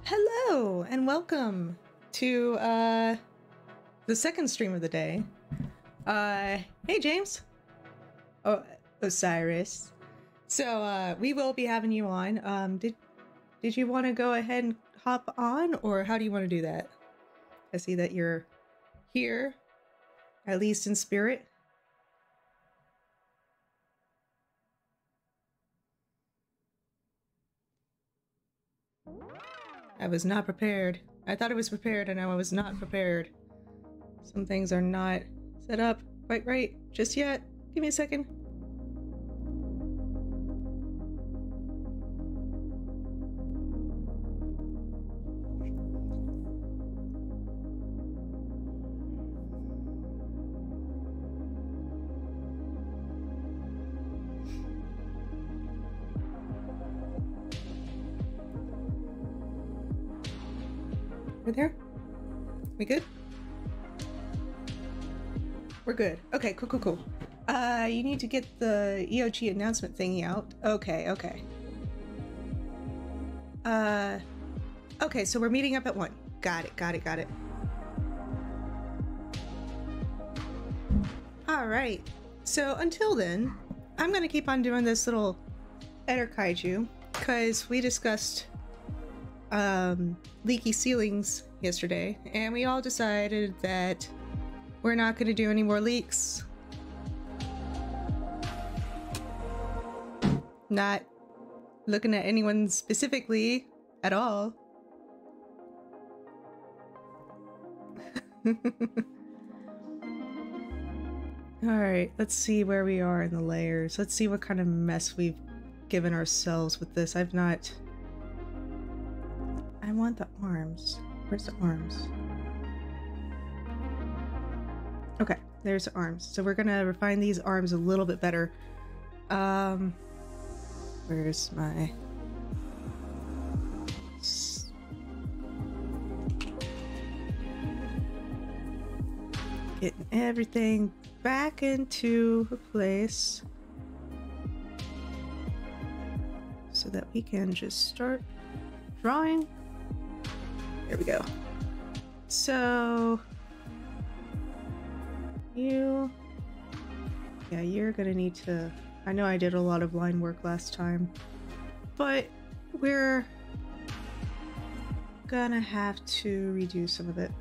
Hello and welcome to the second stream of the day. Hey James. Oh, Osiris. So we will be having you on. Did you want to go ahead and hop on, or how do you want to do that? I see that you're here, at least in spirit. I was not prepared. I thought I was prepared, and I was not prepared. Some things are not set up quite right just yet. Give me a second. We're there? We good? We're good. Okay, cool. You need to get the EOG announcement thingy out. Okay. Okay, so we're meeting up at 1. Got it. Alright. So until then, I'm gonna keep on doing this little Eder Kaiju, because we discussed leaky ceilings yesterday, and we all decided that we're not going to do any more leaks. Not looking at anyone specifically at all. Alright, let's see where we are in the layers. Let's see what kind of mess we've given ourselves with this. I want the arms. Where's the arms? Okay, there's the arms. So we're gonna refine these arms a little bit better. Where's my... Getting everything back into place so that we can just start drawing. There we go. So you're gonna need to, I know I did a lot of line work last time, but we're gonna have to redo some of it.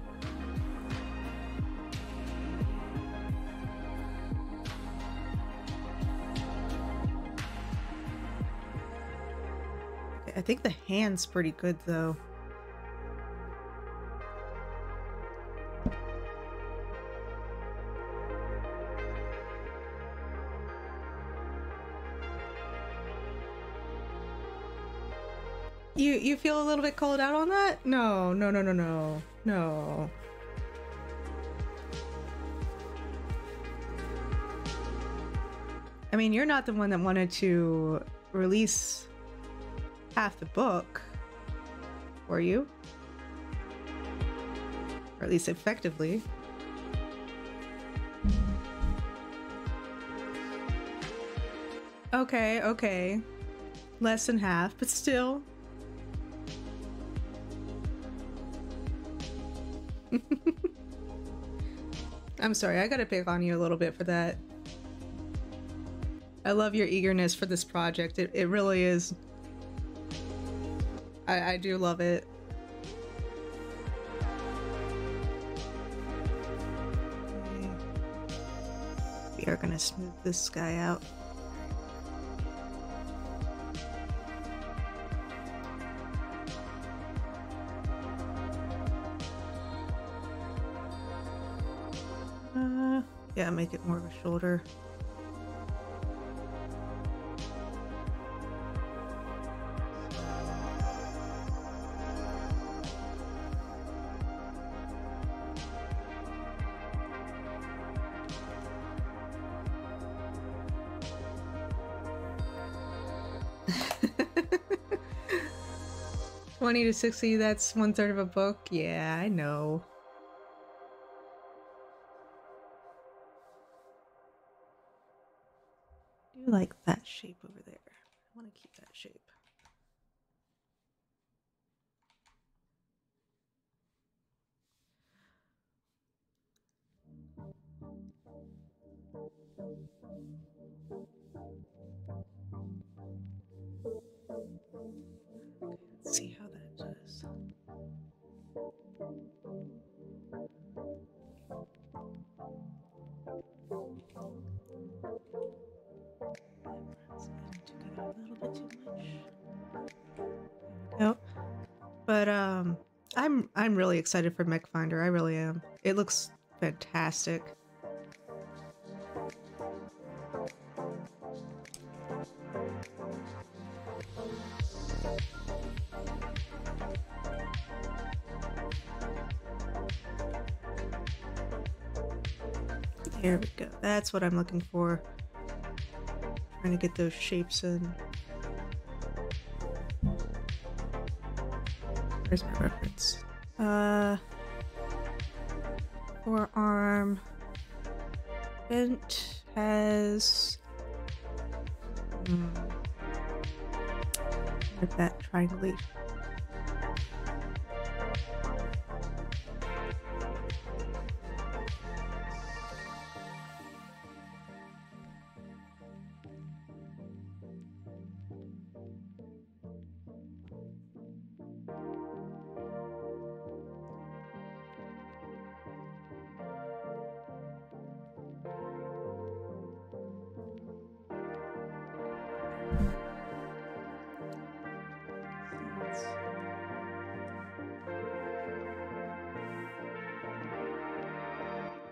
I think the hand's pretty good though. You feel a little bit called out on that? No. I mean, you're not the one that wanted to release half the book, were you? Or at least effectively. Okay. Less than half, but still. I'm sorry, I gotta pick on you a little bit for that. I love your eagerness for this project. It really is. I do love it. Okay. We are gonna smooth this guy out. Yeah, make it more of a shoulder. $20 to $60, that's 1/3 of a book. Yeah, I know. I do like that shape over there. I want to keep that shape. But I'm really excited for Mechfinder. I really am. It looks fantastic. There we go. That's what I'm looking for. Trying to get those shapes in. Where's my reference? Forearm. Bent has... With that triangle.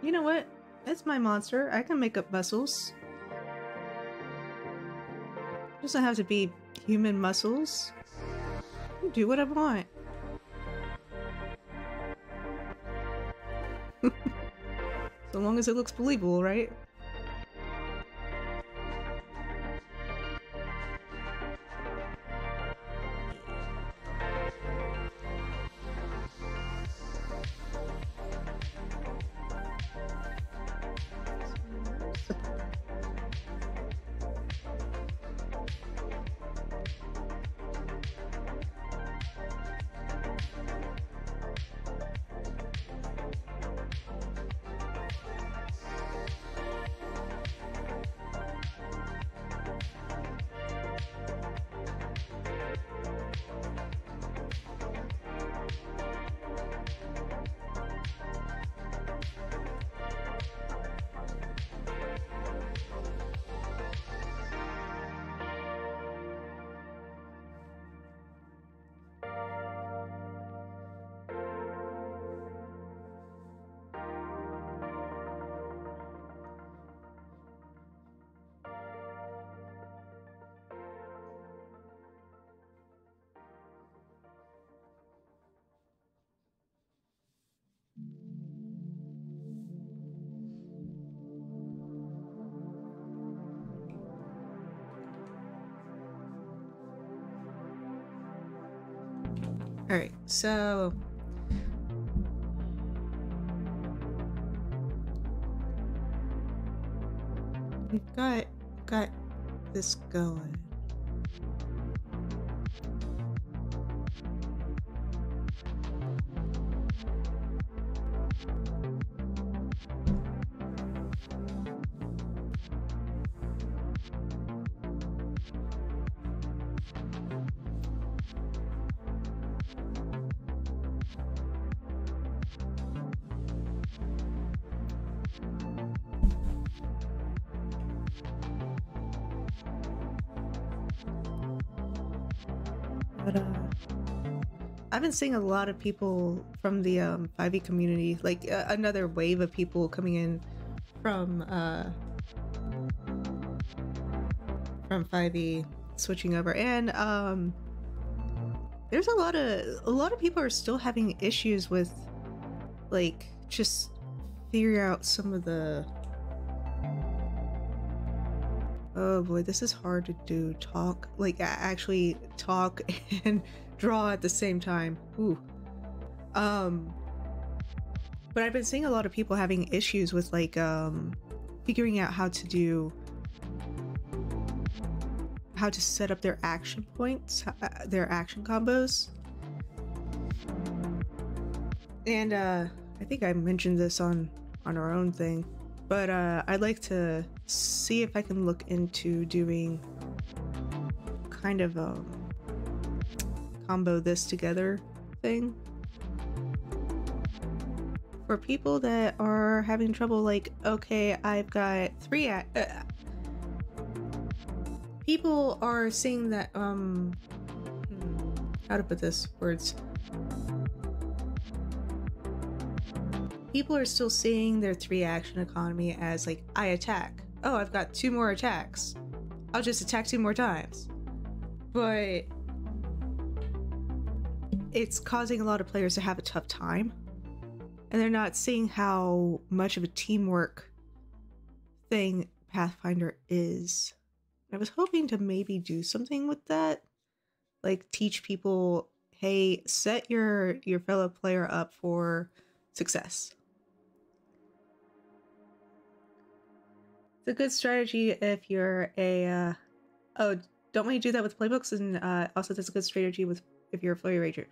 You know what? It's my monster. I can make up muscles. It doesn't have to be human muscles. I can do what I want. So long as it looks believable, right? Alright, so... we've got this going. But I've been seeing a lot of people from the 5e community, like another wave of people coming in from 5e switching over, and there's a lot of people are still having issues with like just figuring out some of the... Oh boy, this is hard to do. Actually talk and draw at the same time. Ooh. But I've been seeing a lot of people having issues with like figuring out how to set up their action points, their action combos. And I think I mentioned this on our own thing. But I'd like to see if I can look into doing kind of a combo this together thing. For people that are having trouble, like, okay, I've got three... people are saying that, how to put this words? People are still seeing their 3-action economy as like, I attack. Oh, I've got 2 more attacks. I'll just attack 2 more times. But it's causing a lot of players to have a tough time. And they're not seeing how much of a teamwork thing Pathfinder is. I was hoping to maybe do something with that. Like teach people, hey, set your fellow player up for success. It's a good strategy if you're a don't we do that with playbooks? And also that's a good strategy with if you're a flurry rager.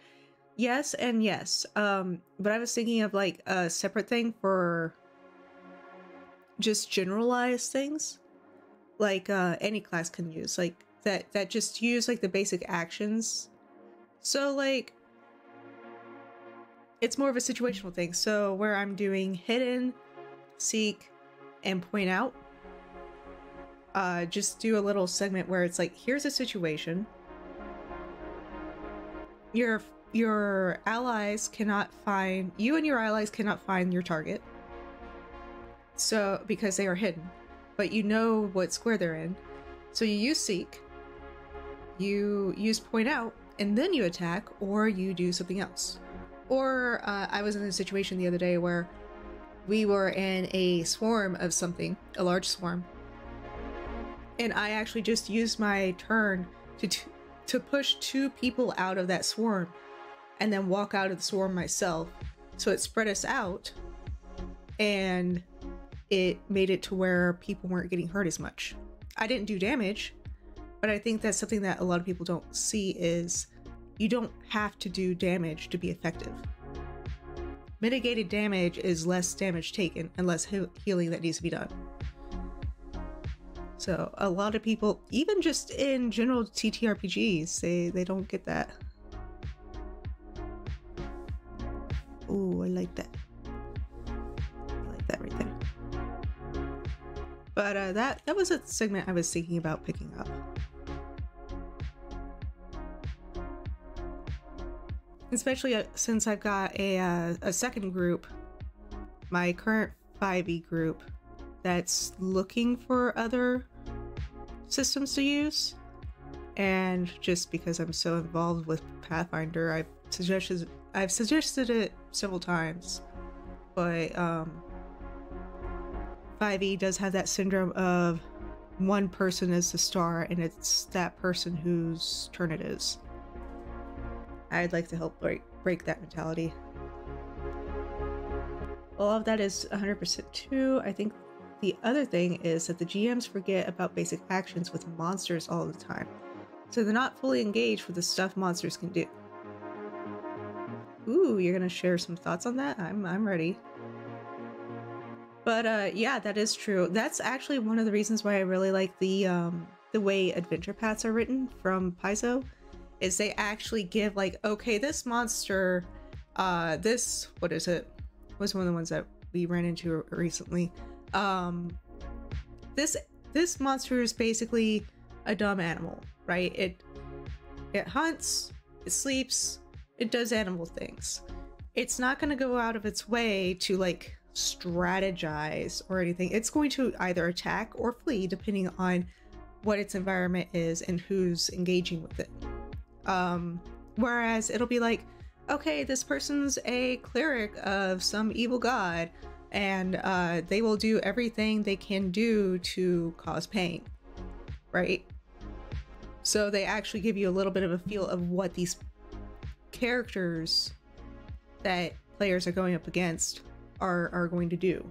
Yes and yes. But I was thinking of like a separate thing for just generalized things. Like any class can use. Like that just use like the basic actions. So like it's more of a situational thing. So where I'm doing hidden, seek, and point out. Just do a little segment where it's like, here's a situation. Your allies cannot find, you and your allies cannot find your target. So, because they are hidden. But you know what square they're in. So you use seek, you use point out, and then you attack, or you do something else. Or, I was in a situation the other day where we were in a swarm of something, a large swarm. And I actually just used my turn to push 2 people out of that swarm and then walk out of the swarm myself. So it spread us out and it made it to where people weren't getting hurt as much. I didn't do damage, but I think that's something that a lot of people don't see is you don't have to do damage to be effective. Mitigated damage is less damage taken and less healing that needs to be done. So a lot of people, even just in general TTRPGs, they don't get that. Ooh, I like that. I like that right there. But that was a segment I was thinking about picking up. Especially since I've got a second group, my current 5e group, that's looking for other systems to use. And just because I'm so involved with Pathfinder, I've suggested it several times. But 5e does have that syndrome of one person is the star and it's that person whose turn it is. I'd like to help break that mentality. All of that is 100% true. I think the other thing is that the GMs forget about basic actions with monsters all the time. So they're not fully engaged with the stuff monsters can do. Ooh, you're gonna share some thoughts on that? I'm ready. But yeah, that is true. That's actually one of the reasons why I really like the way adventure paths are written from Paizo, is they actually give like, okay, this monster, this, what is it? Was one of the ones that we ran into recently. This monster is basically a dumb animal, right? It hunts, it sleeps, it does animal things. It's not going to go out of its way to like strategize or anything. It's going to either attack or flee depending on what its environment is and who's engaging with it. Whereas it'll be like, okay, this person's a cleric of some evil god, and they will do everything they can do to cause pain, right? So they actually give you a little bit of a feel of what these characters that players are going up against are going to do.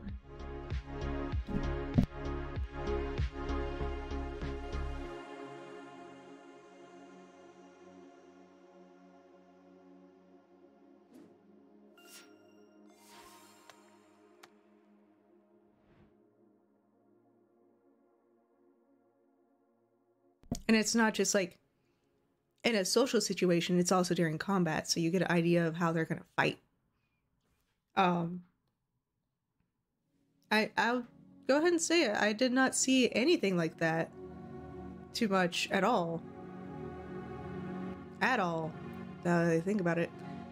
And it's not just like in a social situation, it's also during combat, so you get an idea of how they're going to fight. I'll go ahead and say it. I did not see anything like that too much at all. At all. Now that I think about it.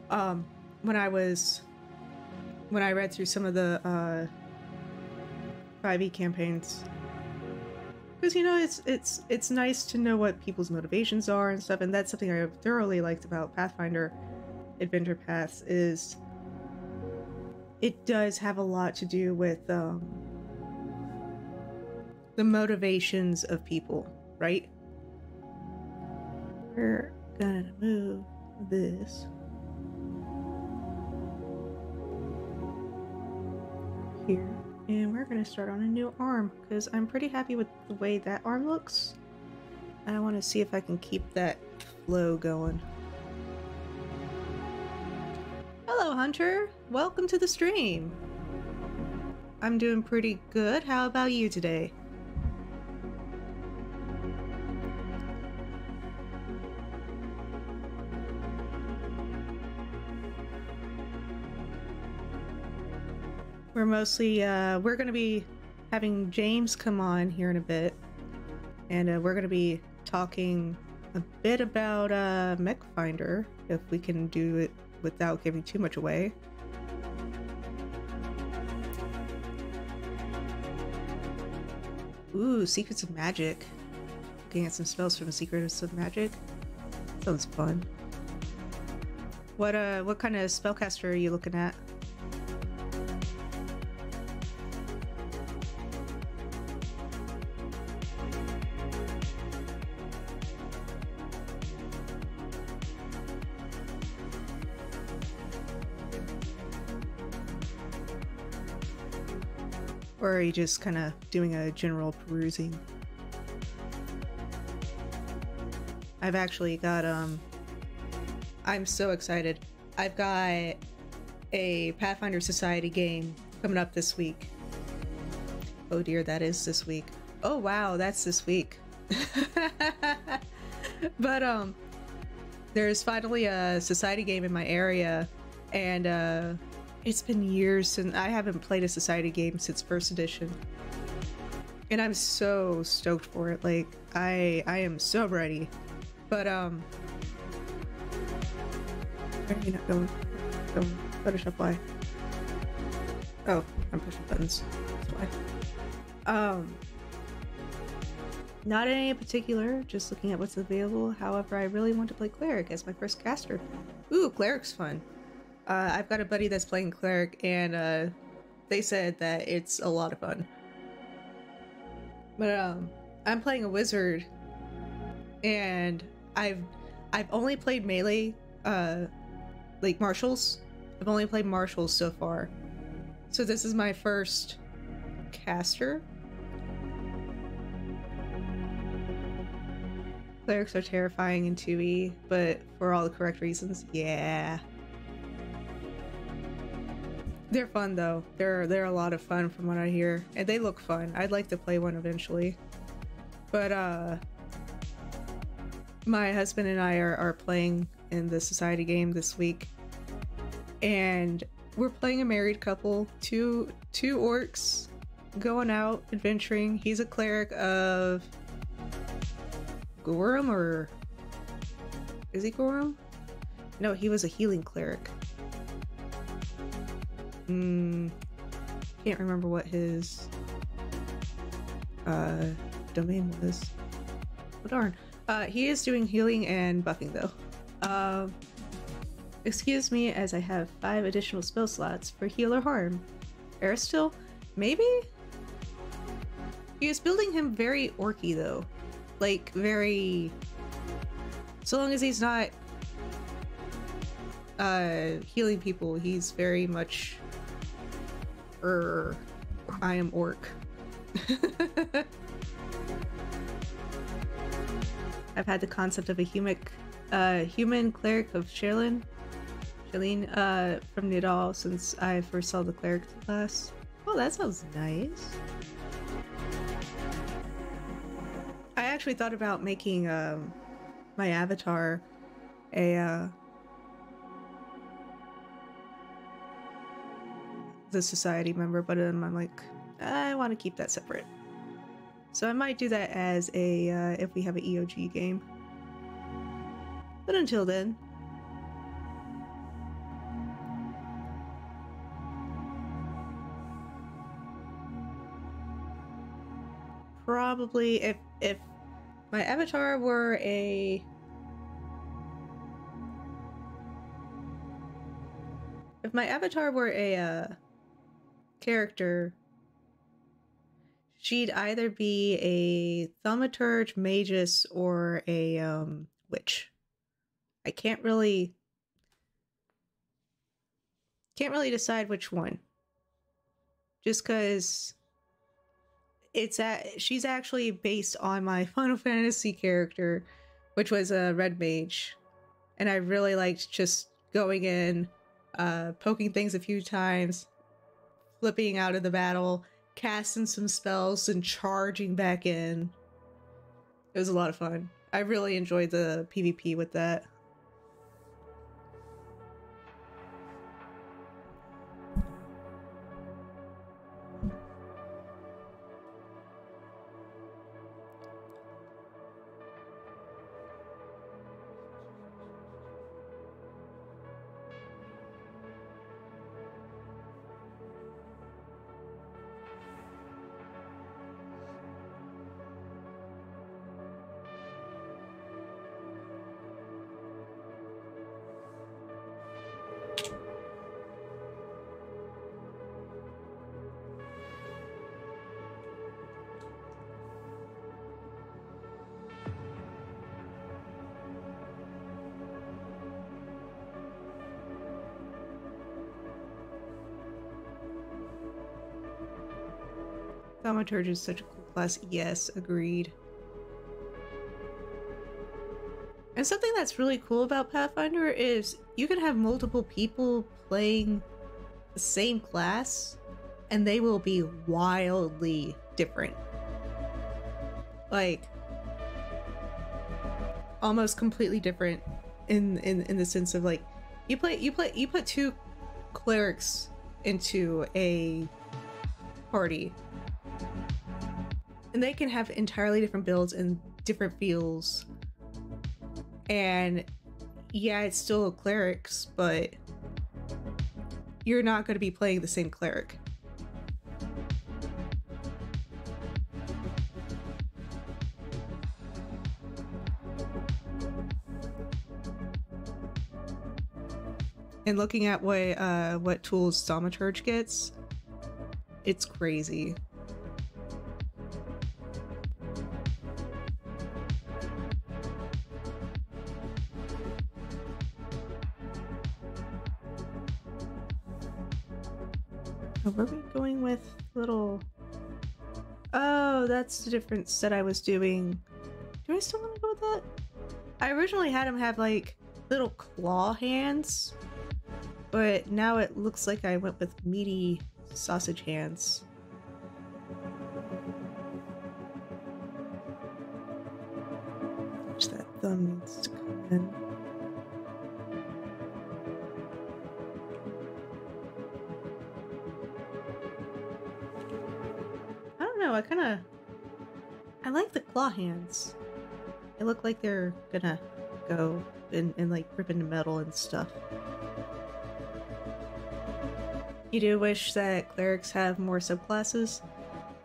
when I read through some of the 5e campaigns, because you know it's nice to know what people's motivations are and stuff, and that's something I thoroughly liked about Pathfinder Adventure Paths is it does have a lot to do with the motivations of people, right? We're gonna move this here, and we're gonna start on a new arm because I'm pretty happy with the way that arm looks, and I want to see if I can keep that flow going. Hello, Hunter. Welcome to the stream. I'm doing pretty good. How about you today? We're mostly, we're going to be having James come on here in a bit, and we're going to be talking a bit about Mechfinder, if we can do it without giving too much away. Ooh, Secrets of Magic. Looking at some spells from Secrets of Magic. Sounds fun. What kind of spellcaster are you looking at? Or are you just kind of doing a general perusing? I've actually got, I'm so excited. I've got a Pathfinder Society game coming up this week. Oh dear, that is this week. Oh wow, that's this week. But, there's finally a Society game in my area, and, it's been years since I haven't played a Society game since first edition, and I'm so stoked for it. Like I am so ready. But where are you not going? Photoshop Y. Oh, I'm pushing buttons. That's why. Not in any particular, just looking at what's available. However, I really want to play Cleric as my first caster. Ooh, Cleric's fun. I've got a buddy that's playing Cleric, and they said that it's a lot of fun. But I'm playing a Wizard, and I've only played melee, like martials. I've only played martials so far, so this is my first caster. Clerics are terrifying in 2e, but for all the correct reasons. Yeah. They're fun though. They're a lot of fun from what I hear, and they look fun. I'd like to play one eventually. But my husband and I are playing in the Society game this week, and we're playing a married couple, two orcs going out adventuring. He's a cleric of Gorum, or is he Gorum? No, he was a healing cleric. Can't remember what his domain was. Oh darn. He is doing healing and buffing though. Excuse me as I have 5 additional spell slots for heal or harm. Aristil? Maybe? He is building him very orky though. Like very... So long as he's not healing people, he's very much I am orc. I've had the concept of a human cleric of Shalene from Nidal since I first saw the cleric class. Oh, that sounds nice. I actually thought about making my avatar a the Society member, but I'm like, I want to keep that separate. So I might do that as a if we have an EOG game. But until then, probably, if my avatar were a character, she'd either be a thaumaturge, magus, or a witch. I can't really decide which one. Just because she's actually based on my Final Fantasy character, which was a red mage. And I really liked just going in, poking things a few times, flipping out of the battle, casting some spells, and charging back in. It was a lot of fun. I really enjoyed the PvP with that. Thaumaturge is such a cool class. Yes, agreed. And something that's really cool about Pathfinder is you can have multiple people playing the same class, and they will be wildly different. Like, almost completely different in the sense of, like, you put two clerics into a party, and they can have entirely different builds and different feels. And yeah, it's still clerics, but you're not going to be playing the same cleric. And looking at what tools Thaumaturge gets, it's crazy. Oh, where are we going with little... Oh, that's the different set I was doing. Do I still want to go with that? I originally had him have, like, little claw hands, but now it looks like I went with meaty sausage hands. Which that thumb needs to come in. I don't know, I like the claw hands. They look like they're gonna go and like rip into metal and stuff. You do wish that clerics have more subclasses?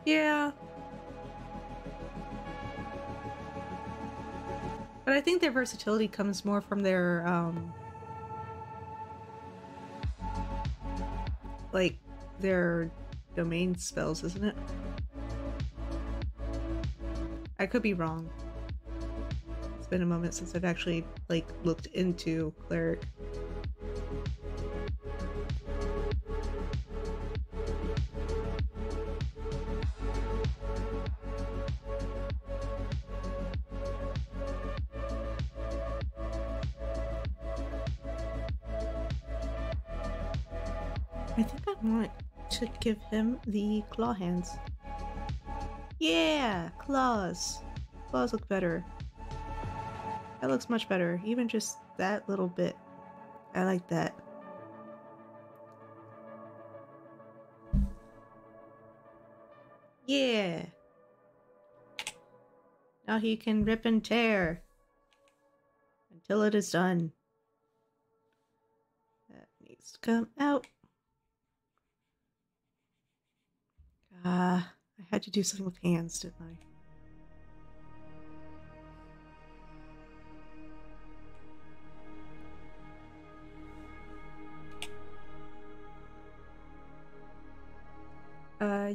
Yeah. But I think their versatility comes more from their, like, their domain spells, isn't it? I could be wrong. It's been a moment since I've actually, like, looked into cleric. I think I want to give him the claw hands. Yeah! Claws! Claws look better. That looks much better. Even just that little bit. I like that. Yeah! Now he can rip and tear. Until it is done. That needs to come out. I had to do something with hands, didn't I?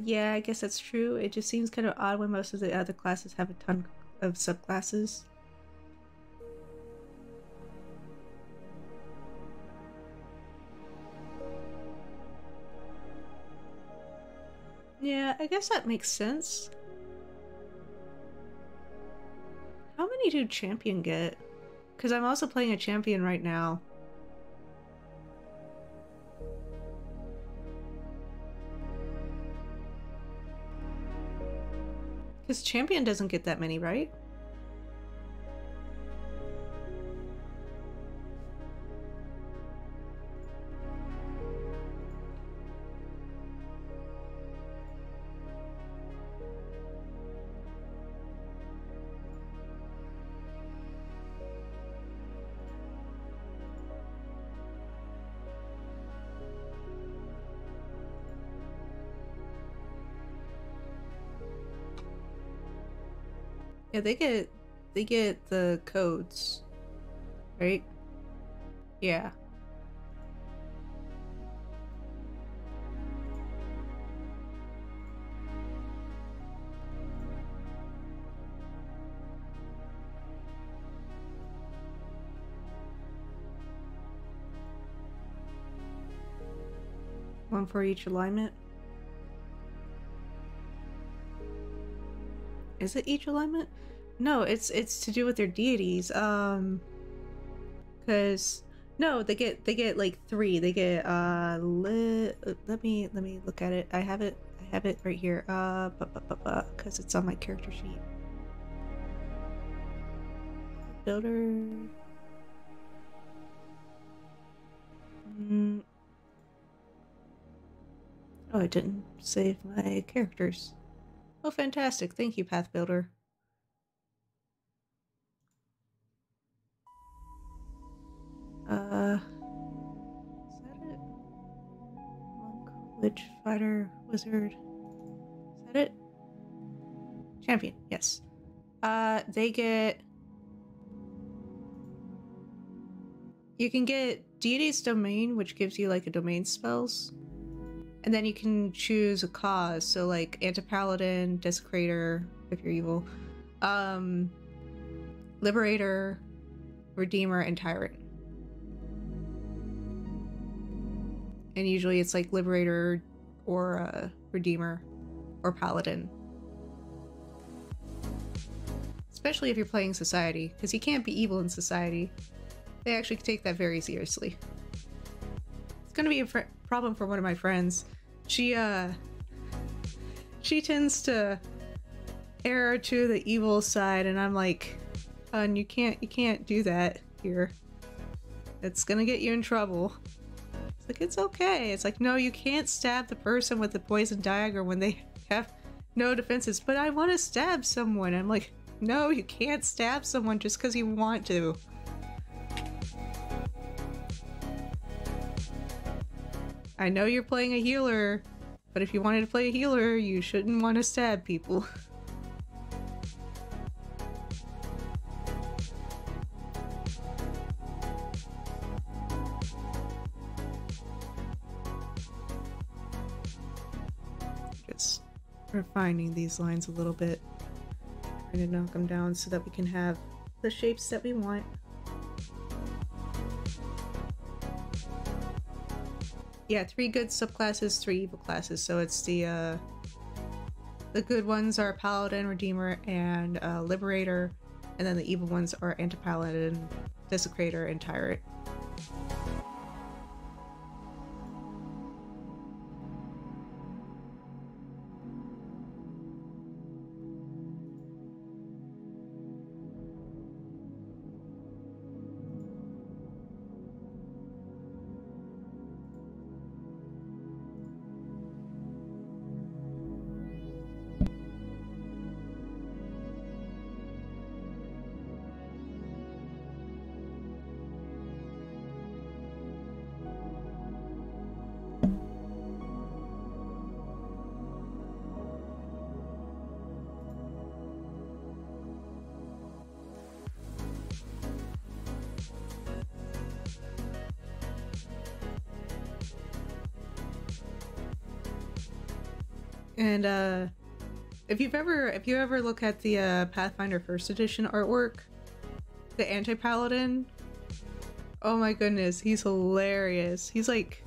Yeah, I guess that's true. It just seems kind of odd when most of the other classes have a ton of subclasses. Yeah, I guess that makes sense. How many do champion get? Because I'm also playing a champion right now. Because champion doesn't get that many, right? Yeah, they get the codes, right? Yeah. One for each alignment. Is it each alignment? No, it's to do with their deities. Because no, they get like 3. They get let me look at it. I have it right here. Because it's on my character sheet. Builder. Oh, I didn't save my characters. Oh, fantastic. Thank you, Path Builder. Is that it? Monk, Witch, Fighter, Wizard. Is that it? Champion, yes. They get... You can get Deity's Domain, which gives you, like, a domain spells. And then you can choose a cause, so, like, Anti-Paladin, Desecrator, if you're evil. Liberator, Redeemer, and Tyrant. And usually it's like Liberator or Redeemer or Paladin. Especially if you're playing Society, because you can't be evil in Society. They actually take that very seriously. It's gonna be a problem for one of my friends. She tends to err to the evil side, and I'm like, hun, you can't do that here. It's gonna get you in trouble. Like, it's okay. It's like, no, you can't stab the person with the poison dagger when they have no defenses. But I want to stab someone. I'm like, no, you can't stab someone just because you want to. I know you're playing a healer, but if you wanted to play a healer, you shouldn't want to stab people. Refining these lines a little bit, trying to knock them down so that we can have the shapes that we want. Yeah, 3 good subclasses, 3 evil classes. So it's the good ones are Paladin, Redeemer, and Liberator, and then the evil ones are Anti-Paladin, Desecrator, and Tyrant. And if you ever look at the Pathfinder First Edition artwork, the anti-paladin, oh my goodness, he's hilarious. He's like,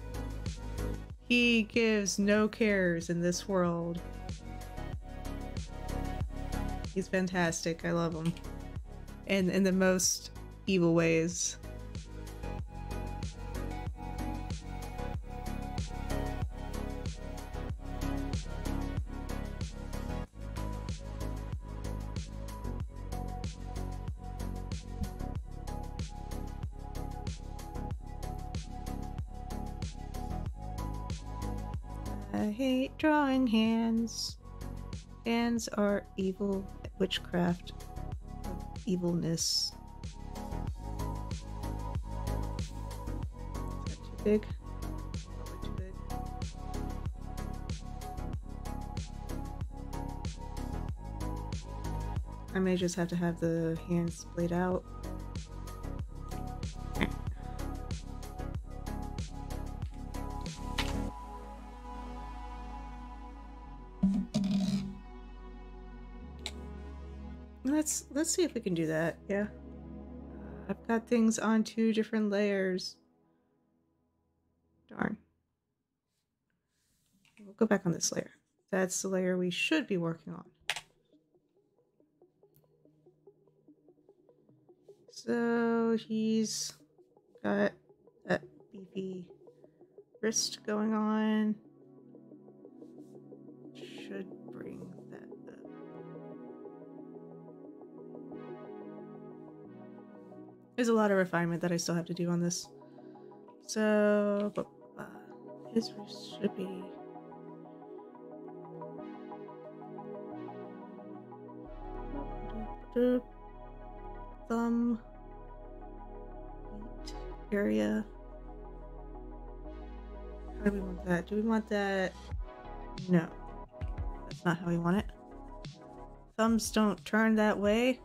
he gives no cares in this world. He's fantastic. I love him. And in the most evil ways. I hate drawing hands. Hands are evil witchcraft of evilness. Is that too big? Probably too big. I may just have to have the hands splayed out. Let's see if we can do that. Yeah. I've got things on 2 different layers. Darn. We'll go back on this layer. That's the layer we should be working on. So he's got that beefy wrist going on. Should bring that up. There's a lot of refinement that I still have to do on this. So, but his wrist should be... thumb feet area. How do we want that? Do we want that? No. That's not how we want it. Thumbs don't turn that way.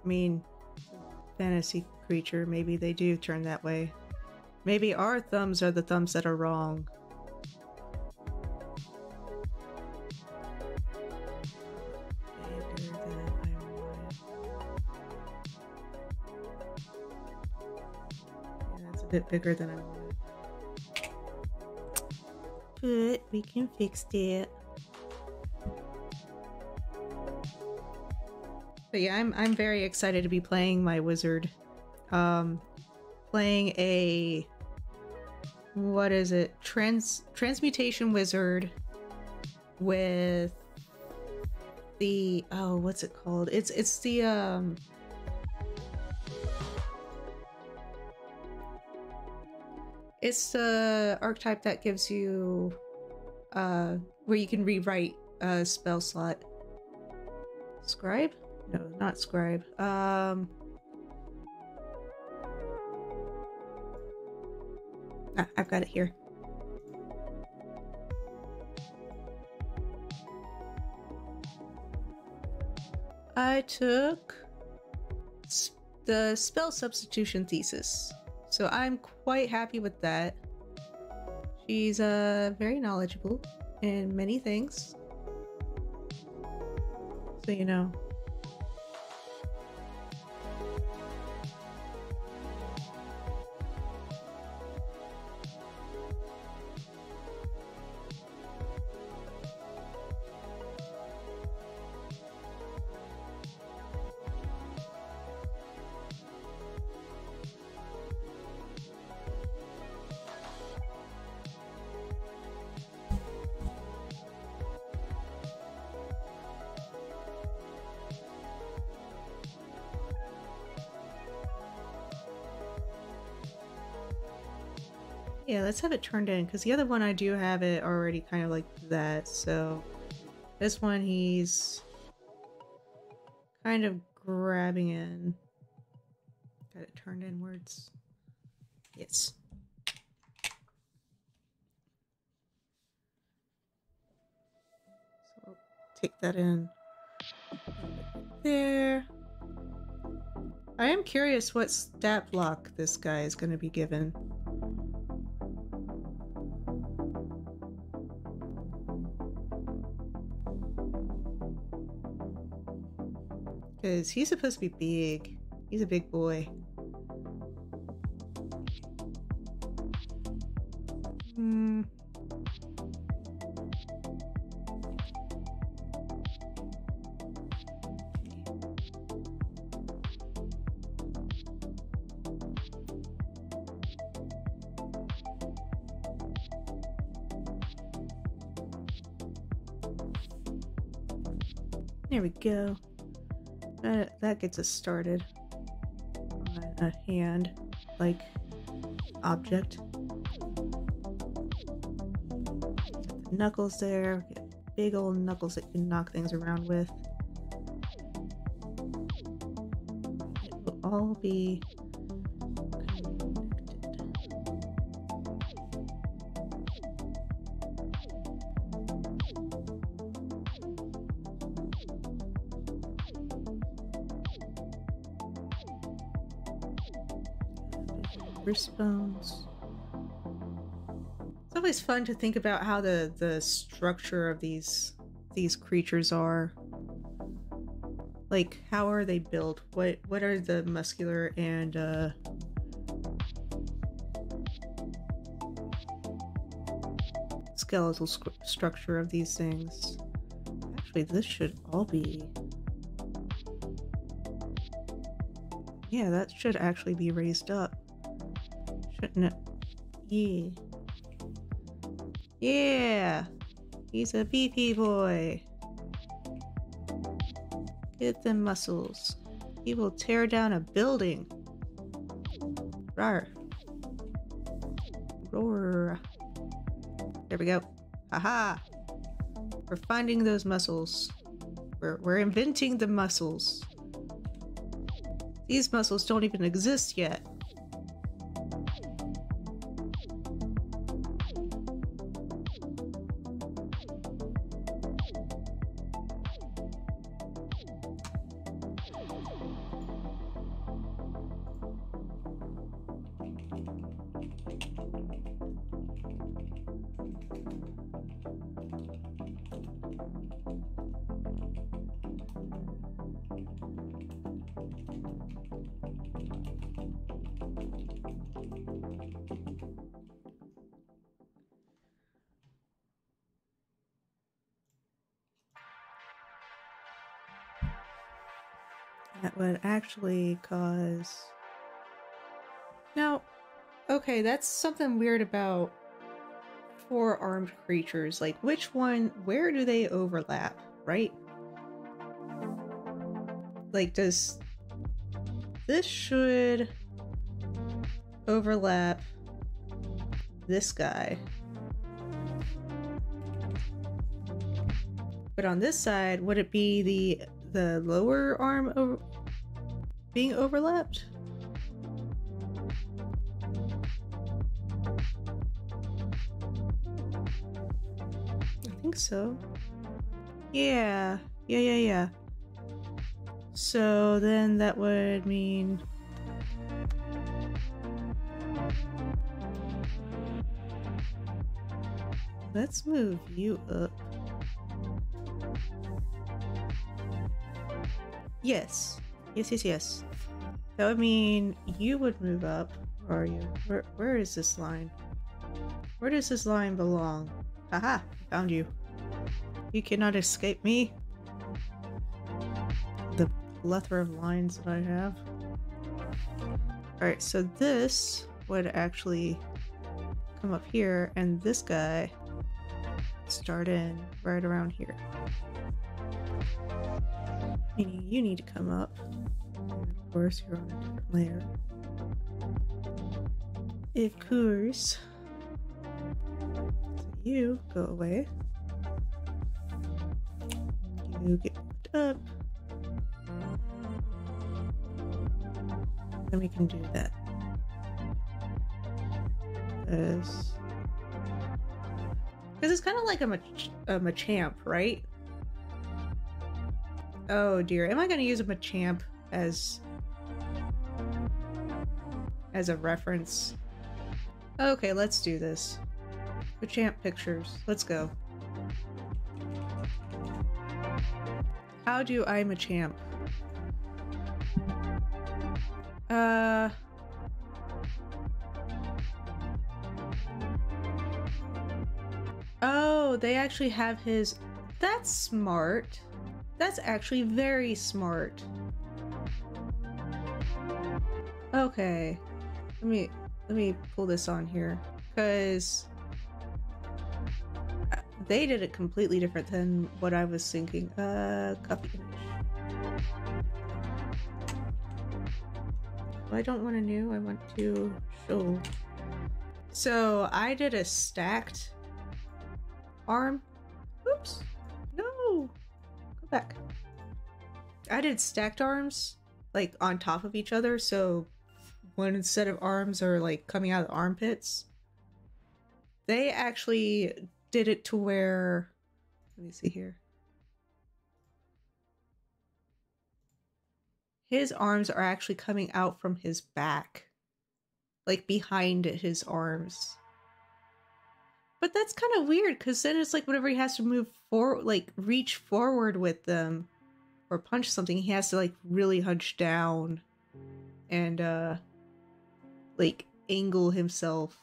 I mean, fantasy creature, maybe they do turn that way. Maybe our thumbs are the thumbs that are wrong. Bigger than I wanted. Yeah, that's a bit bigger than I wanted. But we can fix it. But yeah, I'm very excited to be playing my wizard. Playing a... what is it? Transmutation wizard with the... oh, what's it called? It's the it's the archetype that gives you where you can rewrite a spell slot. Scribe? No, not scribe. I've got it here. I took the spell substitution thesis, so I'm quite happy with that. She's very knowledgeable in many things, so you know. Yeah, let's have it turned in, because the other one I do have it already kind of like that, so this one he's kind of grabbing in. Got it turned inwards. Yes. So I'll take that in there. I am curious what stat block this guy is going to be given. Because he's supposed to be big. He's a big boy. There we go. That gets us started on a hand-like object. Got the knuckles there. We got big old knuckles that you can knock things around with. It will all be wristbones. It's always fun to think about how the structure of these creatures are. Like, how are they built? What are the muscular and skeletal structure of these things? Actually, this should all be... Yeah, that should actually be raised up. Shouldn't it? Yeah. Yeah! He's a beefy boy. Get them muscles. He will tear down a building. Rawr. Roar. There we go. Haha! We're finding those muscles. We're inventing the muscles. These muscles don't even exist yet. That would actually cause... Now, okay, that's something weird about four-armed creatures. Like, which one, where do they overlap, right? Like, does... This should overlap this guy. But on this side, would it be the lower arm being overlapped? I think so. Yeah. Yeah. So then that would mean... Let's move you up. Yes. Yes. That would mean you would move up. Or are you? Where is this line? Where does this line belong? Haha! Found you. You cannot escape me. The plethora of lines that I have. Alright, so this would actually come up here, and this guy start in right around here. Meaning you need to come up. And of course, you're on a different layer. Of course. So you go away. You get moved up. Then we can do that. Because it's kind of like a Machamp, right? Oh dear, am I going to use a Machamp as as a reference. Okay, let's do this. Machamp pictures. Let's go. How do I Machamp? Oh, they actually have his... That's smart. That's actually very smart. Okay. Let me pull this on here, because they did it completely different than what I was thinking. Copy image. I don't want a new, I want to show. So I did a stacked arm. Oops. No. Go back. I did stacked arms, like on top of each other, so one set of arms are like coming out of the armpits. They actually did it to where, let me see here. His arms are actually coming out from his back, like behind his arms. But that's kind of weird, because then it's like whenever he has to move forward, like reach forward with them or punch something, he has to like really hunch down and like angle himself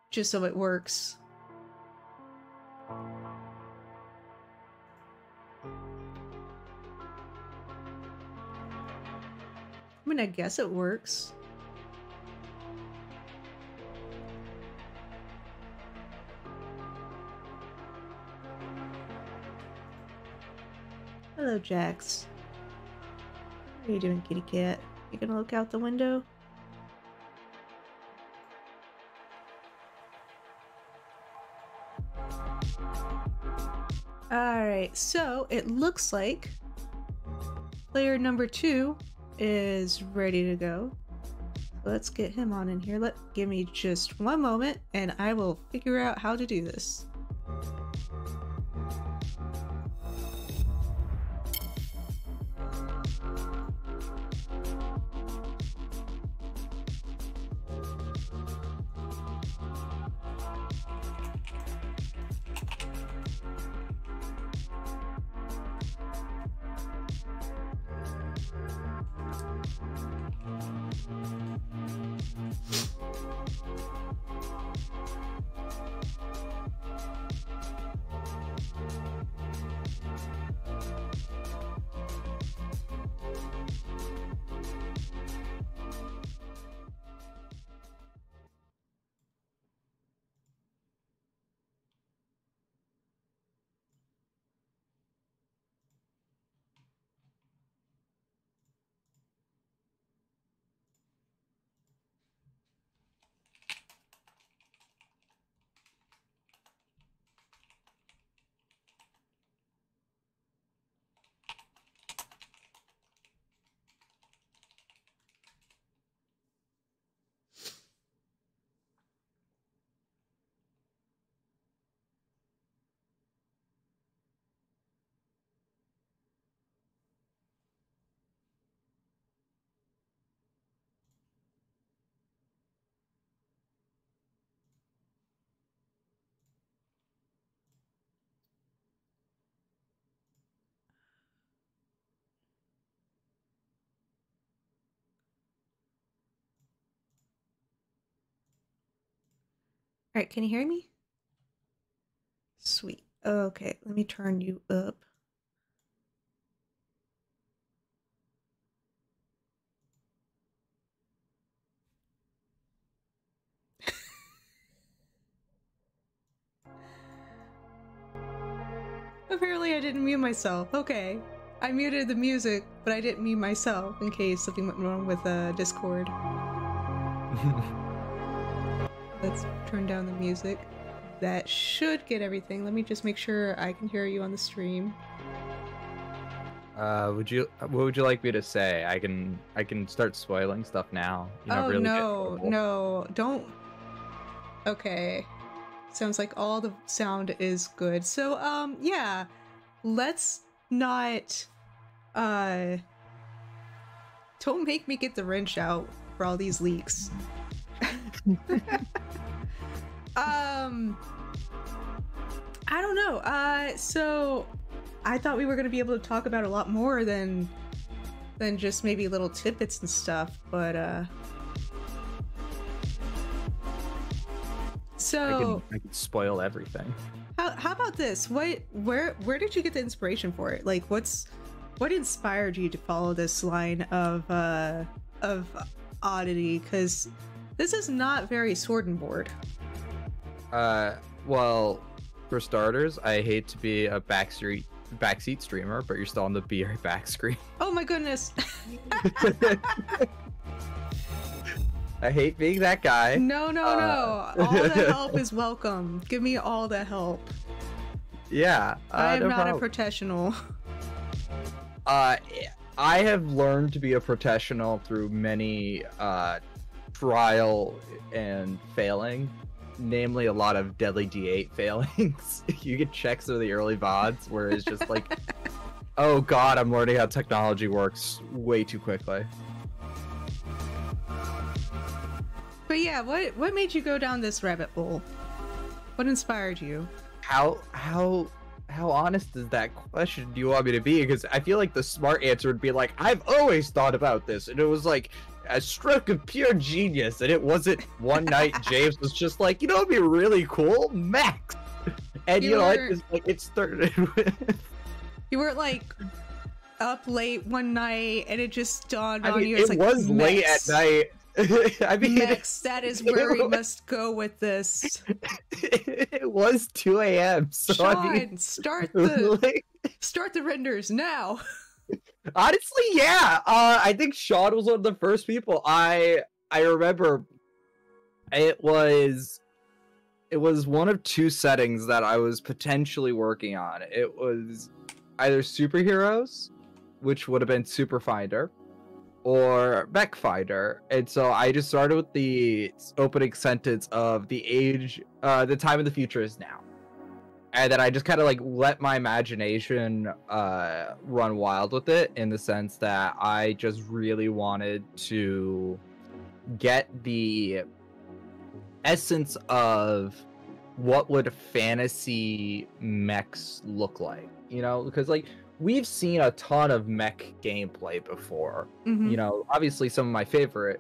just so it works. I mean, I guess it works. Hello, Jax. What are you doing, kitty cat? You gonna look out the window? Alright, so it looks like player number 2 is ready to go. So let's get him on in here. Give me just one moment and I will figure out how to do this. Alright, can you hear me? Sweet. Okay, let me turn you up. Apparently I didn't mute myself. Okay. I muted the music, but I didn't mute myself in case something went wrong with Discord. Let's turn down the music. That should get everything. Let me just make sure I can hear you on the stream. What would you like me to say? I can start spoiling stuff now. You know, oh really no, don't. Okay. Sounds like all the sound is good. So yeah. Let's not don't make me get the wrench out for all these leaks. I don't know. So I thought we were going to be able to talk about a lot more than just maybe little tidbits and stuff, but so I could spoil everything. How about this? Where did you get the inspiration for it? Like, what inspired you to follow this line of oddity? Because this is not very sword and board. Well, for starters, I hate to be a backseat streamer, but you're still on the be right back screen. Oh my goodness. I hate being that guy. No. All the help is welcome. Give me all the help. Yeah. I am no not problem. a professional. I have learned to be a professional through many trial and failing. Namely, a lot of deadly D8 failings. You get checks of the early VODs where it's just like, oh god, I'm learning how technology works way too quickly. But yeah, what made you go down this rabbit hole? What inspired you? How honest is that question do you want me to be? Because I feel like the smart answer would be like, I've always thought about this, and it was like a stroke of pure genius, and it wasn't one night James was just like, you know, it'd be really cool, Max. And it started with... You were like up late one night, and it just dawned on you. It was late at night. I mean, Max, that is where we must go with this. It was 2 a.m. So Sean, I mean, start the renders now. Honestly, yeah. I think Sean was one of the first people. I remember it was one of two settings that I was potentially working on. It was either superheroes, which would have been Superfinder, or Mechfinder. And so I just started with the opening sentence of the time of the future is now. And then I just kind of like let my imagination run wild with it, in the sense that I just really wanted to get the essence of what would fantasy mechs look like, you know, because like we've seen a ton of mech gameplay before. Mm-hmm. You know, obviously some of my favorite,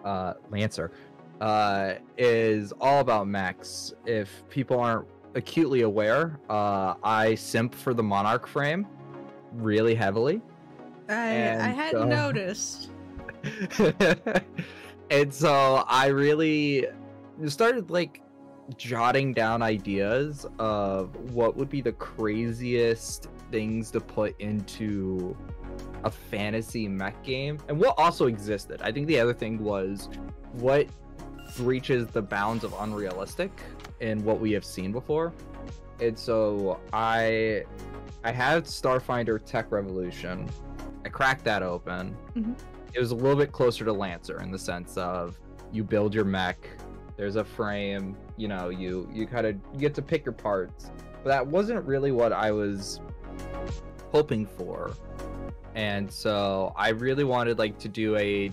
Lancer, is all about mechs. If people aren't acutely aware, I simp for the Monarch frame really heavily. I hadn't noticed. And so I really started like jotting down ideas of what would be the craziest things to put into a fantasy mech game, and what also existed. I think the other thing was what reaches the bounds of unrealistic in what we have seen before. And so I had Starfinder Tech Revolution. I cracked that open. Mm-hmm. It was a little bit closer to Lancer in the sense of you build your mech, there's a frame, you know, you get to pick your parts. But that wasn't really what I was hoping for. And so I really wanted like to do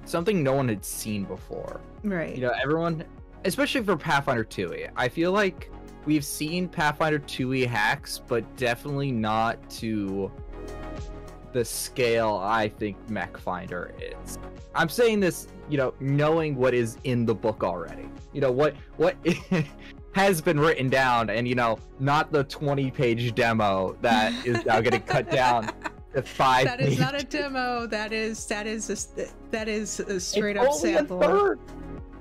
something no one had seen before. Right. You know, everyone, especially for Pathfinder 2e, I feel like we've seen Pathfinder 2e hacks, but definitely not to the scale I think Mechfinder is. I'm saying this, you know, knowing what is in the book already. You know, what has been written down, and, you know, not the 20-page demo that is now getting cut down to 5 That is not a demo. That is a straight up only sample. A third.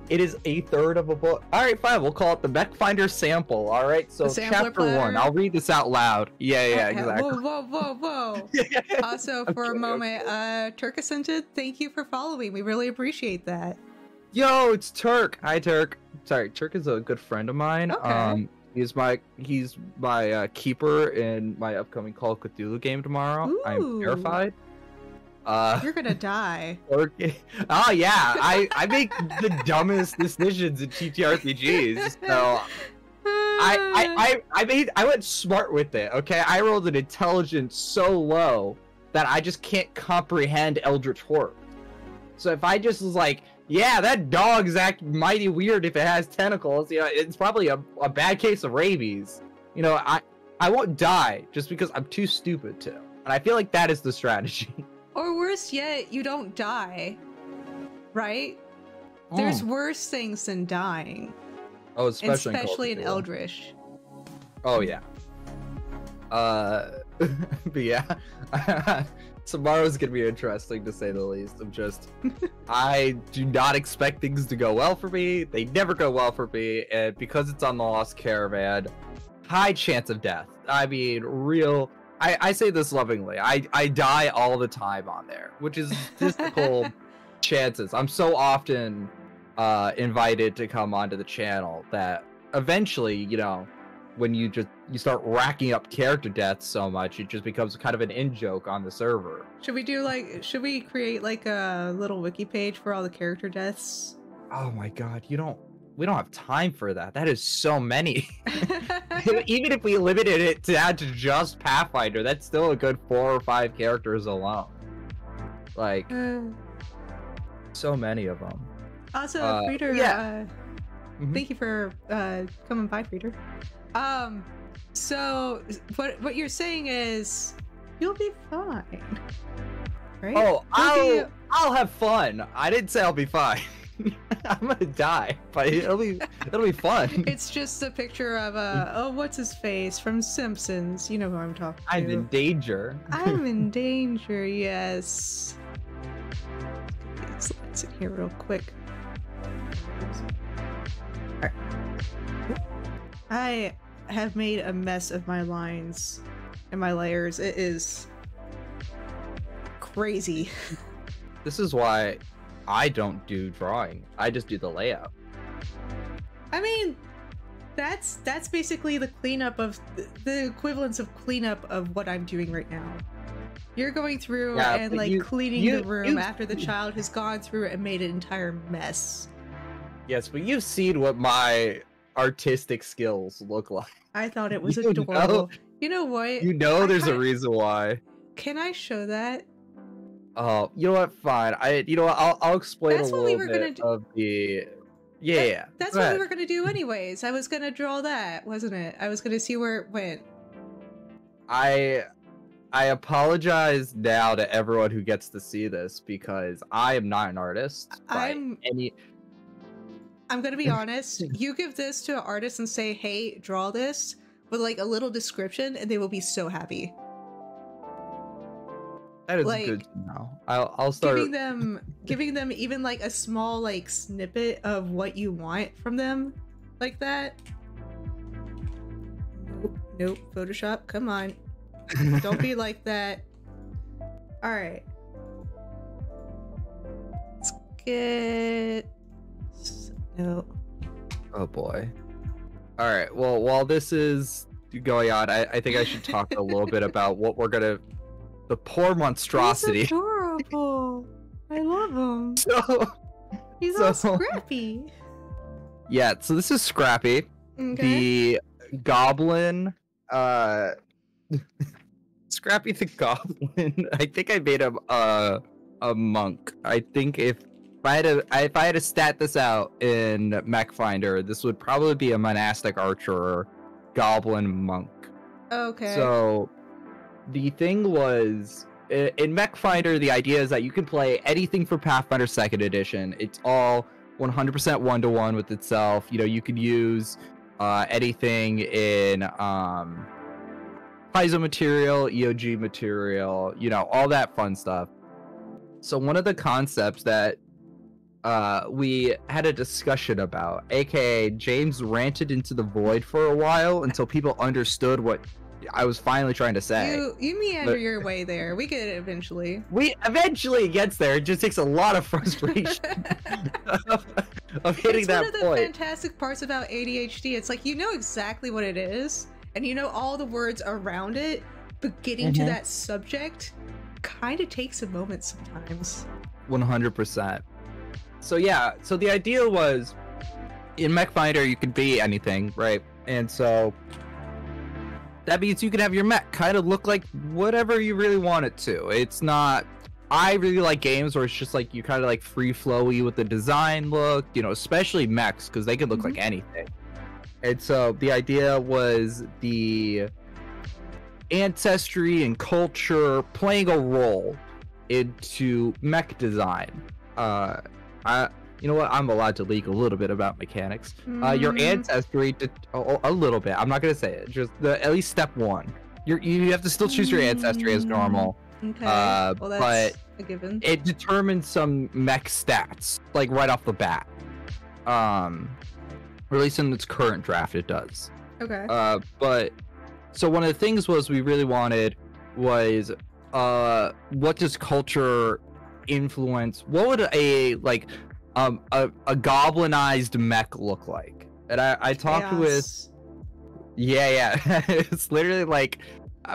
It is a third of a book. All right, fine. We'll call it the Mechfinder sample. All right. So chapter platter. 1. I'll read this out loud. Yeah, exactly. Whoa. Also, for a moment, Turk Ascended, thank you for following. We really appreciate that. Yo, it's Turk. Hi, Turk. Sorry, Turk is a good friend of mine. Okay. He's my keeper in my upcoming Call of Cthulhu game tomorrow. Ooh. I'm terrified. You're gonna die. Oh yeah, I make the dumbest decisions in TTRPGs. So I went smart with it. Okay, I rolled an intelligence so low that I just can't comprehend Eldritch horror. So if I just was like, yeah, that dog's act mighty weird if it has tentacles, you know, it's probably a bad case of rabies. You know, I won't die just because I'm too stupid to. And I feel like that is the strategy. Or worse yet, you don't die. Right? There's worse things than dying. Oh, especially in Eldritch. Oh yeah. But yeah. Tomorrow's gonna be interesting to say the least. I do not expect things to go well for me. They never go well for me, and because it's on the Lost Caravan, high chance of death. I mean, I say this lovingly. I die all the time on there, which is statistical chances. I'm so often invited to come onto the channel that eventually, you know, when you start racking up character deaths so much, it just becomes kind of an in-joke on the server. Should we create like a little wiki page for all the character deaths? Oh my god, we don't have time for that. That is so many. Even if we limited it down to just Pathfinder, that's still a good 4 or 5 characters alone. Like, so many of them. Also, Reader, yeah. Thank you for coming by, Reader. So what you're saying is you'll be fine, right? Oh, I'll have fun. I didn't say I'll be fine. I'm gonna die, but it'll be fun. It's just a picture of what's his face from Simpsons. You know who I'm talking to. I'm in danger. I'm in danger. Yes. Let's sit here real quick. All right. I have made a mess of my lines and my layers. It is crazy. This is why I don't do drawing. I just do the layout. I mean, that's basically the cleanup of the equivalence of cleanup of what I'm doing right now. You're going through and like cleaning the room after the child has gone through and made an entire mess. Yes, but you've seen what my artistic skills look like. I thought it was adorable. You know what? You know there's a reason why. Can I show that? Oh, you know what? Fine. I'll explain That's a little bit of the. Yeah. That's what we were gonna do anyways. I was gonna draw that, wasn't it? I was gonna see where it went. I apologize now to everyone who gets to see this because I am not an artist. I'm gonna be honest. You give this to an artist and say, "Hey, draw this," with like a little description, and they will be so happy. That is like, good to know. I'll start giving them even like a small like snippet of what you want from them, like that. Nope. Photoshop, come on. Don't be like that. All right. Let's get. No. Oh boy. All right. Well, while this is going on, I think I should talk a little bit about what we're gonna. The poor monstrosity. He's adorable. I love him. He's all scrappy. Yeah. So this is Scrappy, the goblin. Scrappy the goblin. I think I made him a monk. I think if I had to stat this out in Mechfinder, this would probably be a monastic archer, goblin monk. Okay. So the thing was, in Mechfinder, the idea is that you can play anything for Pathfinder 2nd Edition. It's all 100% one-to-one with itself. You know, you could use anything in Paizo material, EOG material, you know, all that fun stuff. So one of the concepts that we had a discussion about, aka James ranted into the void for a while until people understood what I was finally trying to say. You meander your way there. We get it eventually. It gets there. It just takes a lot of frustration of hitting that point. It's one of the fantastic parts about ADHD. It's like you know exactly what it is, and you know all the words around it, but getting to that subject kind of takes a moment sometimes. 100%. So yeah, so the idea was, in Mechfinder you can be anything, right? And so that means you can have your mech kind of look like whatever you really want it to. It's not I really like games where it's just like you kind of like free flowy with the design look, you know, especially mechs because they can look like anything. And so the idea was the ancestry and culture playing a role into mech design. You know what? I'm allowed to leak a little bit about mechanics. Your ancestry, a little bit. I'm not gonna say it. Just at least step one. You have to still choose your ancestry as normal. Okay. Well, that's but a given. it determines some mech stats, like right off the bat. Or at least in its current draft, it does. Okay. But so one of the things we really wanted was what does culture influence? What would a goblinized mech look like? And I talked with yeah it's literally like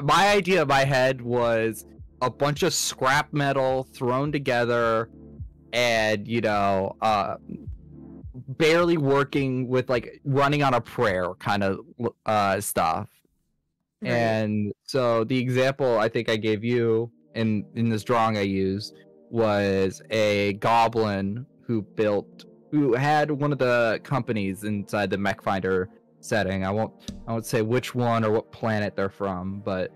my idea in my head was a bunch of scrap metal thrown together and you know barely working with like running on a prayer kind of stuff. Right. And so the example I think I gave you in this drawing I used was a goblin who had one of the companies inside the Mechfinder setting. I won't say which one or what planet they're from, but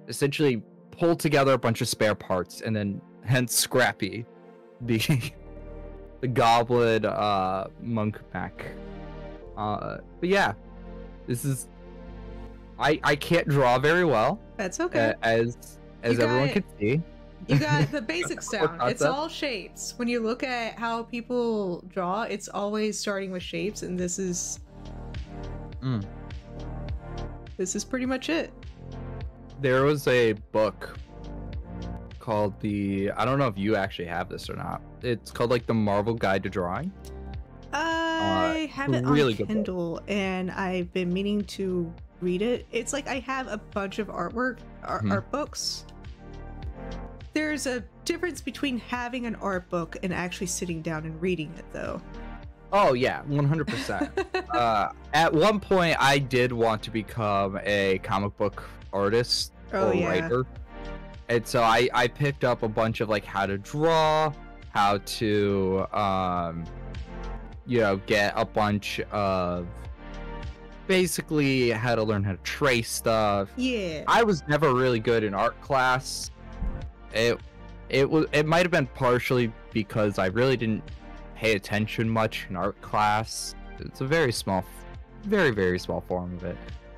essentially pulled together a bunch of spare parts and then hence Scrappy being the goblin monk mech. But yeah, this is I can't draw very well. That's okay. As everyone can see. You got the basic sound. It's all shapes. When you look at how people draw, it's always starting with shapes, and this is pretty much it. There was a book called I don't know if you actually have this or not. It's called like the Marvel Guide to Drawing. I have it on Kindle, and I've been meaning to read it. It's like I have a bunch of art books. There's a difference between having an art book and actually sitting down and reading it, though. Oh yeah, 100%. At one point, I did want to become a comic book artist or writer, and so I picked up a bunch of like how to draw, how to you know, get a bunch of basically how to learn how to trace stuff. Yeah. I was never really good in art class. It might have been partially because I really didn't pay attention much in art class. It's a very small, very, very small form of it.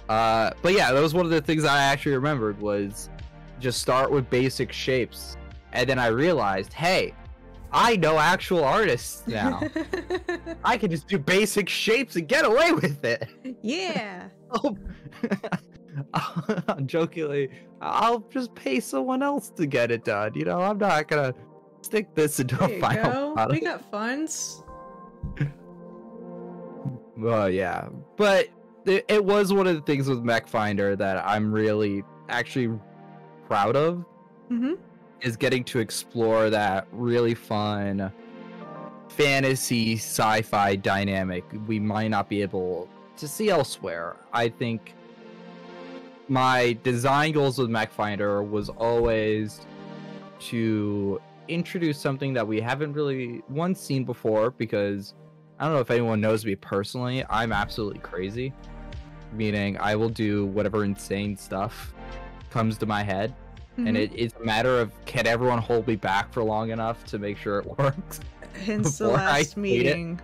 But yeah, that was one of the things I actually remembered was just start with basic shapes. And then I realized, hey, I know actual artists now. I can just do basic shapes and get away with it. Yeah. Jokingly, I'll just pay someone else to get it done. You know, I'm not gonna stick this into a final product. We got funds. Well, yeah, but it was one of the things with Mechfinder that I'm really actually proud of. Is getting to explore that really fun fantasy sci-fi dynamic we might not be able to see elsewhere. I think my design goals with Mechfinder was always to introduce something that we haven't really once seen before, because I don't know if anyone knows me personally, I'm absolutely crazy, meaning I will do whatever insane stuff comes to my head. And it's a matter of, can everyone hold me back for long enough to make sure it works? Hence the last meeting.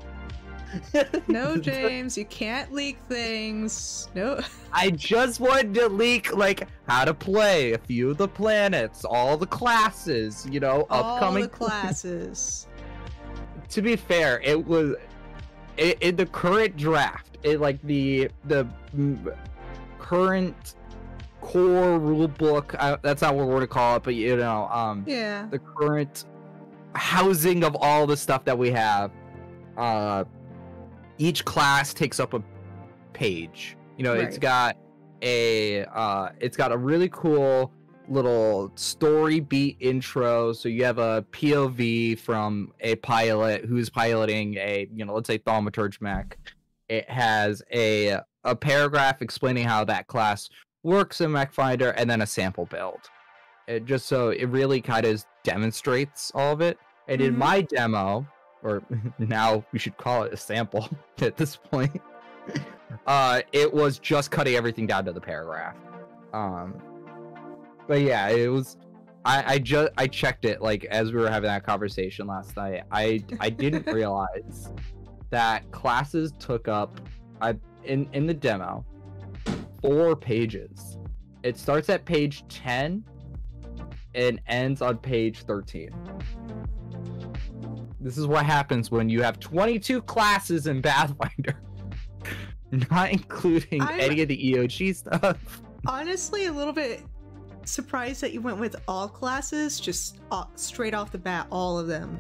No, James, you can't leak things. No. I just wanted to leak, like, how to play a few of the planets, all the classes, you know, upcoming. All the classes. To be fair, it was in the current draft. Like the current core rule book. That's not what we're gonna call it, but you know, yeah. The current housing of all the stuff that we have. Each class takes up a page. You know, right. It's got a really cool little story beat intro. So you have a POV from a pilot who's piloting a, you know, let's say thaumaturge mech. It has a paragraph explaining how that class works in Mechfinder, and then a sample build. just so it really kind of demonstrates all of it. And in my demo, or now we should call it a sample at this point, it was just cutting everything down to the paragraph. But yeah, it was. I checked it like as we were having that conversation last night. I didn't realize that classes took up in the demo 4 pages. It starts at page 10 and ends on page 13. This is what happens when you have 22 classes in Pathfinder, not including any of the EOG stuff. Honestly, a little bit surprised that you went with all classes, just straight off the bat, all of them.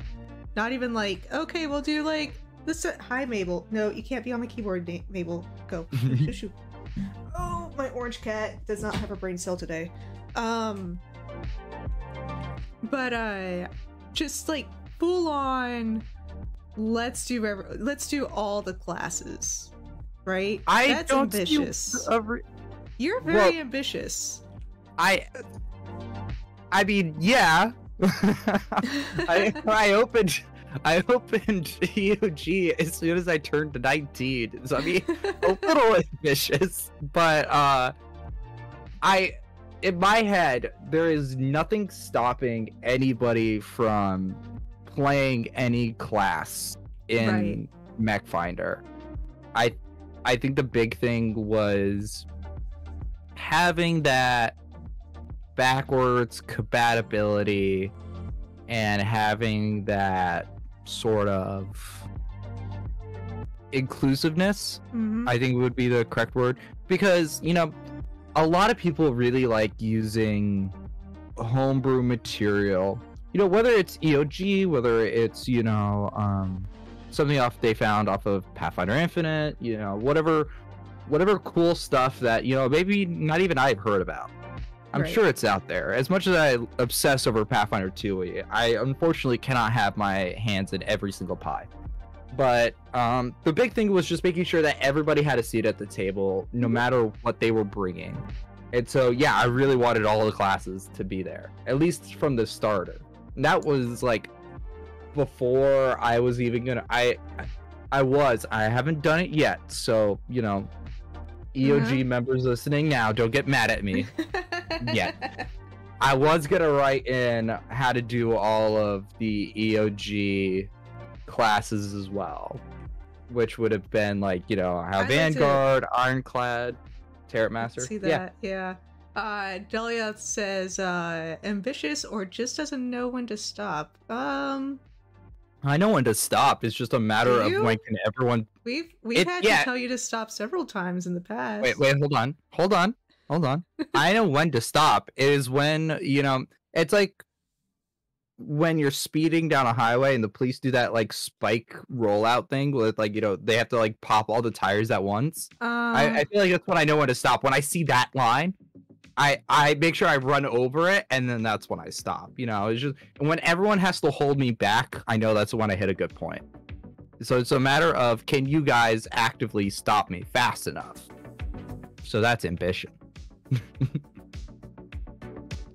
Not even like, okay, we'll do like this. Hi, Mabel. No, you can't be on my keyboard, Mabel. Go. Shoot. Oh, my orange cat does not have a brain cell today. But just like full on, let's do all the classes, right? That's ambitious. You're very ambitious. I mean, yeah. I opened EOG as soon as I turned 19. So I mean, a little ambitious, but in my head, there is nothing stopping anybody from playing any class in Mechfinder. I think the big thing was having that backwards compatibility and having that sort of inclusiveness. I think would be the correct word, because you know a lot of people really like using homebrew material, you know, whether it's EOG, whether it's, you know, something they found off of Pathfinder Infinite, you know, whatever cool stuff that, you know, maybe not even I've heard about. I'm sure it's out there. As much as I obsess over Pathfinder 2, I unfortunately cannot have my hands in every single pie. But the big thing was just making sure that everybody had a seat at the table, no matter what they were bringing. And so, yeah, I really wanted all the classes to be there, at least from the starter. And that was like before I was even gonna. I haven't done it yet. So, you know, EOG members listening now, don't get mad at me. Yet. I was gonna write in how to do all of the EOG classes as well, which would have been like, you know, how Vanguard, Ironclad, Tarot Master. See that? Yeah. Delia says ambitious or just doesn't know when to stop. I know when to stop. It's just a matter of when can everyone. We've had to tell you to stop several times in the past. Wait, hold on. I know when to stop. It is when, you know, it's like when you're speeding down a highway and the police do that like spike rollout thing with like, you know, they have to like pop all the tires at once. I feel like that's when I know when to stop. When I see that line, I make sure I run over it, and then that's when I stop. You know, it's just when everyone has to hold me back, I know that's when I hit a good point. So it's a matter of, can you guys actively stop me fast enough? So that's ambition.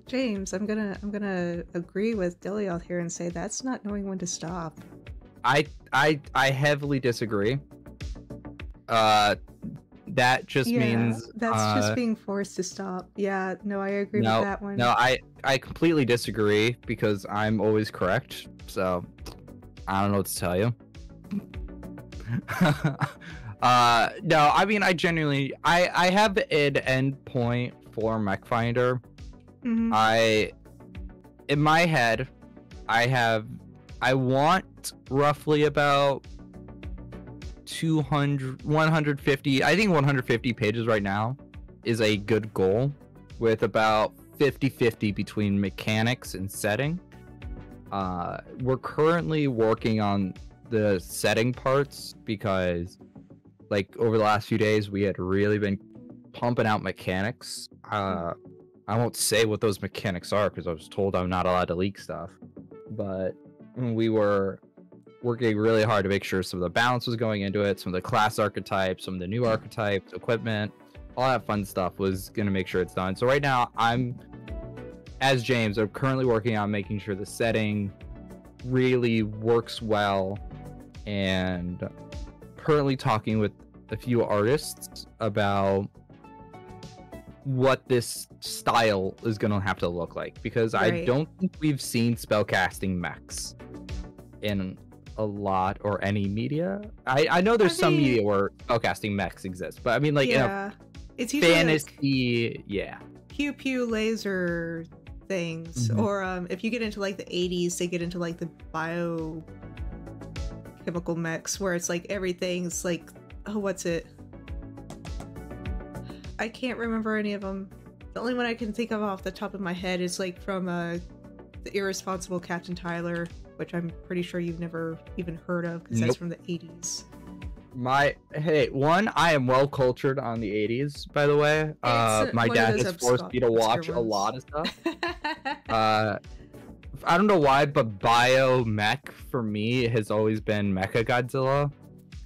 James, I'm gonna agree with Delia here and say that's not knowing when to stop. I heavily disagree. That just means that's just being forced to stop. Yeah, no, I agree with that one. No, I completely disagree because I'm always correct. So I don't know what to tell you. No, I mean, I genuinely I have an end point for Mechfinder. In my head, I want roughly about 150. I think 150 pages right now is a good goal, with about 50-50 between mechanics and setting. We're currently working on the setting parts because, like, over the last few days we had really been pumping out mechanics. I won't say what those mechanics are because I was told I'm not allowed to leak stuff, but we were working really hard to make sure some of the balance was going into it, some of the class archetypes, some of the new archetypes, equipment, all that fun stuff was going to make sure it's done. So right now I'm as James, I'm currently working on making sure the setting really works well, and currently talking with a few artists about what this style is going to have to look like, because I don't think we've seen spellcasting mechs in a lot or any media. I know there's some media where spellcasting mechs exist, but I mean, like, it's usually fantasy, pew pew laser things, or if you get into like the 80s, they get into like the biochemical mechs where it's like everything's like, oh, what's it? I can't remember any of them. The only one I can think of off the top of my head is like from the Irresponsible Captain Tyler, which I'm pretty sure you've never even heard of, because that's from the 80s. I am well cultured on the 80s, by the way. My dad has forced me to watch a lot of stuff. I don't know why, but Biomech for me has always been Mechagodzilla,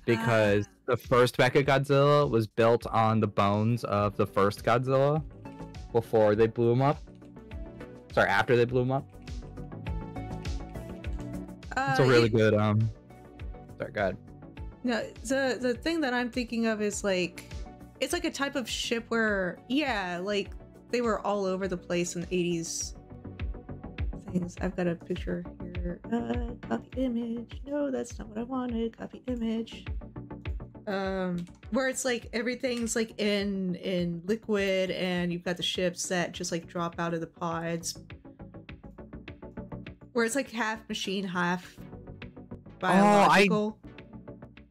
because the first Mechagodzilla was built on the bones of the first Godzilla before they blew him up. Sorry, after they blew him up. It's a really good sorry, go ahead. No, the thing that I'm thinking of is like, it's like a type of ship where, like they were all over the place in the 80s. Things. I've got a picture here. Copy image. No, that's not what I wanted. Copy image. Where it's like everything's like in liquid, and you've got the ships that just like drop out of the pods. Where it's like half machine, half biological.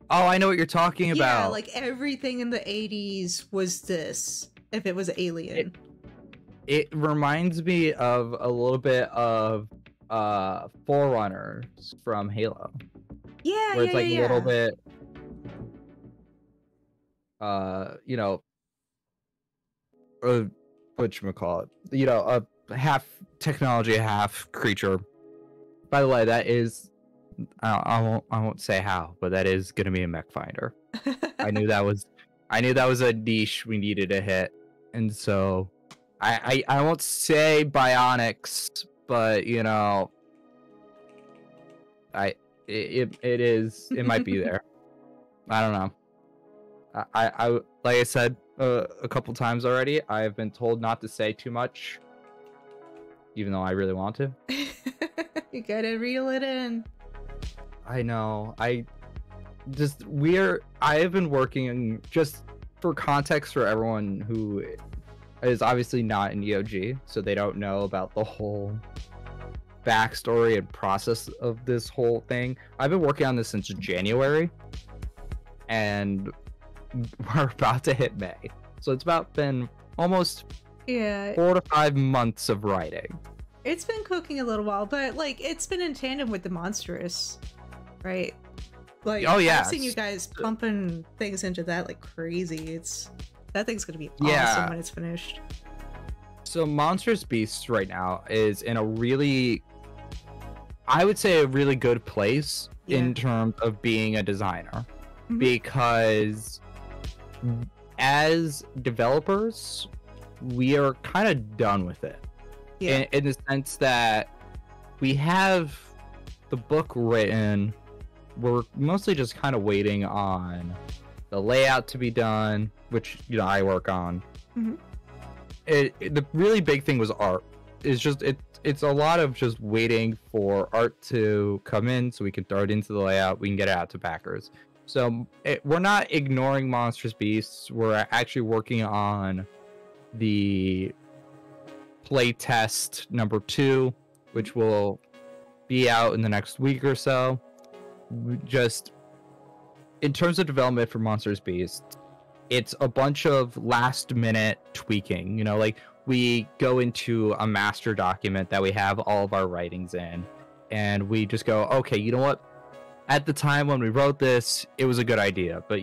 I know what you're talking about. Yeah, like everything in the 80s was this, if it was alien. It reminds me of a little bit of Forerunners from Halo. Yeah, where it's like a little bit whatchamacallit, a half technology, half creature. By the way, that is I won't say how, but that is gonna be a Mechfinder. I knew that was a niche we needed to hit, and so I won't say bionics, but it might be there. I don't know. I like I said a couple times already, I've been told not to say too much, even though I really want to. You gotta reel it in. I know. I have been working, just for context for everyone who is obviously not in EOG, so they don't know about the whole backstory and process of this whole thing. I've been working on this since January, and we're about to hit May. So it's been almost 4 to 5 months of writing. It's been cooking a little while, but like it's been in tandem with the Monstrous, right? Like, I've seen you guys pumping things into that like crazy. That thing's gonna be awesome when it's finished. So Monstrous Beasts right now is in a really, I would say, a really good place in terms of being a designer, because as developers, we are kind of done with it. In the sense that we have the book written, we're mostly just kind of waiting on the layout to be done, which I work on. The really big thing was art. It's a lot of just waiting for art to come in so we can throw it into the layout, we can get it out to backers. So we're not ignoring Monstrous Beasts. We're actually working on the playtest number 2, which will be out in the next week or so. Just in terms of development for Monstrous Beasts, it's a bunch of last minute tweaking. Like we go into a master document that we have all of our writings in, and we just go, okay, you know what? At the time when we wrote this, it was a good idea, but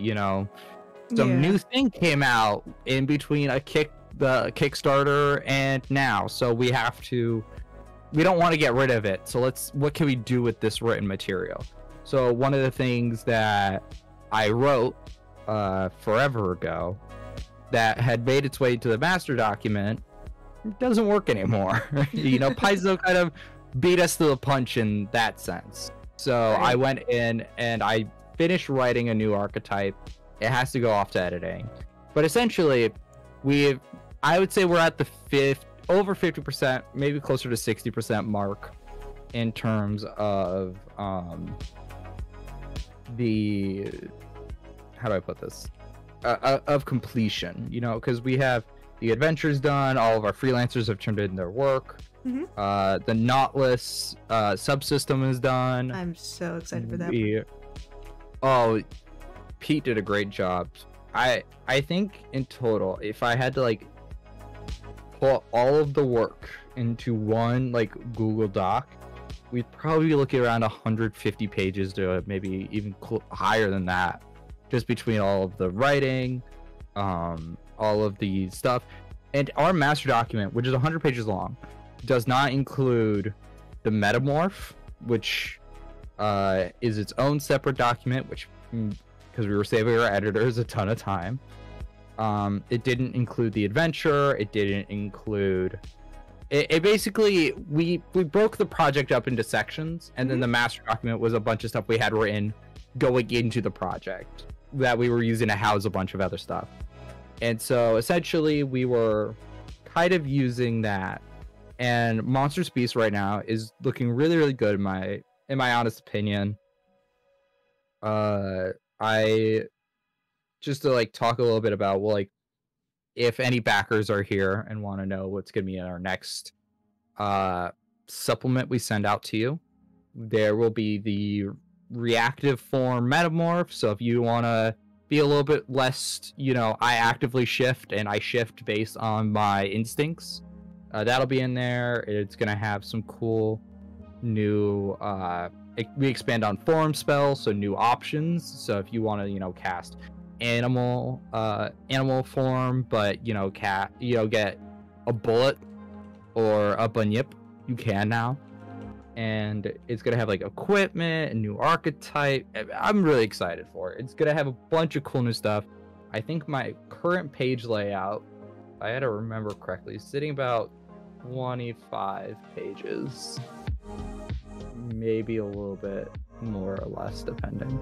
some new thing came out in between the Kickstarter and now, so we don't want to get rid of it. So what can we do with this written material? So one of the things that I wrote forever ago that had made its way to the master document doesn't work anymore. Paizo kind of beat us to the punch in that sense. So I went in and I finished writing a new archetype. It has to go off to editing. But essentially, I would say we're at the over 50%, maybe closer to 60% mark in terms of the, how do I put this? Of completion, because we have the adventures done, all of our freelancers have turned in their work. The Nautilus subsystem is done. I'm so excited for that. Pete did a great job. I think in total, if I had to put all of the work into one Google Doc, we'd probably be looking around 150 pages to maybe even higher than that, just between all of the writing, all of the stuff. And our master document, which is 100 pages long, does not include the metamorph, which is its own separate document, which, because we were saving our editors a ton of time. It didn't include the adventure. It didn't include... It basically, we broke the project up into sections, and then the master document was a bunch of stuff we had written going into the project that we were using to house a bunch of other stuff. And so essentially we were kind of using that, and Monsters Beast right now is looking really, really good in my honest opinion. I just to talk a little bit about if any backers are here and want to know what's going to be in our next supplement we send out to you, there will be the reactive form metamorph. So if you want to be a little bit less, I actively shift and I shift based on my instincts, that'll be in there. It's going to have some cool new we expand on form spells, so new options. So if you want to cast animal form, but get a bullet or a bunyip, you can now. And it's gonna have equipment and new archetype. I'm really excited for it. It's gonna have a bunch of cool new stuff. I think my current page layout, if I had to remember correctly, is sitting about 25 pages, maybe a little bit more or less depending.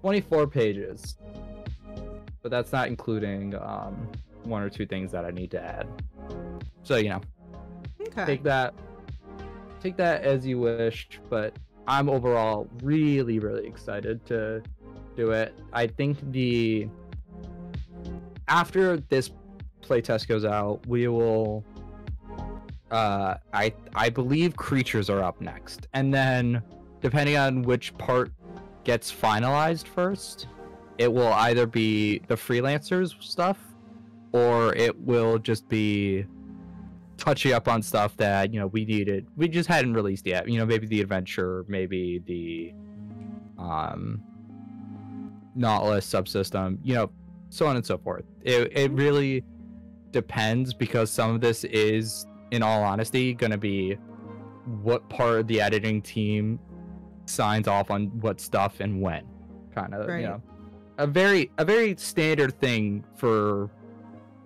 24 pages, but that's not including one or two things that I need to add. So okay. take that as you wish, but I'm overall really, really excited to do it. I think after this playtest goes out, we will I believe creatures are up next, and then depending on which part gets finalized first, it will either be the freelancers stuff, or it will just be touching up on stuff that we just hadn't released yet. Maybe the adventure, maybe the Nautilus subsystem, so on and so forth. It really depends, because some of this is, in all honesty, going to be what part of the editing team signs off on what stuff and when, kind of. Right. A very standard thing for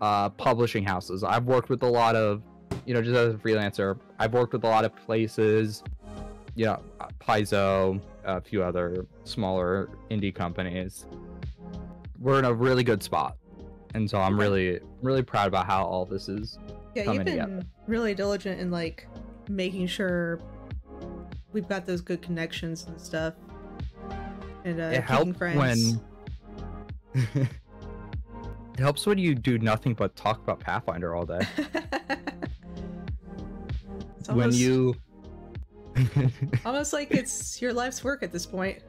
publishing houses. I've worked with a lot of, just as a freelancer, I've worked with a lot of places, Paizo, a few other smaller indie companies. We're in a really good spot, and so I'm really, really proud about how all this is coming together. You've been really diligent in making sure we've got those good connections and stuff, and it helps friends. It helps when you do nothing but talk about Pathfinder all day. It's almost, when you almost like it's your life's work at this point.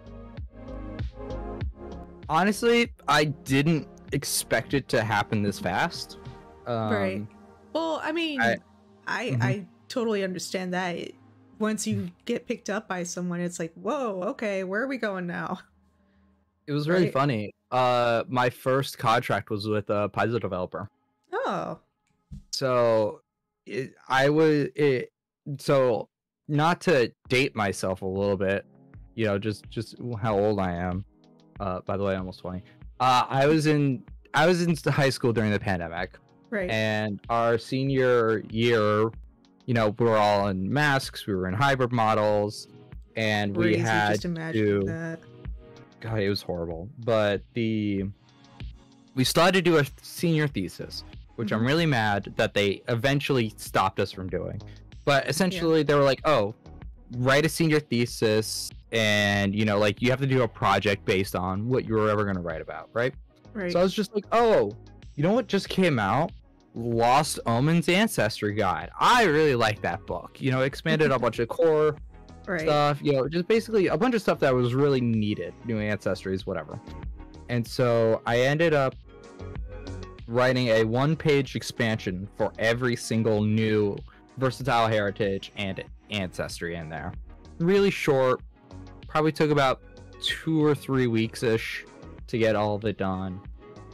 Honestly, I didn't expect it to happen this fast. Right. Well, I mean, I totally understand that. Once you get picked up by someone, it's like, whoa, okay, where are we going now? It was really funny. My first contract was with a Paizo developer. Oh. So so not to date myself a little bit, just how old I am. By the way, almost 20. I was in I was in high school during the pandemic, Right. and our senior year, we were all in masks, we were in hybrid models, and we had just imagine to. that. God, it was horrible. But we still had to do a senior thesis, which I'm really mad that they eventually stopped us from doing. But essentially, they were like, "Oh, write a senior thesis, and you have to do a project based on what you were ever going to write about, right?" Right. So I was just like, "Oh, you know what just came out? Lost Omens Ancestry Guide. I really like that book. Expanded a bunch of core stuff. Just basically a bunch of stuff that was really needed. New ancestries, whatever." And so I ended up writing a one-page expansion for every single new versatile heritage and ancestry in there. Really short, probably took about 2 or 3 weeks-ish to get all of it done.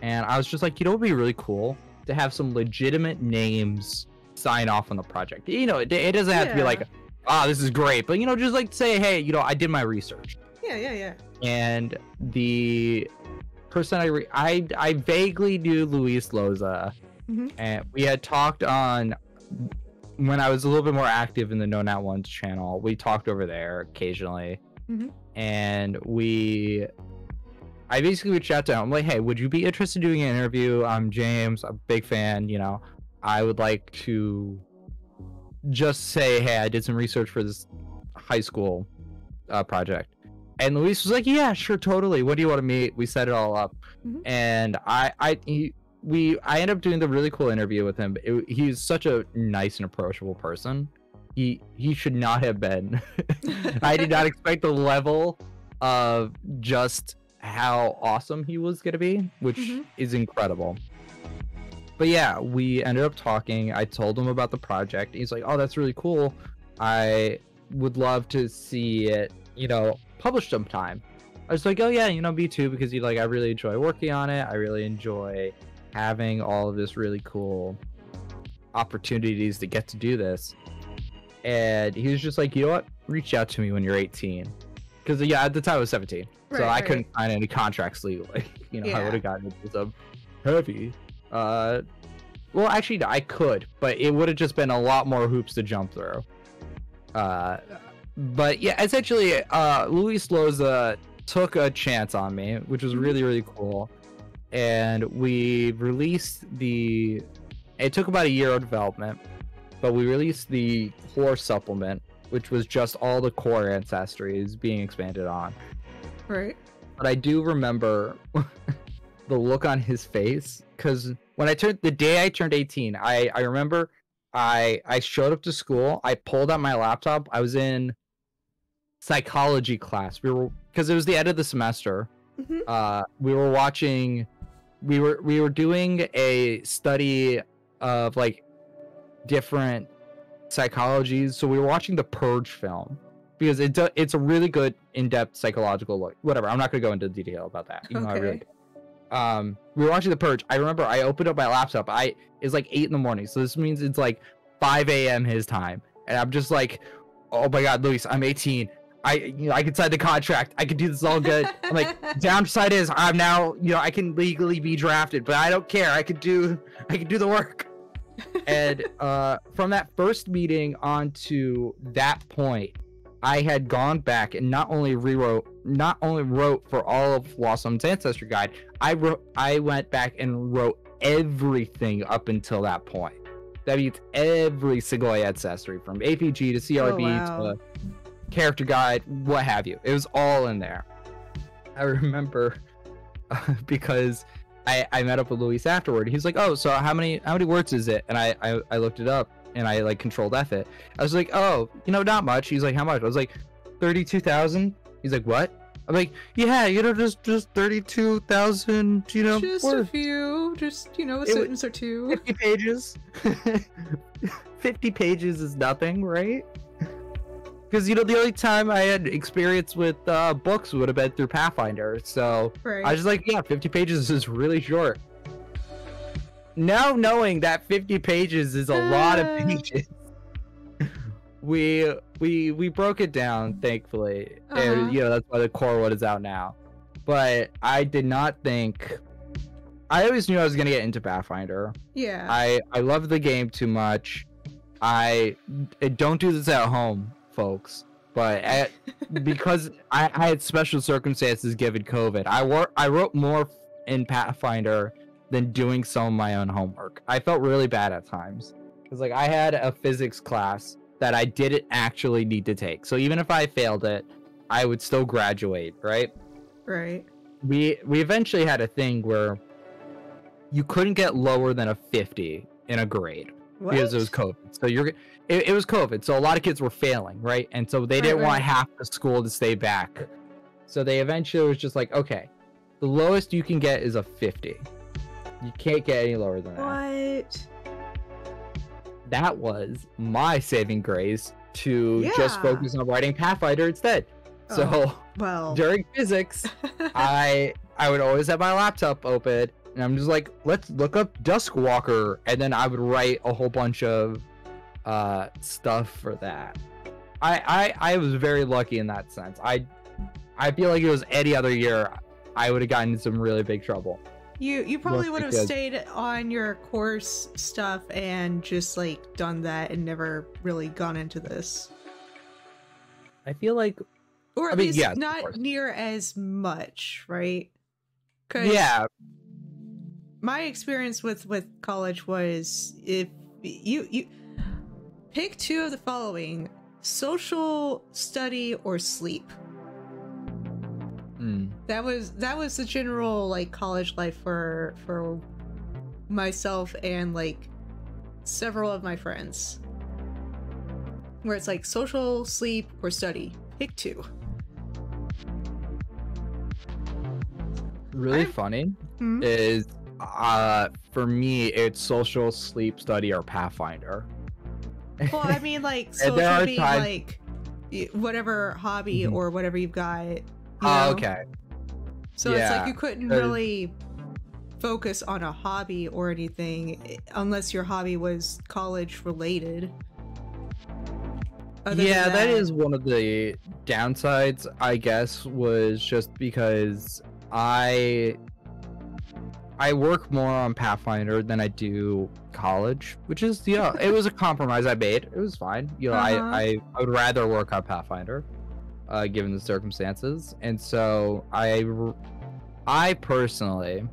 And I was just like, it would be really cool to have some legitimate names sign off on the project. It doesn't have to be like, this is great, but just like say, hey, I did my research. Yeah. And the person I vaguely knew Luis Loza, and we had talked on when I was a little bit more active in the No Nat Ones channel. We talked over there occasionally, and I basically reached out to him. I'm like, hey, would you be interested in doing an interview? I'm James, I'm a big fan. I would like to just say, hey, I did some research for this high school project. And Luis was like, yeah, sure, totally. When do you want to meet? We set it all up. And I ended up doing the really cool interview with him. He's such a nice and approachable person. He should not have been. I did not expect the level of just how awesome he was going to be, which is incredible. But yeah, we ended up talking. I told him about the project. He's like, oh, that's really cool. I would love to see it, published sometime. I was like, oh yeah, me too, because I really enjoy working on it. I really enjoy having all of this really cool opportunities to get to do this. And he was just like, you know what? Reach out to me when you're 18. Because at the time I was 17. So I couldn't sign any contracts legally. I would have gotten into some heavy. Well, actually, I could, but it would have just been a lot more hoops to jump through. But yeah, essentially, Luis Loza took a chance on me, which was really, really cool. And we released it took about a year of development, but we released the core supplement, which was just all the core ancestries being expanded on. Right. But I do remember the look on his face, because when the day I turned 18, I remember I showed up to school. I pulled out my laptop. I was in psychology class. Because it was the end of the semester. We were doing a study of different psychologies. So we were watching the Purge film, because it's a really good in-depth psychological look. Whatever, I'm not gonna go into detail about that. We were watching the Purge. I remember I opened up my laptop. It's 8 in the morning, so this means it's 5 a.m. his time, and I'm just like, oh my god, Luis, I'm 18. I can sign the contract. I can do this all good. I'm like, downside is I'm now, I can legally be drafted, but I don't care. I can do the work. And from that first meeting on to that point, I had gone back and not only wrote for all of Lost Omens Ancestry Guide, I went back and wrote everything up until that point. That means every single ancestry, from APG to CRB to character guide, what have you. It was all in there. I remember because I met up with Luis afterward. He was like, oh, so how many words is it? And I looked it up, and I controlled F it. I was like, oh, not much. He's like, how much? I was like, 32,000. He's like, what? I'm like, yeah, just 32,000, just words. A few, just a sentence or two. 50 pages. 50 pages is nothing, right? Because the only time I had experience with books would have been through Pathfinder, so I was just like, yeah, 50 pages is really short. Now knowing that 50 pages is a lot of pages, we broke it down, thankfully, and that's why the core one is out now. But I did not think I always knew I was gonna get into Pathfinder. Yeah. I love the game too much. I don't do this at home, folks. But because I had special circumstances given COVID, I wrote more in Pathfinder than doing some of my own homework. I felt really bad at times because like I had a physics class that I didn't actually need to take. So even if I failed it, I would still graduate, right? Right. We eventually had a thing where you couldn't get lower than a 50 in a grade. What? Because it was COVID. So it was COVID. So a lot of kids were failing, right? And so they didn't want half the school to stay back. So they eventually was just like, okay, the lowest you can get is a 50. You can't get any lower than that. What? That was my saving grace to just focus on writing Pathfinder instead. So well, during physics, I would always have my laptop open. And I'm just like, let's look up Duskwalker, and then I would write a whole bunch of stuff for that. I was very lucky in that sense. I feel like it was any other year, I would have gotten in some really big trouble. You probably would have stayed on your course stuff and just like done that and never really gone into this. I feel like, or at least not near as much, right? Yeah. My experience with college was if you pick two of the following: social, study, or sleep. That was the general like college life for myself and like several of my friends. Where it's like social, sleep, or study. Pick two. Really funny is for me it's social, sleep, study, or Pathfinder. Well, I mean like social being like whatever hobby or whatever you've got. You know? Okay. So it's like you couldn't really focus on a hobby or anything unless your hobby was college related. Yeah, that is one of the downsides, I guess, was just because I work more on Pathfinder than I do college, which is, it was a compromise I made. It was fine. I would rather work on Pathfinder, given the circumstances. And so I personally,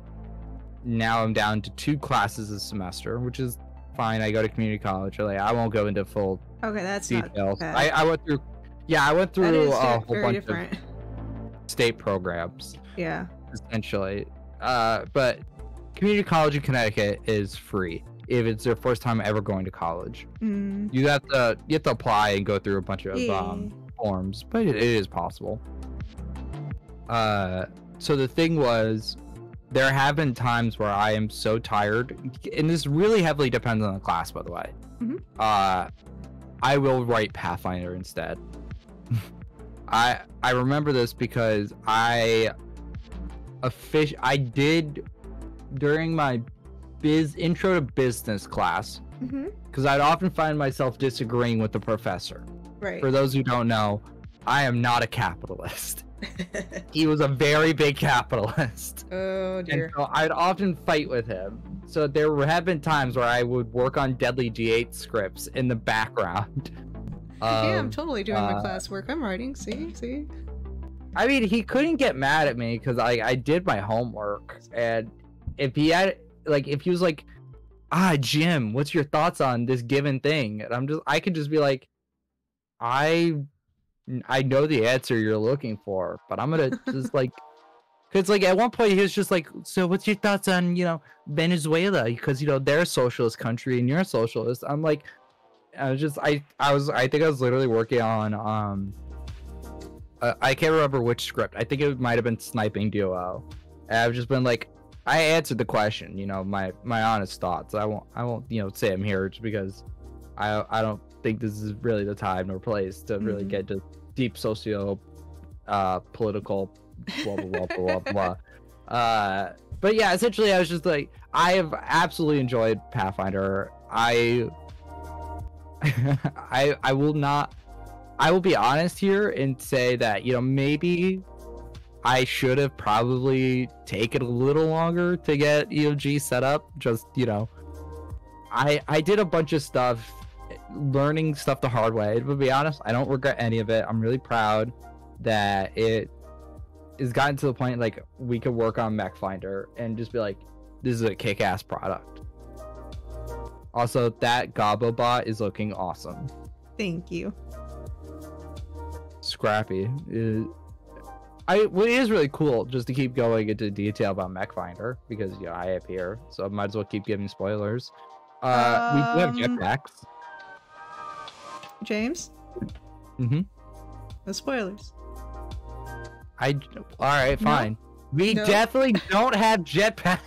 now I'm down to 2 classes a semester, which is fine. I go to community college. Like, I won't go into full that's details. Not bad. I went through a whole bunch different. of state programs. Yeah. Essentially. But community college in Connecticut is free if it's your first time ever going to college. You have to apply and go through a bunch of forms, but it is possible. So the thing was, there have been times where I am so tired, and this really heavily depends on the class, by the way. I will write Pathfinder instead. I remember this because I did during my intro to business class, because I'd often find myself disagreeing with the professor. Right. For those who don't know, I am not a capitalist. He was a very big capitalist. Oh dear. And so I'd often fight with him. So there have been times where I would work on Deadly G8 scripts in the background. Yeah, I'm totally doing my classwork. I'm writing. See. I mean, he couldn't get mad at me because I did my homework, and if he was like, Jim, what's your thoughts on this given thing? And I could just be like, I know the answer you're looking for, but I'm gonna just like, because like at one point he was just like, so what's your thoughts on Venezuela, because they're a socialist country and you're a socialist. I'm like, I think I was literally working on I can't remember which script. I think it might have been Sniping Duo. And I've just been like, I answered the question, my honest thoughts. I won't say I'm here just because I don't think this is really the time or place to really get to deep socio political blah blah blah blah blah. But yeah, essentially I was just like, I have absolutely enjoyed Pathfinder. I will be honest here and say that maybe I should have probably taken a little longer to get EOG set up. Just, you know, I did a bunch of stuff, learning stuff the hard way. To be honest, I don't regret any of it. I'm really proud that it has gotten to the point like we could work on Mechfinder and just be like, this is a kick-ass product. Also, that gobobot is looking awesome. Thank you. Scrappy. Well, it is really cool just to keep going into detail about Mechfinder because, you know, I appear, so I might as well keep giving spoilers. We do have jetpacks. James? Mm-hmm. No spoilers. Alright, fine. We definitely don't have jetpacks.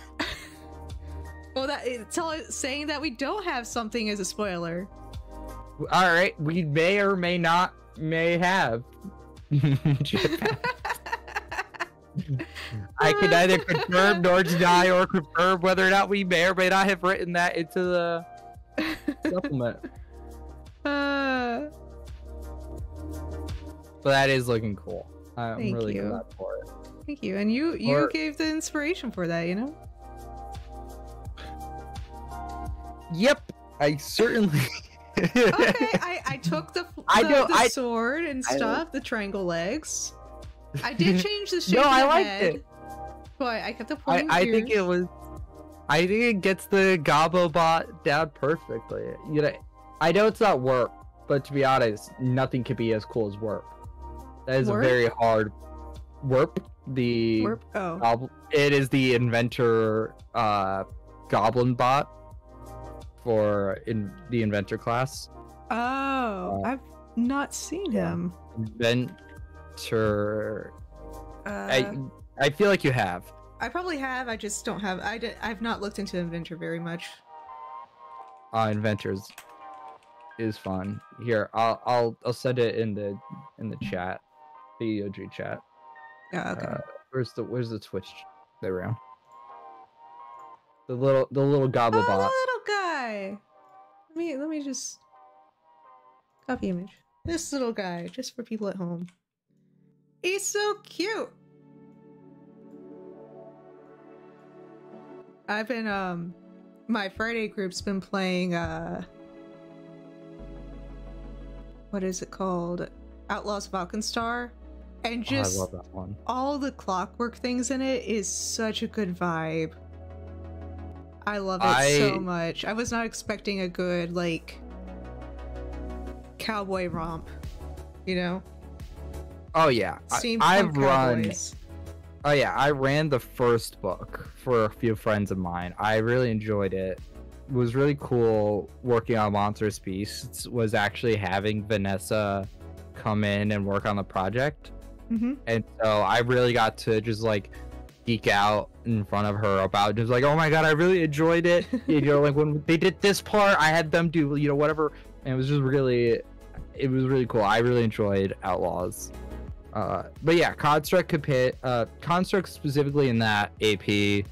Well, saying that we don't have something is a spoiler. Alright, we may or may have jetpacks. I can neither confirm nor deny or confirm whether or not we may or may not have written that into the supplement. But that is looking cool. I'm really glad for it. Thank you. And you gave the inspiration for that, you know? Yep, I certainly. Okay, I took the sword and stuff, the triangle legs. I did change the shape of the head. It. But I kept the pointing I think it gets the gobobot down perfectly. You know, I know it's not warp, but to be honest, nothing could be as cool as warp. That is warp? A very hard warp. Warp? Oh. It is the inventor goblin bot for the inventor class. Oh, I've not seen him. Inventor. I feel like you have. I probably have. I just don't have. I've not looked into Inventor very much. Inventors is fun. Here, I'll send it in the chat, the EOG chat. Yeah. Okay. Where's the Twitch? There we go. The little gobble bot. Oh, the little guy. Let me just copy image. This little guy, just for people at home. He's so cute. I've been my Friday group's been playing what is it called? Outlaws of Alkenstar. And just I love that one. All the clockwork things in it is such a good vibe. I love it so much. I was not expecting a good like cowboy romp, you know? Oh yeah. Steampunk cowboys. Oh yeah, I ran the first book for a few friends of mine. I really enjoyed it. It was really cool working on Monstrous Beasts. Was actually having Vanessa come in and work on the project. Mm-hmm. And so I really got to just like geek out in front of her about just like, oh my god, I really enjoyed it. You know, like when they did this part, I had them do, you know, whatever. And it was really cool. I really enjoyed Outlaws. But yeah, Construct specifically in that AP,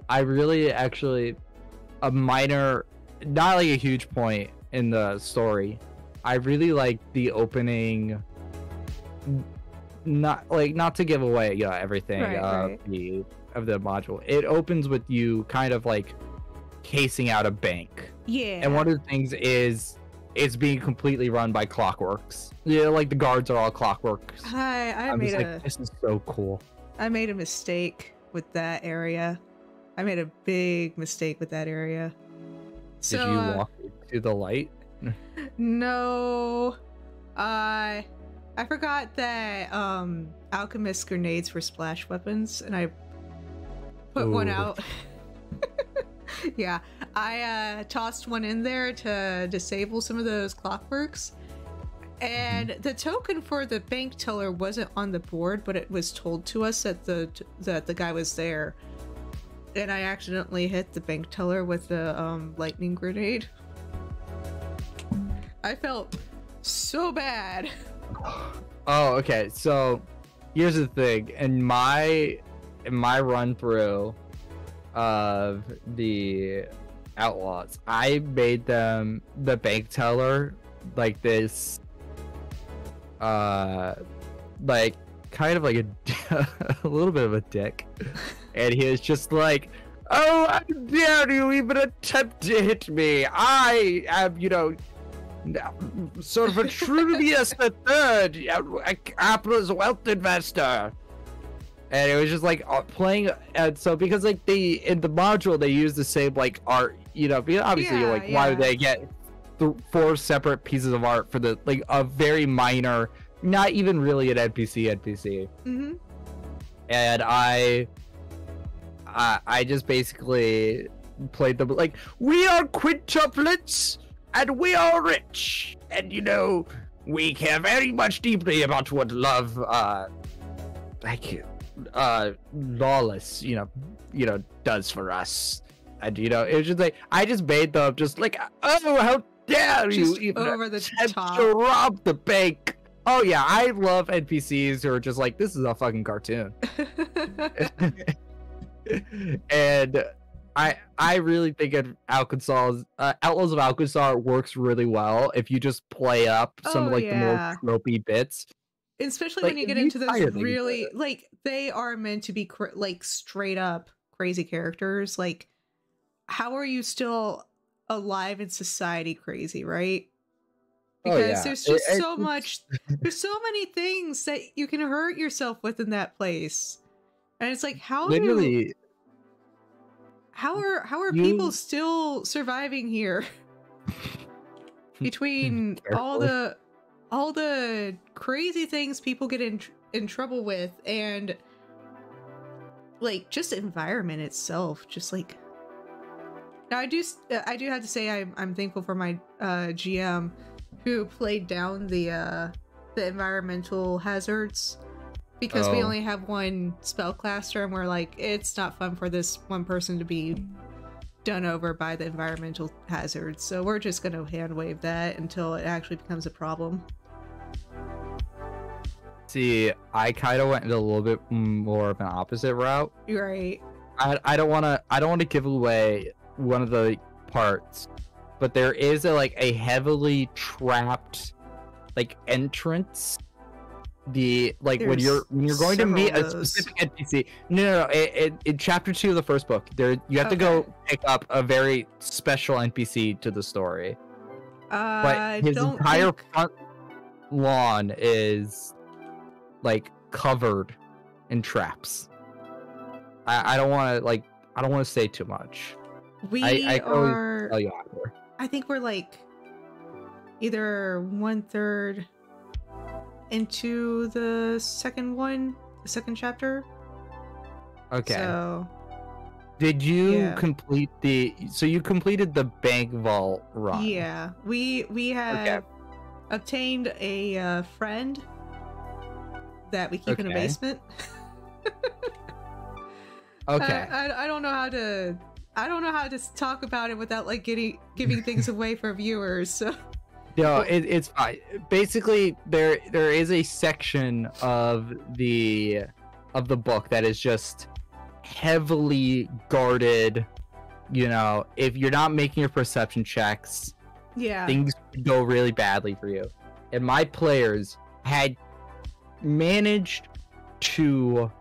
I really actually a minor, not like a huge point in the story. I really like the opening, not to give away, you know, everything of the module. It opens with you kind of like casing out a bank. Yeah. And one of the things is it's being completely run by clockworks. Yeah, like the guards are all clockworks. This is so cool. I made a mistake with that area. I made a big mistake with that area. So, did you walk to the light? No. I forgot that alchemist grenades were splash weapons, and I put one out. Yeah, I tossed one in there to disable some of those clockworks, and the token for the bank teller wasn't on the board, but it was told to us that the guy was there, and I accidentally hit the bank teller with the lightning grenade. I felt so bad. Oh, okay. So here's the thing. In my run through of the Outlaws, I made them the bank teller like this like kind of like a little bit of a dick, and he was just like, "Oh, how dare you even attempt to hit me? I am, sort of a Trudius the Third, Apple's wealth investor." And it was just like playing, and so because like in the module they use the same like art, because obviously why would they get 4 separate pieces of art for the like a very minor, not even really an NPC. Mm-hmm. And I just basically played them like, we are quintuplets and we are rich, and we care very much deeply about what love lawless does for us. And it was just like I just made them just like, oh, how dare you even over the top to rob the bank. Oh yeah, I love NPCs who are just like, this is a fucking cartoon. And I really think Outlaws of Alcazar works really well if you just play up some of like the more tropey bits. Especially when you get into those really, like, they are meant to be like straight up crazy characters. Like, how are you still alive in society crazy, right? Because there's just so much, there's so many things that you can hurt yourself with in that place. And it's like, how are people still surviving here? Between all the crazy things people get in trouble with, and like just environment itself, just like. Now I do have to say I'm thankful for my GM who played down the environmental hazards, because we only have one spellcaster and we're like, it's not fun for this one person to be done over by the environmental hazards, so we're just going to hand wave that until it actually becomes a problem. See, I kind of went a little bit more of an opposite route. Right. I don't want to give away one of the parts, but there is a heavily trapped like entrance. When you're going to meet a specific NPC. No. In chapter 2 of the first book, you have to go pick up a very special NPC to the story. But his entire front lawn is like covered in traps. I don't want to say too much. I think we're like either 1/3 into the second chapter. Okay. So did you complete you completed the bank vault run? Yeah, we have obtained a friend that we keep in a basement. Okay. I don't know how to talk about it without like giving things away for viewers. So. No, it's fine. Basically, there is a section of the book that is just heavily guarded. If you're not making your perception checks, things could go really badly for you. And my players had managed to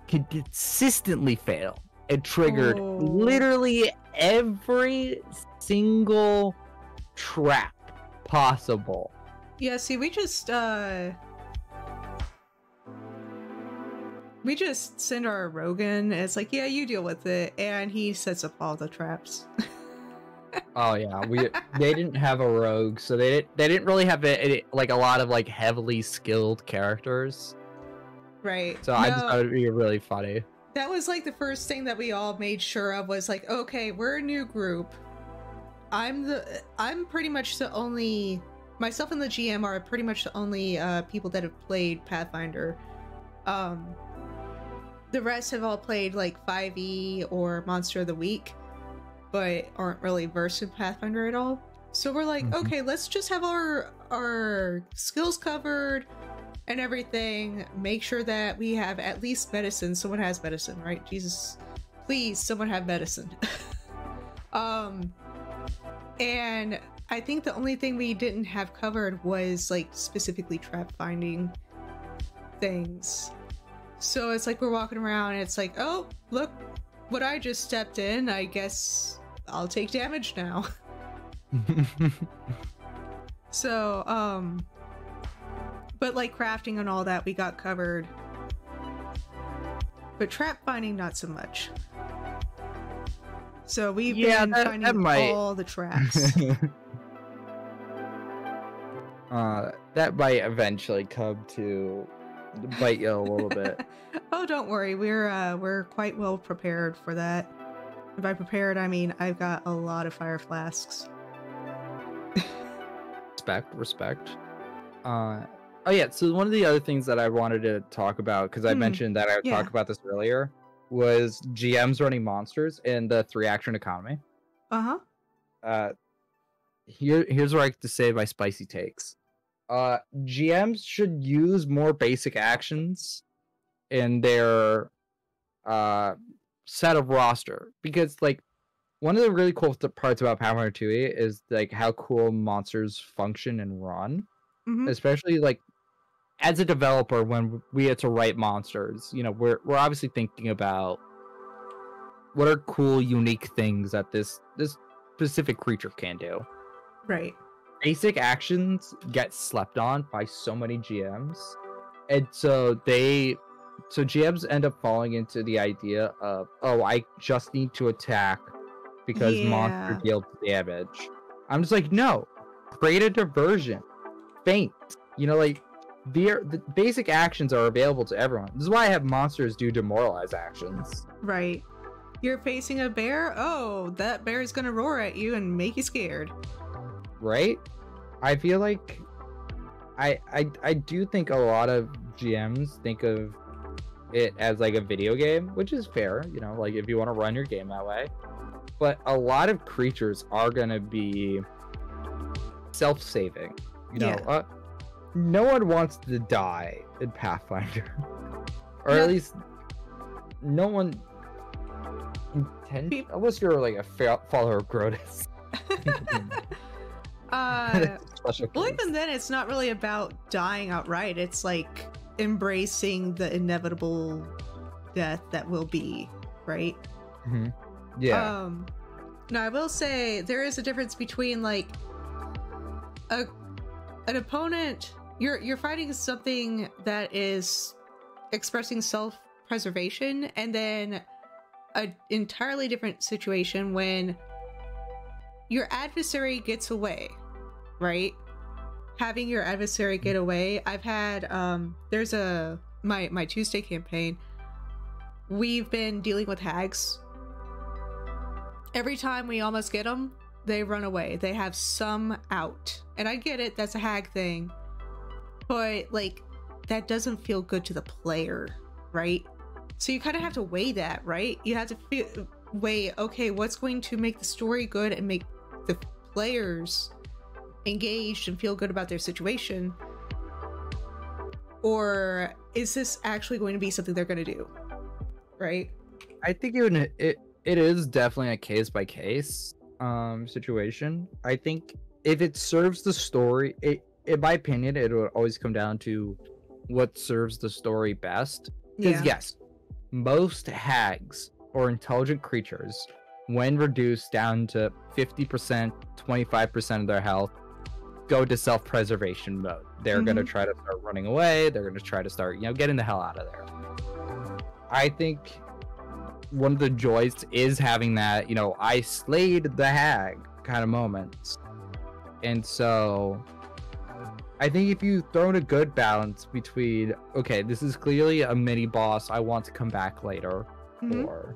consistently fail and triggered literally every single trap possible. Yeah, see, we just send our Rogan. It's like, yeah, you deal with it, and he sets up all the traps. Oh yeah, they didn't have a rogue, so they didn't really have a lot of like heavily skilled characters. Right. So I just thought it'd be really funny. That was like the first thing that we all made sure of, was like, okay, we're a new group. I'm pretty much the only, myself and the GM are pretty much the only people that have played Pathfinder. The rest have all played like 5e or Monster of the Week, but aren't really versed in Pathfinder at all. So we're like, okay, let's just have our skills covered and everything. Make sure that we have at least medicine. Someone has medicine, right? Jesus, please, someone have medicine. And I think the only thing we didn't have covered was like specifically trap finding. things. So it's like we're walking around and it's like, oh, look what I just stepped in. I guess I'll take damage now. So, but like crafting and all that, we got covered. But trap finding, not so much. So we've been finding all the traps. That might eventually come to bite you a little bit. Oh, don't worry. We're quite well prepared for that. And by prepared, I mean I've got a lot of fire flasks. Respect. Oh yeah, so one of the other things that I wanted to talk about, because I mentioned that I would talk about this earlier, was GMs running monsters in the 3-action economy. Here's where I get to say my spicy takes. GMs should use more basic actions in their set of roster, because like one of the really cool parts about Pathfinder 2e is like how cool monsters function and run, especially like as a developer when we get to write monsters. You know, we're obviously thinking about what are cool, unique things that this specific creature can do. Right. Basic actions get slept on by so many GMs, and so GMs end up falling into the idea of, oh, I just need to attack because monster deals damage. I'm just like, no, create a diversion, feint. You know, like the basic actions are available to everyone. This is why I have monsters do demoralize actions. Right. You're facing a bear? Oh, that bear is gonna roar at you and make you scared. Right? I feel like I do think a lot of GMs think of it as like a video game, which is fair, you know, like if you want to run your game that way. But a lot of creatures are gonna be self-saving. You know, no one wants to die in Pathfinder. Or at least no one intends, unless you're like a follower of Grotus. Well, even then, it's not really about dying outright. It's like embracing the inevitable death that will be, right? Yeah. Now I will say there is a difference between like an opponent. You're fighting something that is expressing self-preservation, and then an entirely different situation when your adversary gets away, right? Having your adversary get away. I've had there's my Tuesday campaign. We've been dealing with hags. Every time we almost get them, they run away. They have some out. And I get it, that's a hag thing. But like that doesn't feel good to the player, right? So you kind of have to weigh that, right? You have to weigh, okay, what's going to make the story good and make the players engaged and feel good about their situation, or is this actually going to be something they're going to do, right? I think it is definitely a case by case situation. I think if it serves the story, in my opinion, it would always come down to what serves the story best. Because yes, most hags or intelligent creatures, when reduced down to 50%, 25% of their health, go to self-preservation mode. They're going to try to start running away. They're going to try to start, you know, getting the hell out of there. I think one of the joys is having that, you know, I slayed the hag kind of moments. And so I think if you throw in a good balance between, okay, this is clearly a mini boss, I want to come back later, or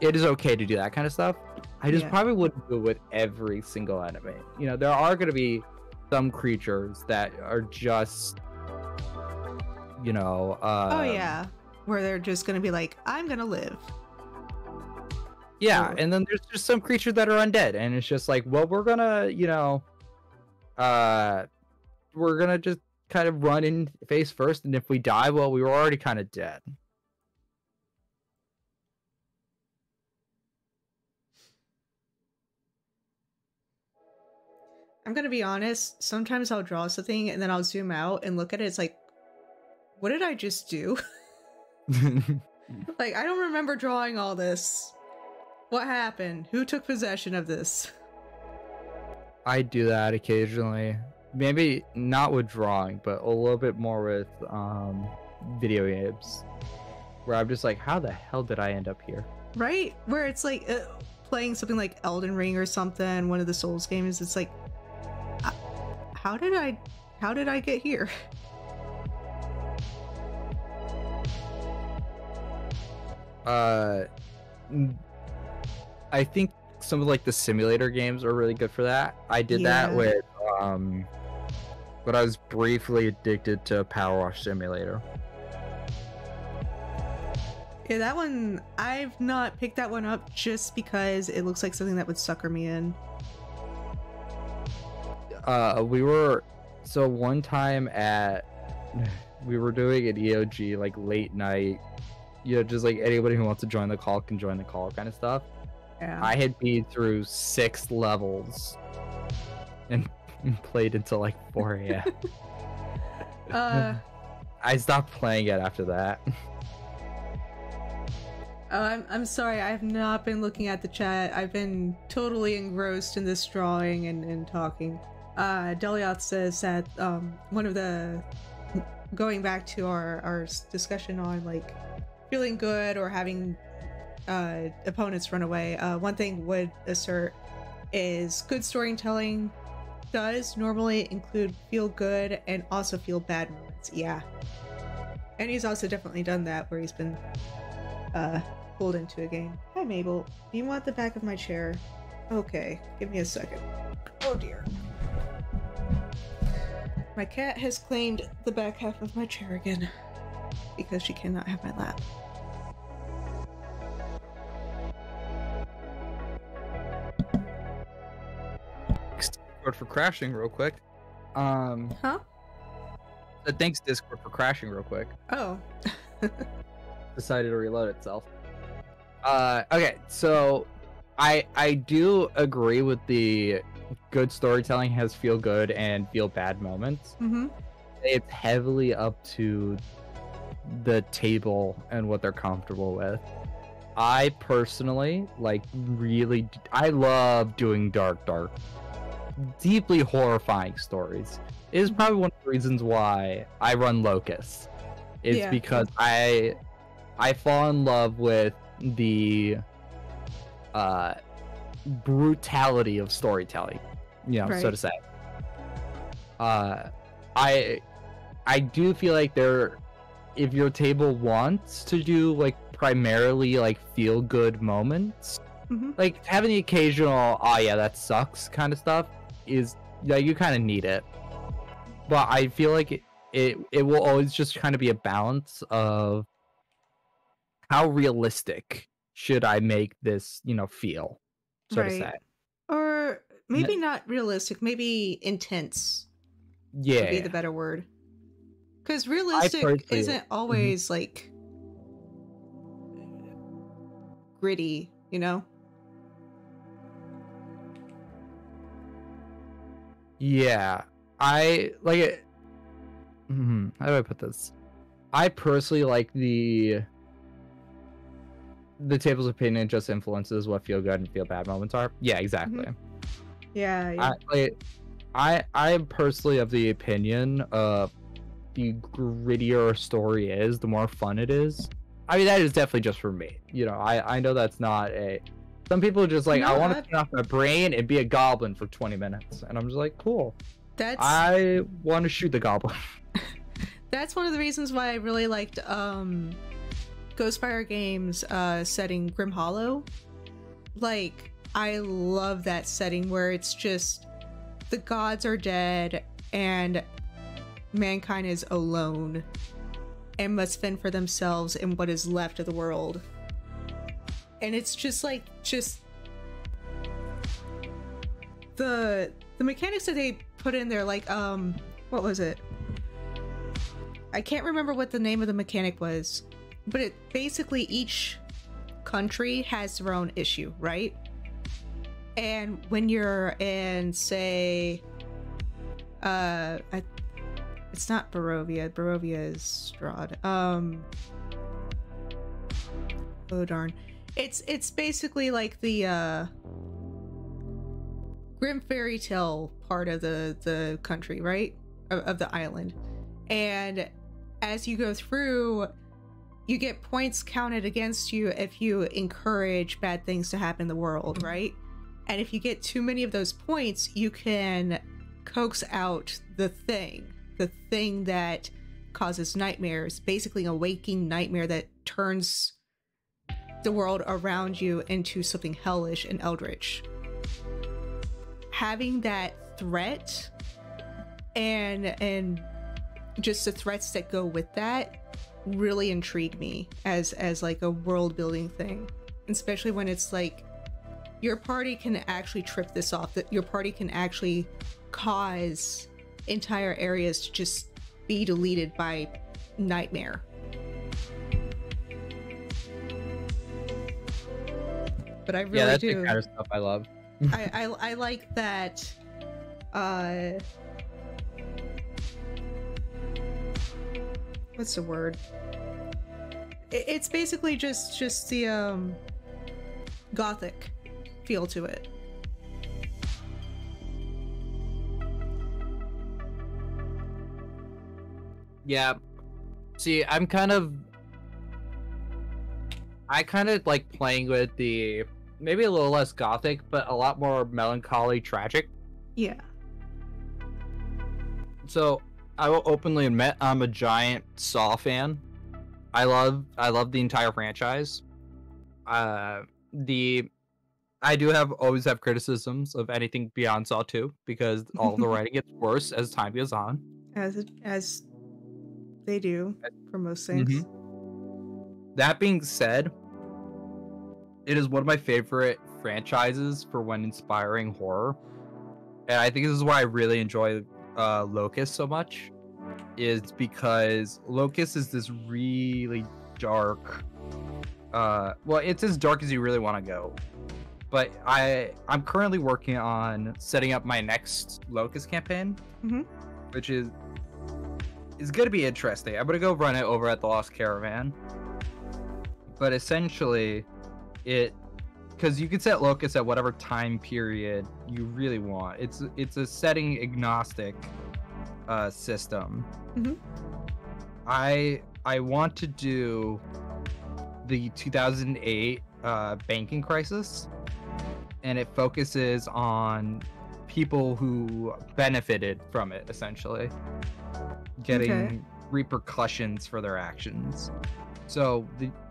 it is okay to do that kind of stuff. I just probably wouldn't do it with every single enemy. You know, there are going to be some creatures that are just, you know, where they're just going to be like, I'm going to live. Yeah, and then there's just some creatures that are undead, and it's just like, well, we're gonna, you know, we're gonna just kind of run in face first, and if we die, well, we were already kind of dead. I'm gonna be honest, sometimes I'll draw something and then I'll zoom out and look at it. It's like, what did I just do? Like, I don't remember drawing all this. What happened? Who took possession of this? I do that occasionally. Maybe not with drawing, but a little bit more with video games. Where I'm just like, how the hell did I end up here? Right? Where it's like playing something like Elden Ring or something, one of the Souls games, it's like, how did I get here? I think some of like the simulator games are really good for that. I did that with but I was briefly addicted to Power Wash Simulator. Yeah, that one, I've not picked that one up just because it looks like something that would sucker me in. So one time we were doing an EOG like late night, just like anybody who wants to join the call can join the call kind of stuff. Yeah. I had been through 6 levels and played until like 4 a.m. I stopped playing it after that. I'm sorry, I have not been looking at the chat. I've been totally engrossed in this drawing and talking. Delioth says that one of the, going back to our discussion on like feeling good or having opponents run away, one thing would assert is good storytelling does normally include feel good and also feel bad moments. Yeah, and he's also definitely done that where he's been pulled into a game. Hi Mabel, do you want the back of my chair? Okay, give me a second. Oh dear. My cat has claimed the back half of my chair again because she cannot have my lap. Discord for crashing real quick. Huh? Thanks Discord for crashing real quick. Oh. Decided to reload itself. Okay, so I do agree with the good storytelling has feel good and feel bad moments. Mm-hmm. It's heavily up to the table and what they're comfortable with. I personally I love doing dark, deeply horrifying stories. It is probably one of the reasons why I run Locust. It's because I fall in love with the brutality of storytelling, so to say. I do feel like if your table wants to do like primarily like feel good moments, like having the occasional that sucks kind of stuff is you kind of need it, but I feel like it will always just kind of be a balance of how realistic should I make this feel, so to say. Or maybe not realistic, maybe intense would be the better word. Because realistic isn't always like gritty, Yeah, I like it. How do I put this? I personally like the table's opinion just influences what feel good and feel bad moments are. Yeah, exactly. Yeah. I am personally of the opinion of the grittier a story is, the more fun it is. I mean, that is definitely just for me. I know that's not some people are just like, I want to turn off my brain and be a goblin for 20 minutes. And I'm just like, cool. I want to shoot the goblin. That's one of the reasons why I really liked Ghostfire Games setting Grim Hollow. Like, I love that setting where it's just the gods are dead and mankind is alone and must fend for themselves in what is left of the world. And it's just the mechanics that they put in there, like what was it? I can't remember what the name of the mechanic was, but it basically each country has their own issue, right? And when you're in, say, I It's not Barovia. Barovia is Strahd. Oh darn. It's basically like the Grim fairy tale part of the country, right? Of the island. And as you go through, you get points counted against you if you encourage bad things to happen in the world, right? And if you get too many of those points, you can coax out the thing that causes nightmares, basically a waking nightmare that turns the world around you into something hellish and eldritch. Having that threat and just the threats that go with that really intrigue me as like a world building thing, especially when it's like your party can actually trip this off, that your party can actually cause entire areas to just be deleted by nightmare. But I really that's do. the kind of stuff I love. I like that. What's the word? It's basically just the gothic feel to it. Yeah. See, I kind of like playing with the maybe a little less gothic, but a lot more melancholy, tragic. Yeah. So I will openly admit I'm a giant Saw fan. I love the entire franchise. I always have criticisms of anything beyond Saw 2 because all the writing gets worse as time goes on. As they do for most things. Mm-hmm. That being said, it is one of my favorite franchises for when inspiring horror. And I think this is why I really enjoy Locust so much, is because Locust is this really dark, well, it's as dark as you really want to go. But I'm currently working on setting up my next Locust campaign, which is going to be interesting. I'm going to go run it over at the Lost Caravan. But essentially, because you can set Locust at whatever time period you really want. It's a setting agnostic system. I want to do the 2008 banking crisis, and it focuses on people who benefited from it, essentially getting repercussions for their actions. So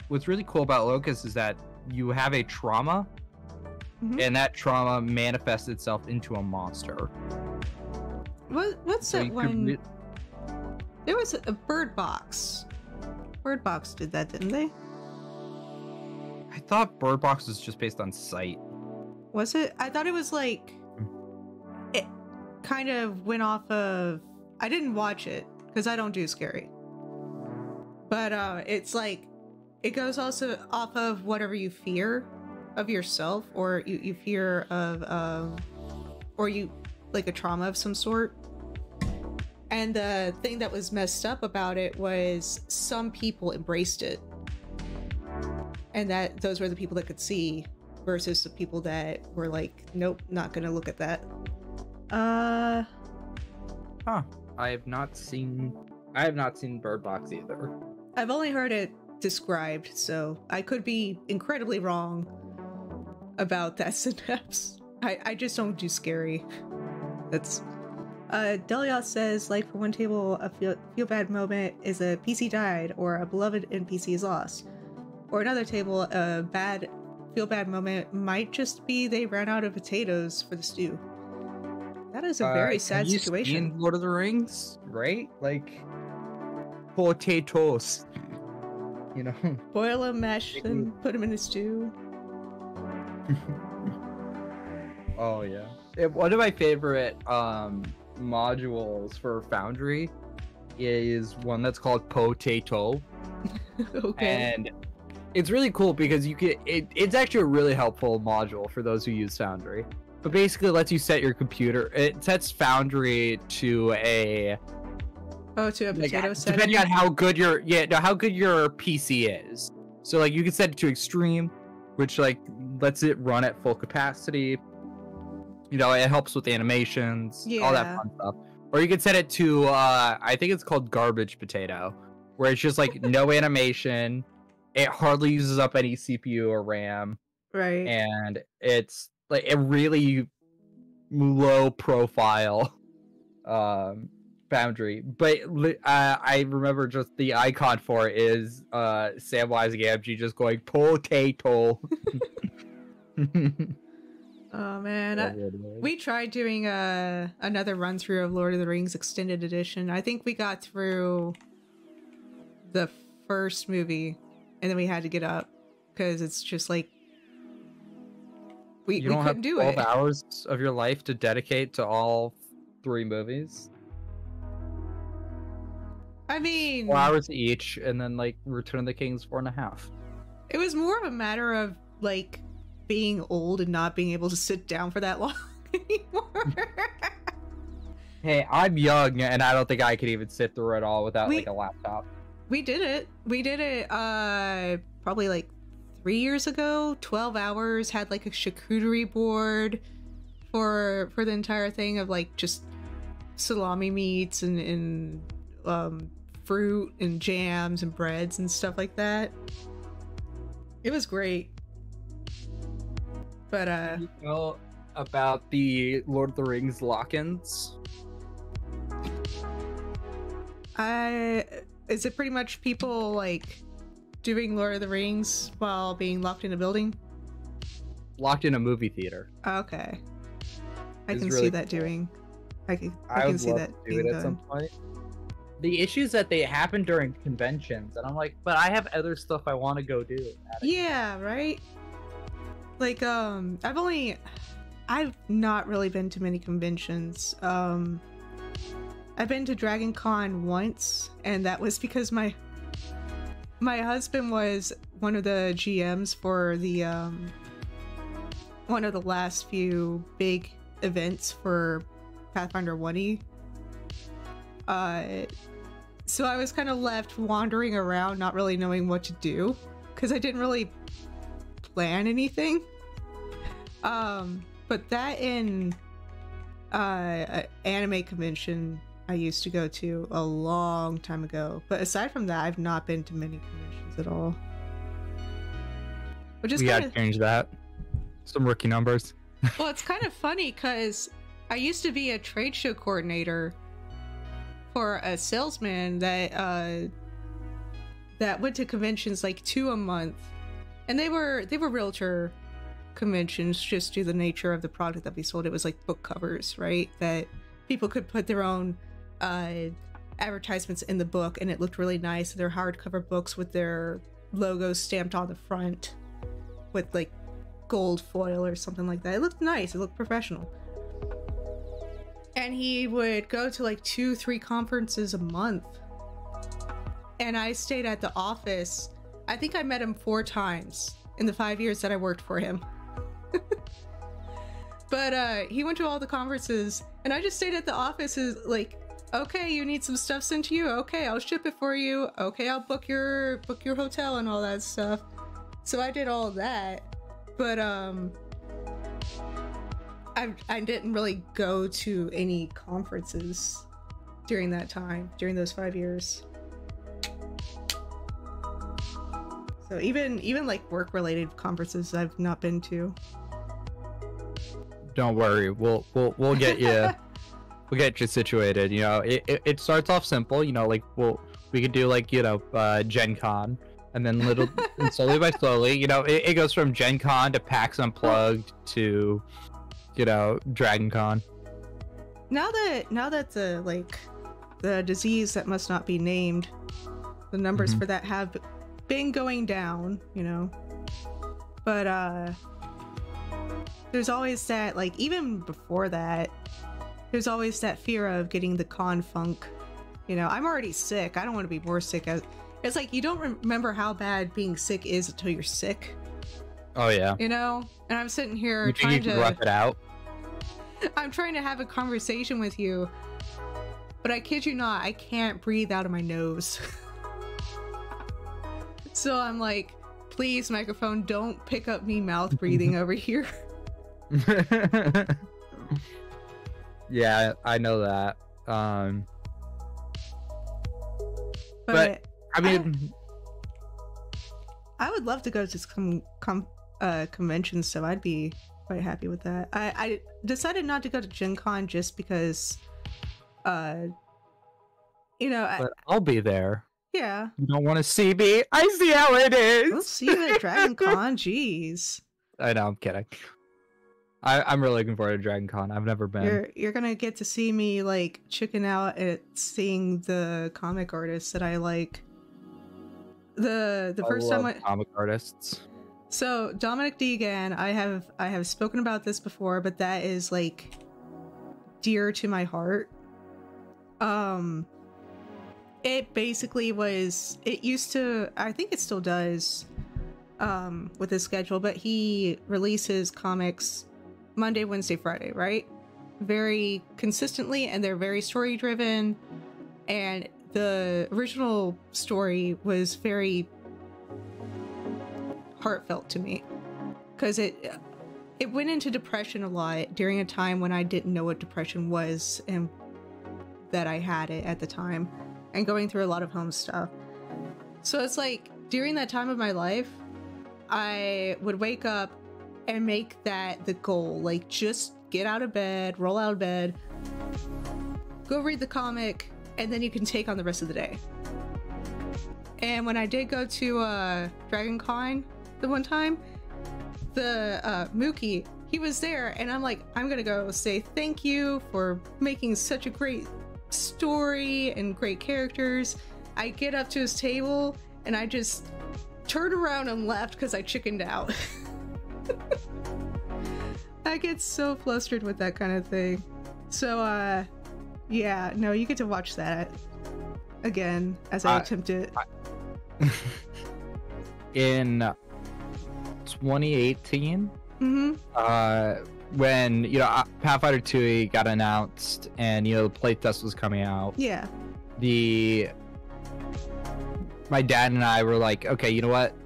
what's really cool about Locust is that you have a trauma, and that trauma manifests itself into a monster. What's so that one? There was a Bird Box. Bird Box did that, didn't they? I thought Bird Box was just based on Sight. Was it? I thought it was like it kind of went off of. I didn't watch it because I don't do scary. But it's like it goes also off of whatever you fear of yourself, or you fear of, or you like a trauma of some sort. And the thing that was messed up about it was some people embraced it, and that those were the people that could see, versus the people that were like, nope, not gonna look at that. I have not seen Bird Box either. I've only heard it described, so I could be incredibly wrong about that synapse. I just don't do scary. That's Delios says, like, for one table, a feel bad moment is a PC died or a beloved NPC is lost. Or another table, a feel bad moment might just be they ran out of potatoes for the stew. That is a very sad situation. In Lord of the Rings, right? Like potatoes, you know. Boil them, mash them, put them in a stew. Oh yeah. One of my favorite modules for Foundry is one that's called Potato. Okay. And it's really cool because it's actually a really helpful module for those who use Foundry. But basically it lets you set your computer. It sets Foundry to a Oh, to a potato setting? Depending on how good your PC is. So like you can set it to extreme, which like lets it run at full capacity. You know, it helps with animations, all that fun stuff. Or you can set it to I think it's called garbage potato, where it's just like no animation. It hardly uses up any CPU or RAM. Right. And it's like a really low profile boundary. But I remember just the icon for it is Samwise Gamgee just going potato. Oh man, we tried doing another run through of Lord of the Rings Extended Edition. I think we got through the first movie, and then we had to get up because it's just like we couldn't do it. 12 hours of your life to dedicate to all 3 movies. I mean, 4 hours each, and then like Return of the King's 4.5. It was more of a matter of like being old and not being able to sit down for that long anymore. Hey, I'm young, and I don't think I could even sit through it all without like a laptop. We did it. We did it probably like 3 years ago. 12 hours, had like a charcuterie board for the entire thing of like just salami meats and fruit and jams and breads and stuff like that. It was great. But you know about the Lord of the Rings lock-ins? Is it pretty much people like doing Lord of the Rings while being locked in a building? Locked in a movie theater. Okay. I can really see that doing. I can see that do it at some point. The issues that they happen during conventions, and I'm like, but I have other stuff I want to go do. Yeah, right? Like, I've not really been to many conventions. I've been to Dragon Con once, and that was because my husband was one of the GMs for the, one of the last few big events for Pathfinder 1E. So I was kind of left wandering around, not really knowing what to do, because I didn't really plan anything. But that in anime convention I used to go to a long time ago. But aside from that, I've not been to many conventions at all. Which is gotta change that. Some rookie numbers. Well, it's kind of funny because I used to be a trade show coordinator for a salesman that went to conventions like 2 a month, and they were realtor conventions just due to the nature of the product that we sold. It was like book covers, right? That people could put their own advertisements in the book, and it looked really nice. They're hardcover books with their logos stamped on the front with like gold foil or something like that. It looked nice. It looked professional. And he would go to like 2-3 conferences a month. And I stayed at the office. I think I met him 4 times in the 5 years that I worked for him. But he went to all the conferences, and I just stayed at the office. Is like, okay, you need some stuff sent to you. Okay, I'll ship it for you. Okay, I'll book your hotel and all that stuff. So I did all of that. But I didn't really go to any conferences during that time, during those 5 years. So even like work-related conferences I've not been to. Don't worry, we'll get you we'll get you situated. You know, it starts off simple. You know, like we could do like, you know, Gen Con, and then and slowly by slowly, you know, it goes from Gen Con to PAX Unplugged to, you know, Dragon Con. Now that the like the disease that must not be named, the numbers for that have been going down, you know, but there's always that, like, even before that, there's always that fear of getting the con funk. You know, I'm already sick. I don't want to be more sick. It's like you don't remember how bad being sick is until you're sick. Oh yeah. You know, and I'm sitting here trying to rough it out. I'm trying to have a conversation with you But I kid you not, I can't breathe out of my nose. So I'm like, please, microphone, don't pick up me mouth breathing over here. Yeah, I know that. But I mean, I would love to go to some conventions, so I'd be quite happy with that. I decided not to go to Gen Con just because, you know, but I'll be there. Yeah. You don't want to see me? I see how it is. We'll see you at Dragon Con. Jeez. I know, I'm kidding. I'm really looking forward to Dragon Con. I've never been. You're gonna get to see me like chicken out at seeing the comic artists that I like. The first time comic artists. So Dominic Deegan, I have spoken about this before, but that is like dear to my heart. It basically was, it used to, I think it still does, with his schedule, but he releases comics Monday, Wednesday, Friday, right? Very consistently, and they're very story driven. And the original story was very heartfelt to me because it went into depression a lot during a time when I didn't know what depression was and that I had it at the time, and going through a lot of home stuff. So it's like during that time of my life, I would wake up and make that the goal, like just get out of bed, roll out of bed, go read the comic, and then you can take on the rest of the day. And when I did go to Dragon Con the one time, the Mookie, he was there, and I'm like, I'm gonna go say thank you for making such a great story and great characters. I get up to his table and I just turned around and left because I chickened out. I get so flustered with that kind of thing. So yeah, no, you get to watch that again as I attempt it. In 2018, when, you know, Pathfinder 2 got announced and, you know, the playtest was coming out. Yeah. My dad and I were like, okay, you know what?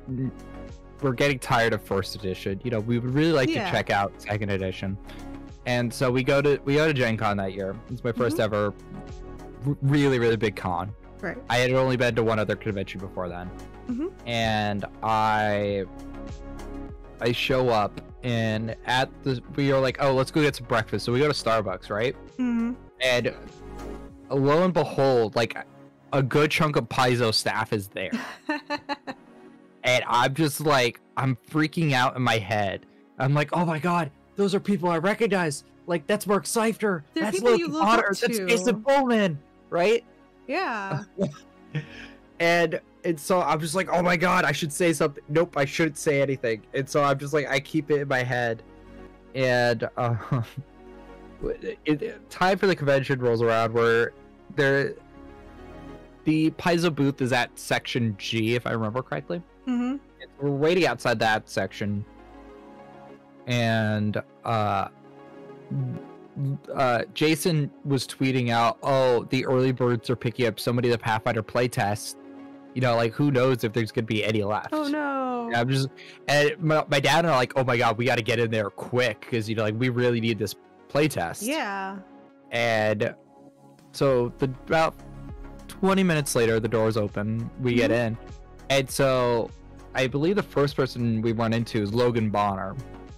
We're getting tired of first edition. You know, we would really like to check out second edition. And so we go to Gen Con that year. It's my first ever really, really big con. Right. I had only been to one other convention before then. And I show up, and we are like, oh, let's go get some breakfast. So we go to Starbucks, right? And lo and behold, like a good chunk of Paizo staff is there. And I'm just like, I'm freaking out in my head. I'm like, oh my god, those are people I recognize. Like, that's Mark Seifter. They're that's Logan Potter. That's Jason Bowman, right? Yeah. And so I'm just like, oh my god, I should say something. Nope, I shouldn't say anything. And so I'm just like, I keep it in my head. And time for the convention rolls around, where the Paizo booth is at section G, if I remember correctly. We're waiting outside that section, and Jason was tweeting out, oh, the early birds are picking up somebody the Pathfinder playtest. You know, like, who knows if there's gonna be any left. Oh no. And my dad and I are like, oh my god, we got to get in there quick, because, you know, like, we really need this playtest. Yeah. And so about 20 minutes later, the doors open, we get in, and so I believe the first person we run into is Logan Bonner,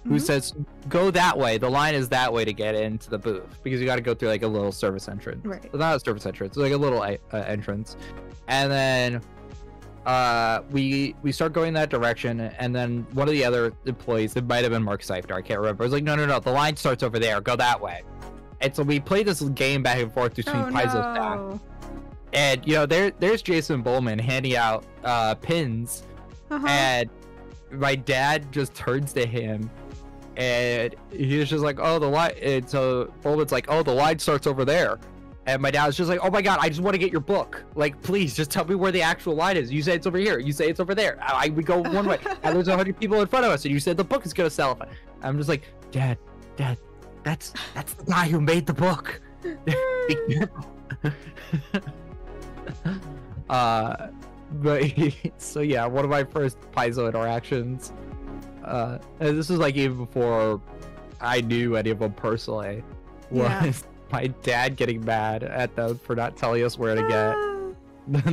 who says, go that way, the line is that way to get into the booth, because you got to go through like a little service entrance. Right. Well, not a service entrance, it's like a little entrance. And then we start going that direction, and then one of the other employees, it might have been Mark Seifter, I can't remember, was like, no, the line starts over there, go that way. And so we play this game back and forth between Paizo staff. And, you know, there's Jason Bowman handing out pins, and my dad just turns to him, and he's just like, oh, the line. And so Bowman's like, oh, the line starts over there. And my dad was just like, oh my god, I just want to get your book. Like, please, just tell me where the actual line is. You say it's over here. You say it's over there. We go one way, and there's 100 people in front of us, and you said the book is gonna sell. I'm just like, Dad, that's the guy who made the book. Be careful. But so yeah, one of my first Paizo interactions, and this was like even before I knew any of them personally, was my dad getting mad at them for not telling us where to get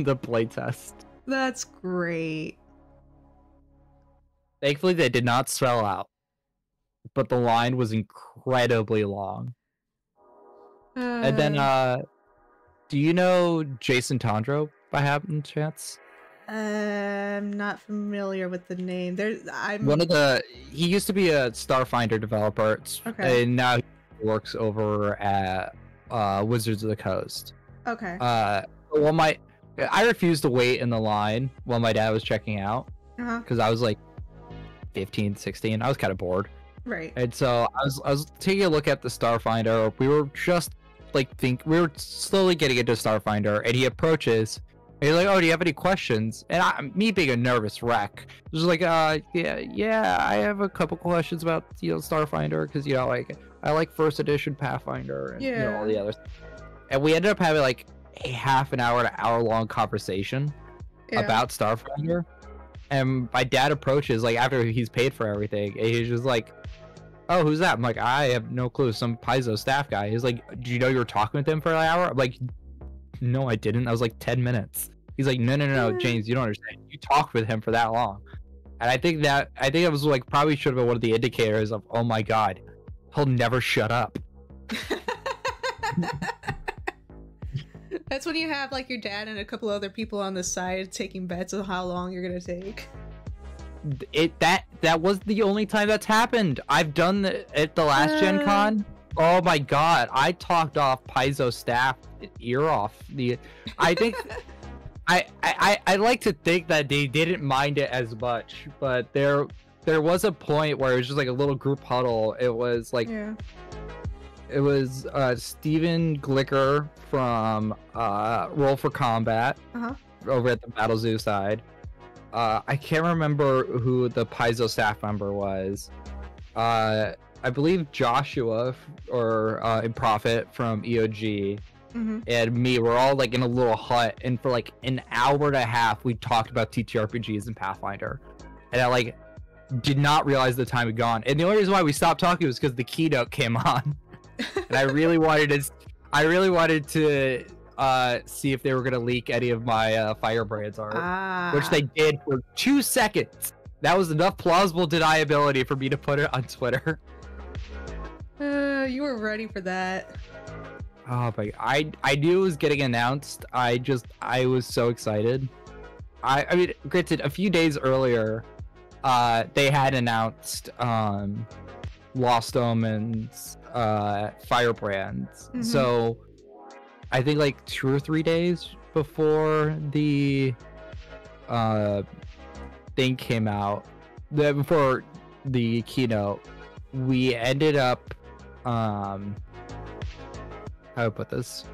the playtest. That's great. Thankfully, they did not sell out, but the line was incredibly long. And then, do you know Jason Tondro by happen chance? I'm not familiar with the name. He used to be a Starfinder developer, and now he works over at Wizards of the Coast. Okay. I refused to wait in the line while my dad was checking out because I was like 15, 16. I was kind of bored. Right. And so I was taking a look at the Starfinder. We were just we were slowly getting into Starfinder, and he approaches. And he's like, "Oh, do you have any questions?" And me being a nervous wreck, was like, yeah, I have a couple questions about Starfinder because like I like first edition Pathfinder and all the others. And we ended up having like a half an hour to hour long conversation about Starfinder. And my dad approaches like after he's paid for everything, and he's just like, "Oh, who's that?" I'm like, "I have no clue. Some Paizo staff guy." He's like, "Do you know you were talking with him for an hour?" I'm like, "No, I didn't. That was like 10 minutes." He's like, no, James, you don't understand. You talked with him for that long. And I think that was like probably should have been one of the indicators of, oh my god, he'll never shut up. That's when you have like your dad and a couple other people on the side taking bets on how long you're gonna take. That was the only time that's happened. I've done at the last Gen Con. Oh my god, I talked off Paizo staff ear off. I think I like to think that they didn't mind it as much, but there was a point where it was just like a little group huddle. It was like it was Steven Glicker from Roll for Combat over at the Battle Zoo side. I can't remember who the Paizo staff member was. I believe Joshua or in Prophet from EOG. And me, we're all like in a little hut, and for like an hour and a half we talked about TTRPGs and Pathfinder, and I like did not realize the time had gone. And the only reason why we stopped talking was because the keynote came on, and I really wanted to see if they were gonna leak any of my Firebrands art, which they did for 2 seconds. That was enough plausible deniability for me to put it on Twitter. You were ready for that. Oh my! I knew it was getting announced. I was so excited. I mean, granted, a few days earlier, they had announced Lost Omens, Firebrands. So I think like 2 or 3 days before the thing came out, before the keynote, we ended up how do I put this?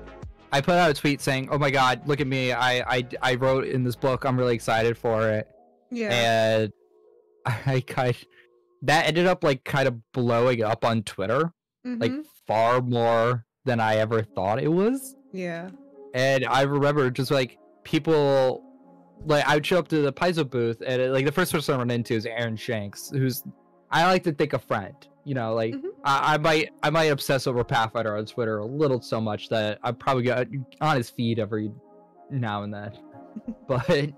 I put out a tweet saying, "Oh my god, look at me! I wrote in this book. I'm really excited for it." Yeah. And that ended up like kind of blowing up on Twitter, like far more than I ever thought it was. Yeah. And I remember just like people, like I would show up to the Paizo booth, and like the first person I run into is Aaron Shanks, who's I like to think a friend. Like I might obsess over Pathfinder on Twitter a little so much that I probably got on his feed every now and then. But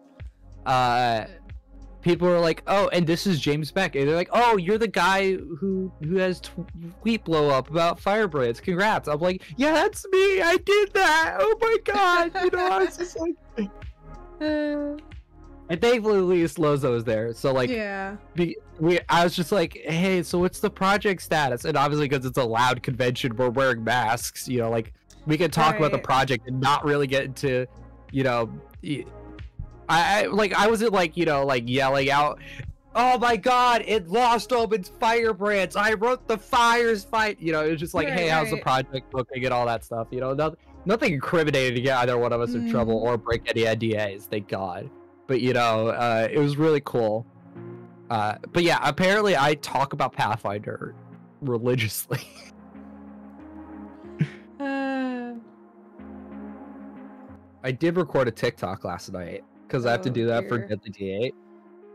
people are like, "Oh, and this is James Beck," and they're like, "Oh, you're the guy who has tweet blow up about Firebrands. Congrats!" I'm like, "Yeah, that's me. I did that. Oh my god!" I was just like. And thankfully, Luis Lozo was there, so like, I was just like, "Hey, so what's the project status?" And obviously, because it's a loud convention, we're wearing masks. Like we can talk about the project and not really get into, I wasn't like like yelling out, "Oh my god, it Lost Omens Firebrands! I wrote the fires fight." It was just like, "Hey, how's the project looking?" and all that stuff. Nothing incriminating to get either one of us in trouble or break any NDAs, thank God. But it was really cool. But yeah, apparently I talk about Pathfinder religiously. I did record a TikTok last night because I have to do that for Deadly D8.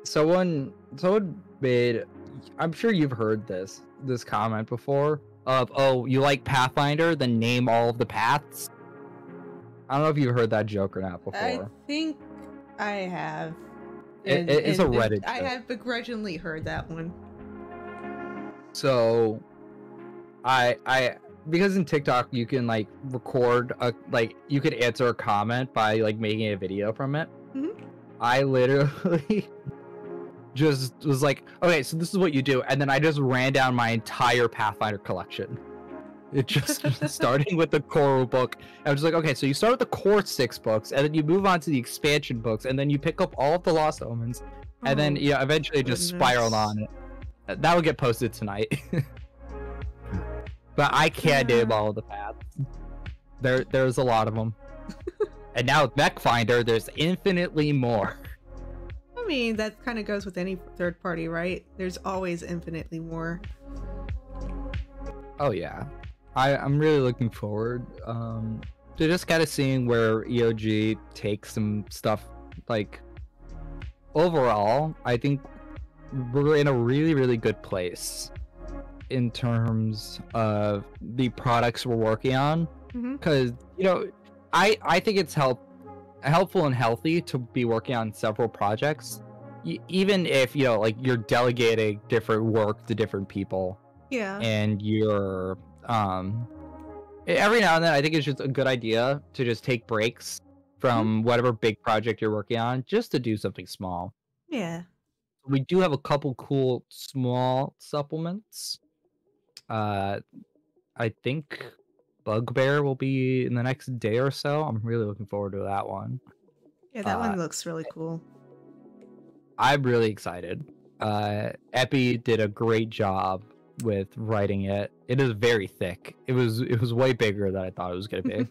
Someone made, I'm sure you've heard this comment before of, oh, you like Pathfinder, then name all of the paths. I don't know if you've heard that joke or not before. I think I have. It's a Reddit joke. I have begrudgingly heard that one. So, I because in TikTok you can like record you could answer a comment by like making a video from it. Mm-hmm. I literally just was like, okay, so this is what you do, and then I just ran down my entire Pathfinder collection. It just starting with the core book. I was like, okay, so you start with the core 6 books, and then you move on to the expansion books, and then you pick up all of the Lost Omens, and then eventually just spiraled on it. That will get posted tonight. But I can't name all of the paths. There's a lot of them. And now with Mechfinder, there's infinitely more. I mean, that kind of goes with any third party, right? There's always infinitely more. Oh yeah. I'm really looking forward to just kind of seeing where EOG takes some stuff. Like, overall, I think we're in a really, really good place in terms of the products we're working on. Because, I think it's helpful and healthy to be working on several projects, even if, you're delegating different work to different people. Yeah. And you're every now and then I think it's just a good idea to just take breaks from whatever big project you're working on just to do something small. Yeah. We do have a couple cool small supplements. I think Bugbear will be in the next day or so. I'm really looking forward to that one. Yeah, that one looks really cool. I'm really excited. Epi did a great job with writing it. It is very thick. It was way bigger than I thought it was gonna be.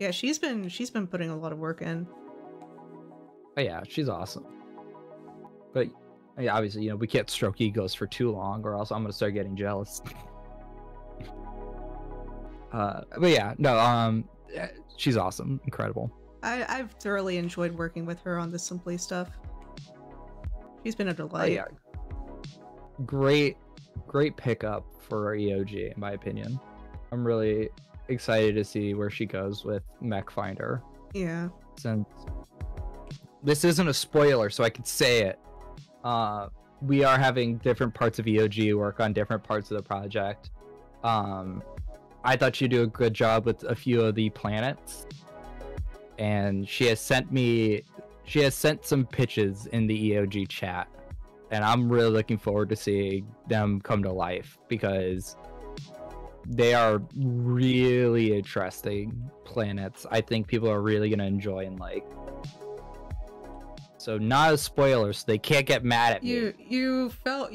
Yeah, she's been putting a lot of work in. Oh yeah, she's awesome. But yeah, obviously, we can't stroke egos for too long, or else I'm gonna start getting jealous. But yeah, no, she's awesome, incredible. I've thoroughly enjoyed working with her on the Simply stuff. She's been a delight. Oh, yeah. Great pickup for EOG, in my opinion. I'm really excited to see where she goes with Mechfinder. Yeah. Since this isn't a spoiler, so I could say it. We are having different parts of EOG work on different parts of the project. I thought she'd do a good job with a few of the planets. And she has sent some pitches in the EOG chat, and I'm really looking forward to seeing them come to life because they are really interesting planets. I think people are really going to enjoy and like. So not a spoiler, so they can't get mad at me. You felt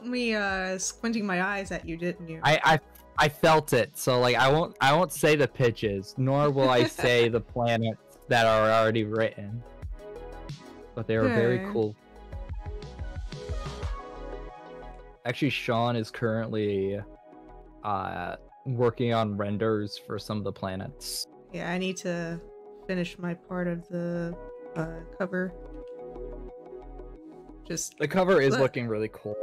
me squinting my eyes at you, didn't you? I felt it. So like I won't say the pitches, nor will I say the planets that are already written. But they are very cool. Actually, Sean is currently working on renders for some of the planets. Yeah, I need to finish my part of the cover. Just the cover is looking really cool.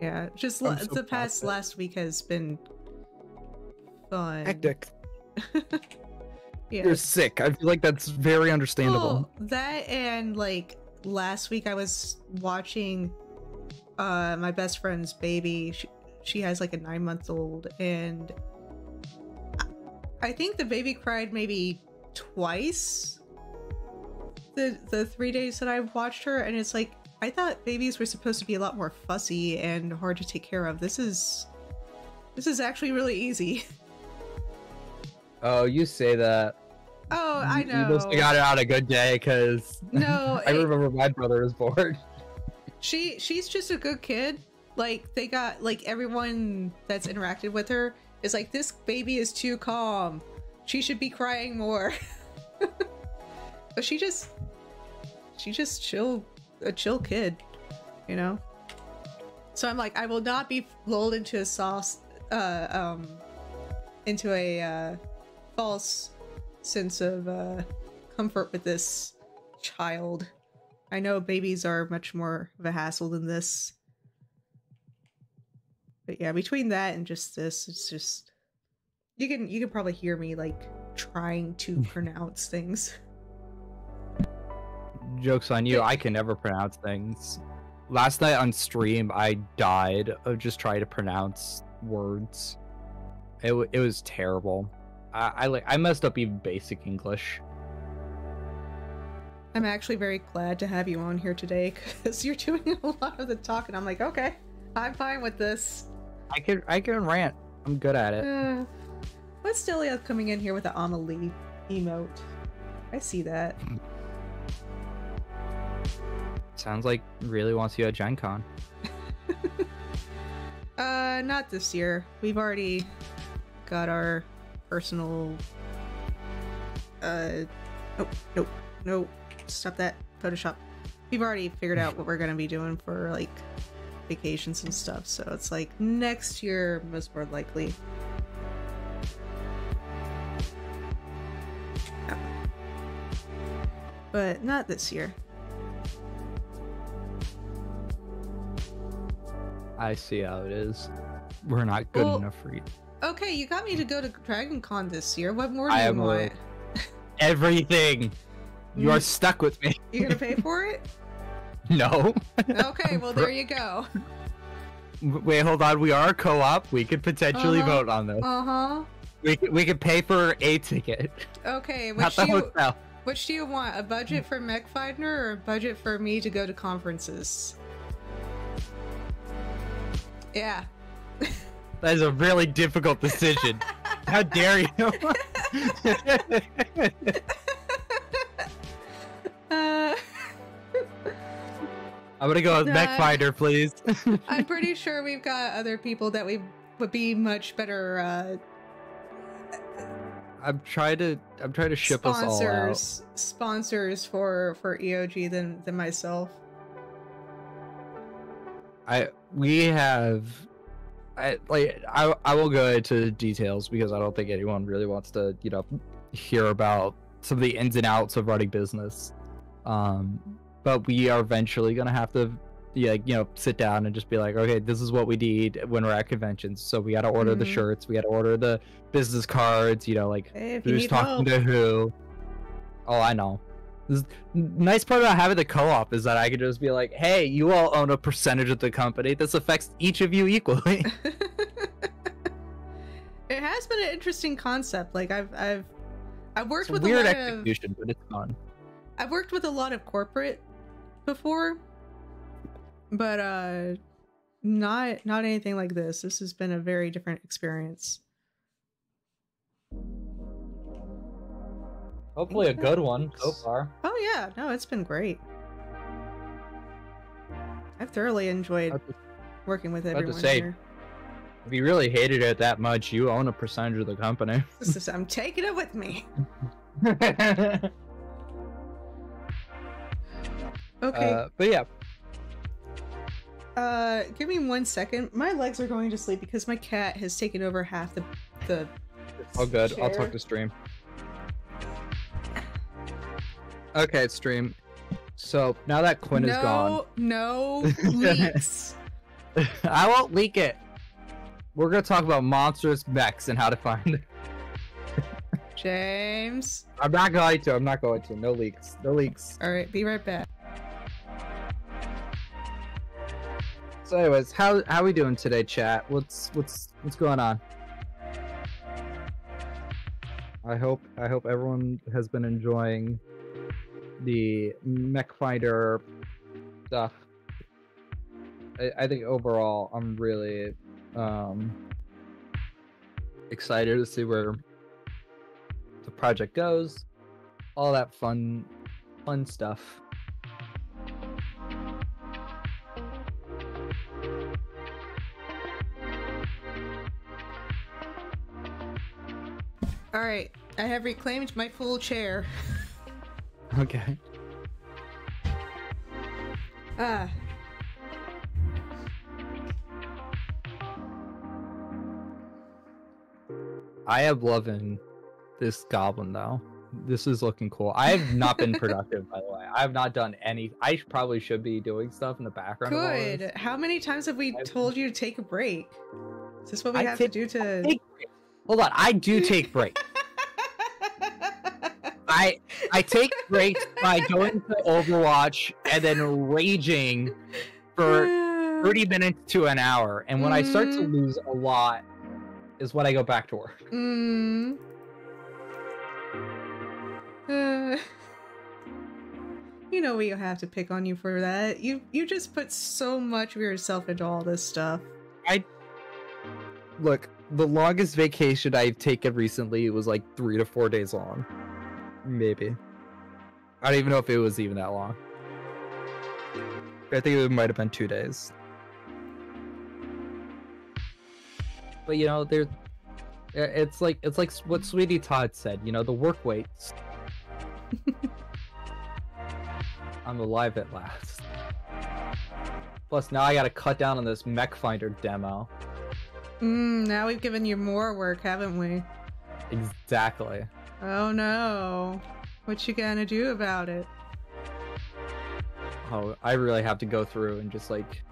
Yeah, just last week has been fun. Hectic. Yeah. You're sick. I feel like that's very understandable. Well, that and like last week I was watching my best friend's baby. She has like a 9-month-old, and I think the baby cried maybe twice the 3 days that I've watched her, and it's like I thought babies were supposed to be a lot more fussy and hard to take care of. This is actually really easy. Oh, you say that. Oh, I know. You must have got it on a good day, because no, I remember my brother was born. She's just a good kid. Like, they got, like, everyone that's interacted with her is like, this baby is too calm. She should be crying more. But she just a chill kid, you know? So I'm like, I will not be lulled into a false sense of comfort with this child. I know babies are much more of a hassle than this. But yeah, between that and just this, it's just you can probably hear me like trying to pronounce things. Joke's on you, I can never pronounce things. Last night on stream, I died of just trying to pronounce words. It was terrible. I messed up even basic English. I'm actually very glad to have you on here today because you're doing a lot of the talking. I'm like, okay, I'm fine with this. I can rant. I'm good at it. What's Delia coming in here with the Amelie emote? I see that. Sounds like really wants you at Gen Con. Not this year. We've already got our personal oh, no, stop that. Photoshop. We've already figured out what we're gonna be doing for like vacations and stuff, so it's like next year most more likely. But not this year. I see how it is. We're not good enough for you. Okay, you got me to go to Dragon Con this year. What more do you want? Everything. You are stuck with me. You gonna pay for it? No. Okay, well there you go. Wait, hold on. We are a co-op. We could potentially vote on this. We could pay for a ticket. Okay, Not the hotel. Which do you want? A budget for Mechfinder or a budget for me to go to conferences? Yeah. That is a really difficult decision. How dare you? I'm gonna go with Mechfinder, please. I'm pretty sure we've got other people that we would be much better. I'm trying to ship us all out. Sponsors for EOG than myself. I will go into details because I don't think anyone really wants to, hear about some of the ins and outs of running business. But we are eventually gonna have to, sit down and just be like, okay, this is what we need when we're at conventions. So we gotta order the shirts, we gotta order the business cards, hey, who's talking to who. Oh, I know. The nice part about having the co-op is that I could just be like, hey, you all own a percentage of the company. This affects each of you equally. It has been an interesting concept. Like I've worked with weird a lot execution, but it's fun. I've worked with a lot of corporate before, but not anything like this. This has been a very different experience. Hopefully a good one so far. Oh yeah, no, it's been great. I've thoroughly enjoyed working with everyone here. If you really hated it that much, you own a percentage of the company. I'm taking it with me. Okay. But yeah. Give me 1 second. My legs are going to sleep because my cat has taken over half the Oh good, chair. I'll talk to stream. Okay, stream. So now that Quinn is gone. No leaks. I won't leak it. We're gonna talk about monstrous mechs and how to find them. James. I'm not going to. No leaks. No leaks. All right, be right back. So, anyways, how we doing today, chat? What's going on? I hope everyone has been enjoying the Mechfinder stuff. I think overall I'm really excited to see where the project goes. All that fun stuff. All right, I have reclaimed my full chair. Okay. I am loving this goblin though. This is looking cool. I have not been productive, by the way. I have not done any. I probably should be doing stuff in the background. Good. How many times have we told you to take a break? Is this what we have to do to? Hold on, I do take breaks. I take breaks by going to Overwatch and then raging for 30 minutes to an hour, and when I start to lose a lot, is when I go back to work. You know we have to pick on you for that. You just put so much of yourself into all this stuff. Look, the longest vacation I've taken recently was like 3 to 4 days long. Maybe. I don't even know if it was even that long. I think it might have been 2 days. But you know, it's like what Sweetie Todd said, you know, the work waits. I'm alive at last. Plus now I gotta cut down on this Mechfinder demo. Now we've given you more work, haven't we? Exactly. Oh no. What you gonna do about it? Oh, I really have to go through and just like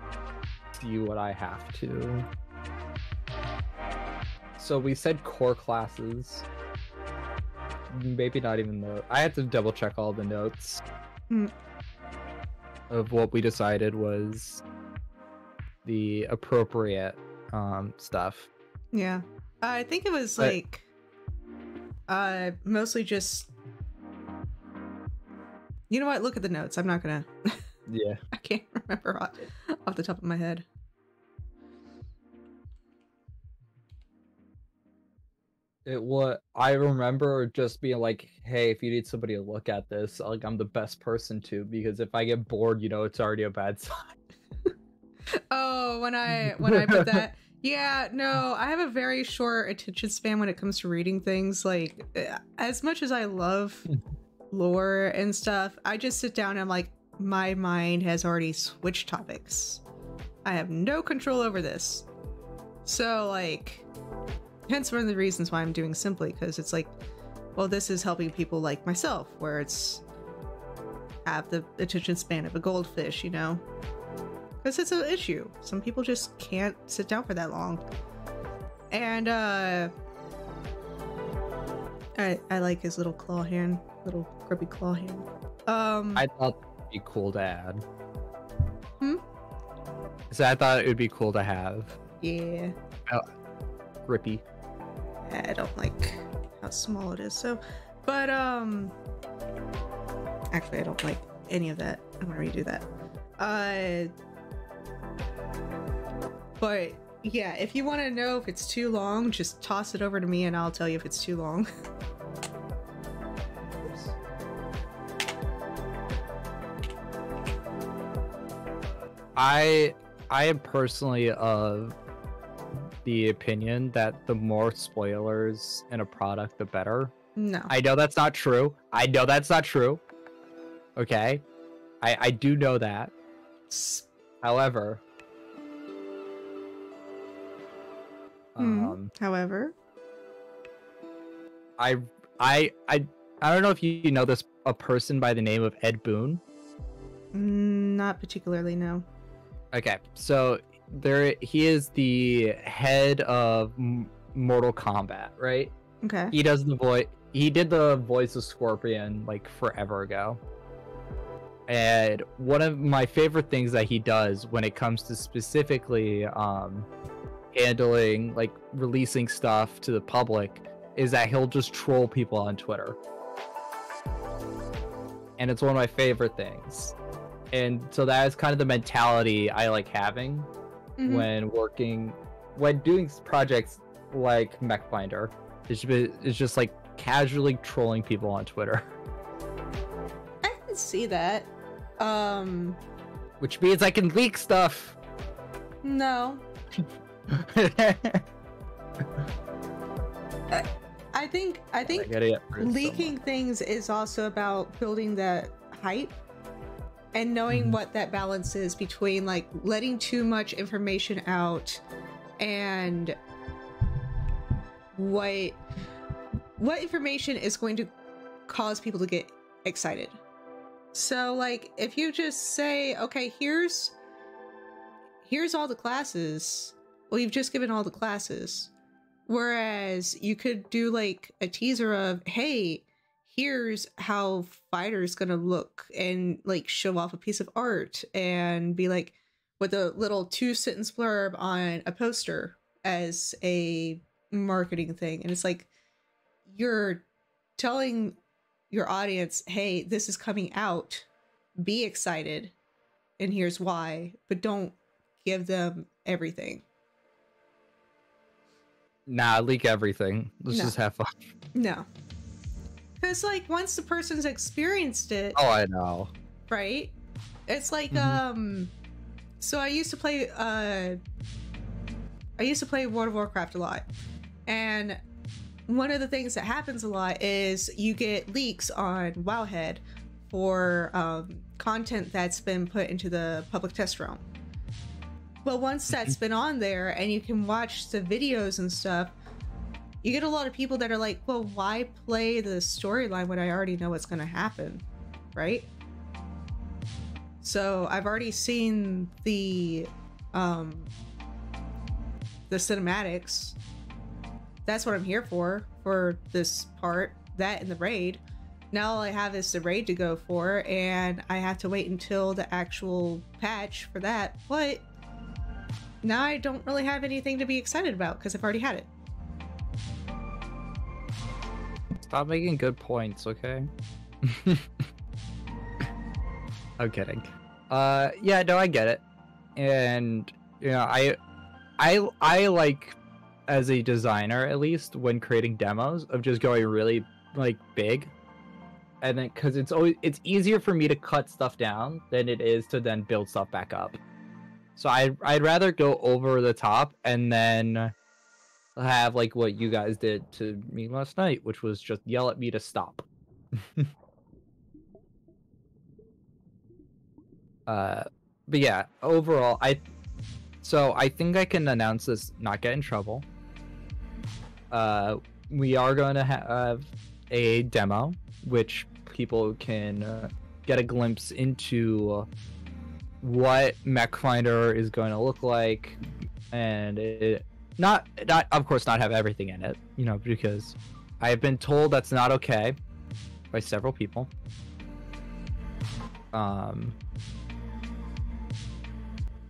see what I have to. So we said core classes. Maybe not even the. I had to double check all the notes of what we decided was the appropriate stuff. Yeah. I think it was like mostly just, you know what, look at the notes. I'm not gonna Yeah. I can't remember off the top of my head. I remember just being like, hey, if you need somebody to look at this, like I'm the best person to, because if I get bored, you know, it's already a bad sign. Oh, when I put that. Yeah, no, I have a very short attention span when it comes to reading things. Like, as much as I love lore and stuff, I just sit down and I'm like, my mind has already switched topics. I have no control over this. So, like, hence one of the reasons why I'm doing Simply, because it's like, well, this is helping people like myself, where it's have the attention span of a goldfish, you know? Because it's an issue. Some people just can't sit down for that long. And I like his little claw hand, little grubby claw hand. I thought it'd be cool to add. So I thought it would be cool to have. Yeah. Grippy. I don't like how small it is. So, but actually, I don't like any of that. I'm gonna redo that. But yeah, if you want to know if it's too long, just toss it over to me and I'll tell you if it's too long. I am personally of the opinion that the more spoilers in a product, the better. No. I know that's not true. Okay? I do know that. However... However, I don't know if you know this, a person by the name of Ed Boon. Not particularly, no. Okay, so he is the head of Mortal Kombat, right? Okay. He does the voice. He did the voice of Scorpion like forever ago. And one of my favorite things that he does when it comes to specifically handling, like, releasing stuff to the public, is that he'll just troll people on Twitter. And it's one of my favorite things. And so that is kind of the mentality I like having when doing projects like Mechfinder. It's just like casually trolling people on Twitter. I can see that. Which means I can leak stuff. No. I think leaking things is also about building that hype and knowing what that balance is between like letting too much information out and what what information is going to cause people to get excited. So like if you just say, okay, here's all the classes, well, you've just given all the classes. Whereas you could do like a teaser of, hey, here's how fighter's gonna look, and like show off a piece of art and be like with a little 2-sentence blurb on a poster as a marketing thing. And it's like you're telling your audience, hey, this is coming out, be excited, and here's why, but don't give them everything. Nah, leak everything. Let's just have fun. No. Because, like, once the person's experienced it... Oh, I know. Right? It's like, So I used to play, World of Warcraft a lot. And one of the things that happens a lot is you get leaks on Wowhead for content that's been put into the public test realm. Well, once that's been on there and you can watch the videos and stuff, you get a lot of people that are like, well, why play the storyline when I already know what's going to happen, right? So I've already seen the cinematics. That's what I'm here for this part, that and the raid. Now all I have is the raid to go for, and I have to wait until the actual patch for that. But now I don't really have anything to be excited about because I've already had it. Stop making good points, okay? I'm kidding. Yeah, no, I get it. And, you know, I like, as a designer at least, when creating demos, of just going really, like, big. And then, because it's easier for me to cut stuff down than it is to then build stuff back up. So I'd rather go over the top and then have like what you guys did to me last night, which was just yell at me to stop. But yeah, overall, I think I can announce this, not get in trouble. We are going to have a demo, which people can get a glimpse into what Mechfinder is going to look like, and it not of course not have everything in it, you know, because I have been told that's not okay by several people.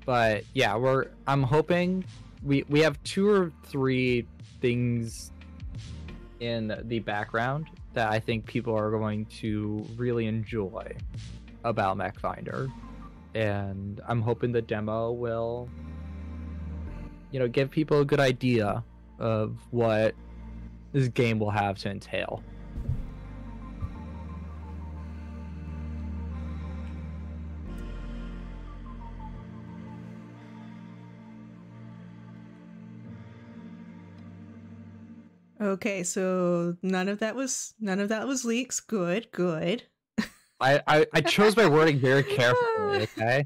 But yeah, I'm hoping we have 2 or 3 things in the background that I think people are going to really enjoy about Mechfinder. And I'm hoping the demo will, you know, give people a good idea of what this game will have to entail. Okay, so none of that was leaks. Good. I chose my wording very carefully, okay?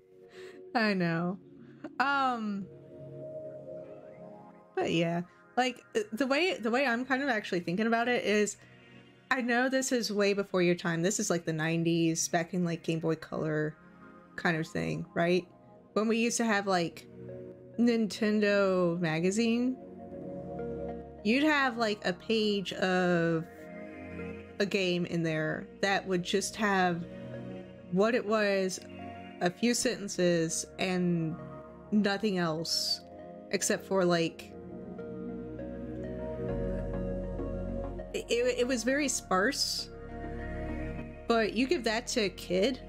I know. But yeah, like the way I'm kind of actually thinking about it is, I know this is way before your time. This is like the 90s, back in like Game Boy Color kind of thing, right? When we used to have like Nintendo Magazine, you'd have like a page of a game in there that would just have what it was, a few sentences, and nothing else except for like it was very sparse. But you give that to a kid,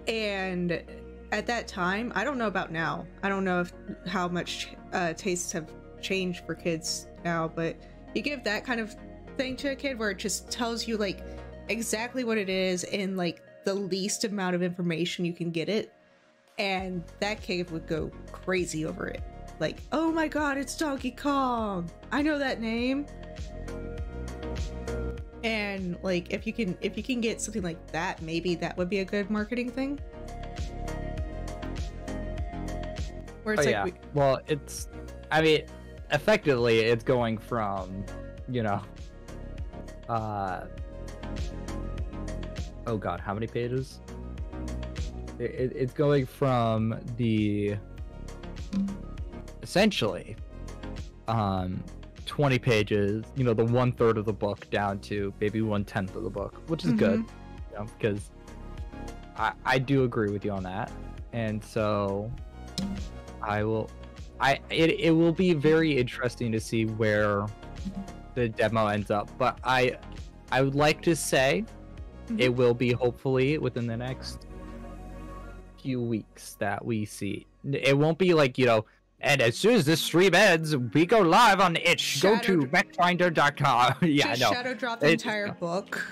and at that time, I don't know about now, I don't know how much tastes have changed for kids now, but you give that kind of thing to a kid where it just tells you like exactly what it is in like the least amount of information you can get it, and that kid would go crazy over it. Like, oh my god, it's Donkey Kong, I know that name. And like if you can get something like that, maybe that would be a good marketing thing. Where it's well, I mean, effectively it's going from, you know, Oh god, how many pages? It's going from the essentially 20 pages, you know, the 1/3 of the book down to maybe 1/10 of the book, which is good, you know, because I do agree with you on that. And so it will be very interesting to see where the demo ends up, but I would like to say it will be hopefully within the next few weeks that we see. It won't be like, you know, and as soon as this stream ends, we go live on itch. Go to mechfinder.com. Yeah, just no. Shadow drop the entire book.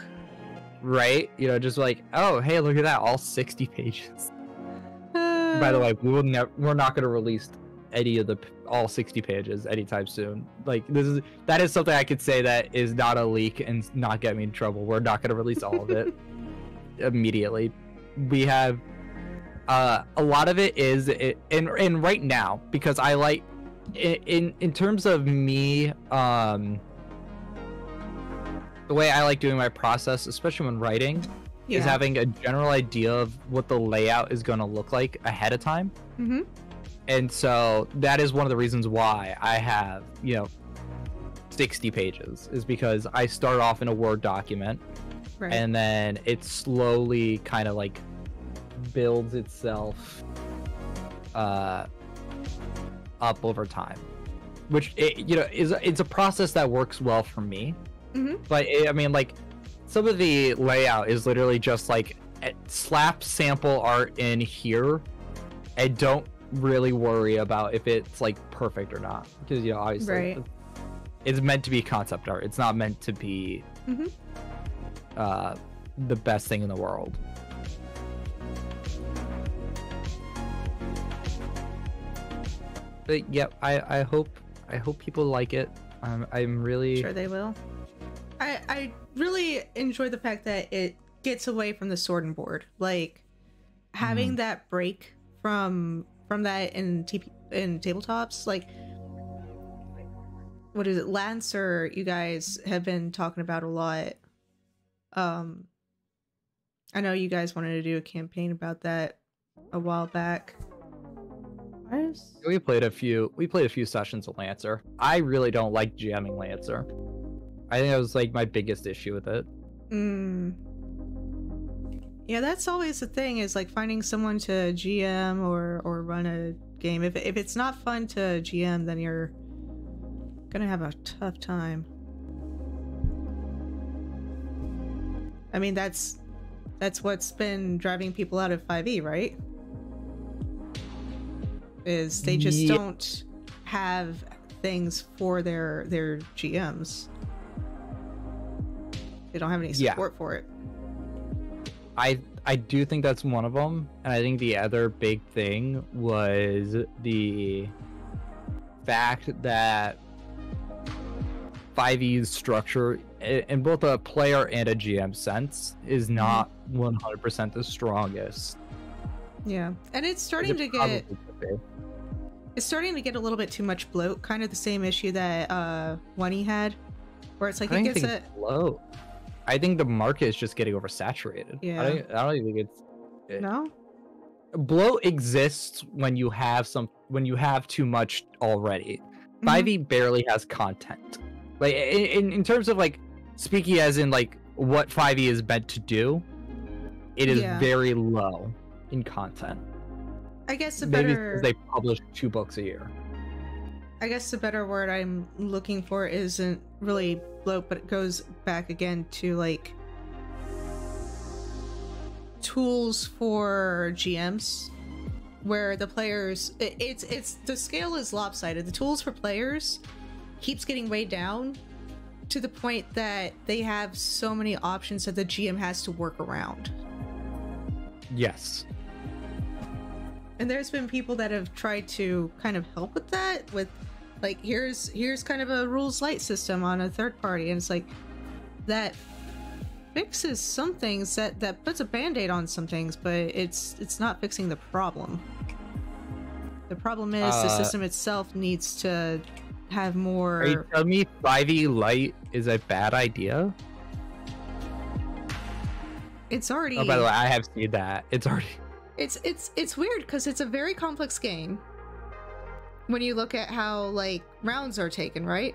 Right? You know, just like, oh, hey, look at that, all 60 pages. By the way, we're not going to release any of all 60 pages anytime soon. Like, that is something I could say that is not a leak and not get me in trouble. We're not going to release all of it immediately. We have a lot of it is and right now, because I like in terms of me, the way I like doing my process, especially when writing, is having a general idea of what the layout is going to look like ahead of time. And so that is one of the reasons why I have, you know, 60 pages, is because I start off in a Word document, and then it slowly kind of like builds itself up over time, which you know, it's a process that works well for me. But I mean, like, some of the layout is literally just like slap sample art in here and don't really worry about if it's like perfect or not, because, you know, obviously it's meant to be concept art. It's not meant to be the best thing in the world. But yeah, I hope people like it. I'm really sure they will. I really enjoy the fact that it gets away from the sword and board, like having that break from that in tabletops. Like, what is it, Lancer? You guys have been talking about a lot. I know you guys wanted to do a campaign about that a while back. We played a few sessions of Lancer. I really don't like GMing Lancer. I think that was like my biggest issue with it. Yeah, that's always the thing, is like finding someone to GM or run a game. If it's not fun to GM, then you're gonna have a tough time. I mean, that's what's been driving people out of 5e, right? Is they just don't have things for their GMs. They don't have any support for it. I do think that's one of them, and I think the other big thing was the fact that 5e's structure, in both a player and a GM sense, is not 100% the strongest. Yeah, and it's starting to get a little bit too much bloat. Kind of the same issue that Winnie had, where it's like it gets a bloat. I think the market is just getting oversaturated. Yeah, I don't even think it's no. Bloat exists when you have too much already. 5e barely has content. Like in terms of like speaking as in like what 5e is meant to do, it is very low in content. I guess maybe because they publish 2 books a year. I guess the better word I'm looking for isn't really bloat, but it goes back again to like tools for GMs, where the players, it's the scale is lopsided. The tools for players keeps getting way down to the point that they have so many options that the GM has to work around. Yes. And there's been people that have tried to kind of help with that, with like, here's kind of a rules light system on a third party, and it's like that fixes some things, that puts a band-aid on some things, but it's not fixing the problem. The problem is the system itself needs to have more. Are you telling me 5e light is a bad idea? it's already... Oh, by the way, I have seen that. It's already... It's weird because it's a very complex game. When you look at how, like, rounds are taken, right?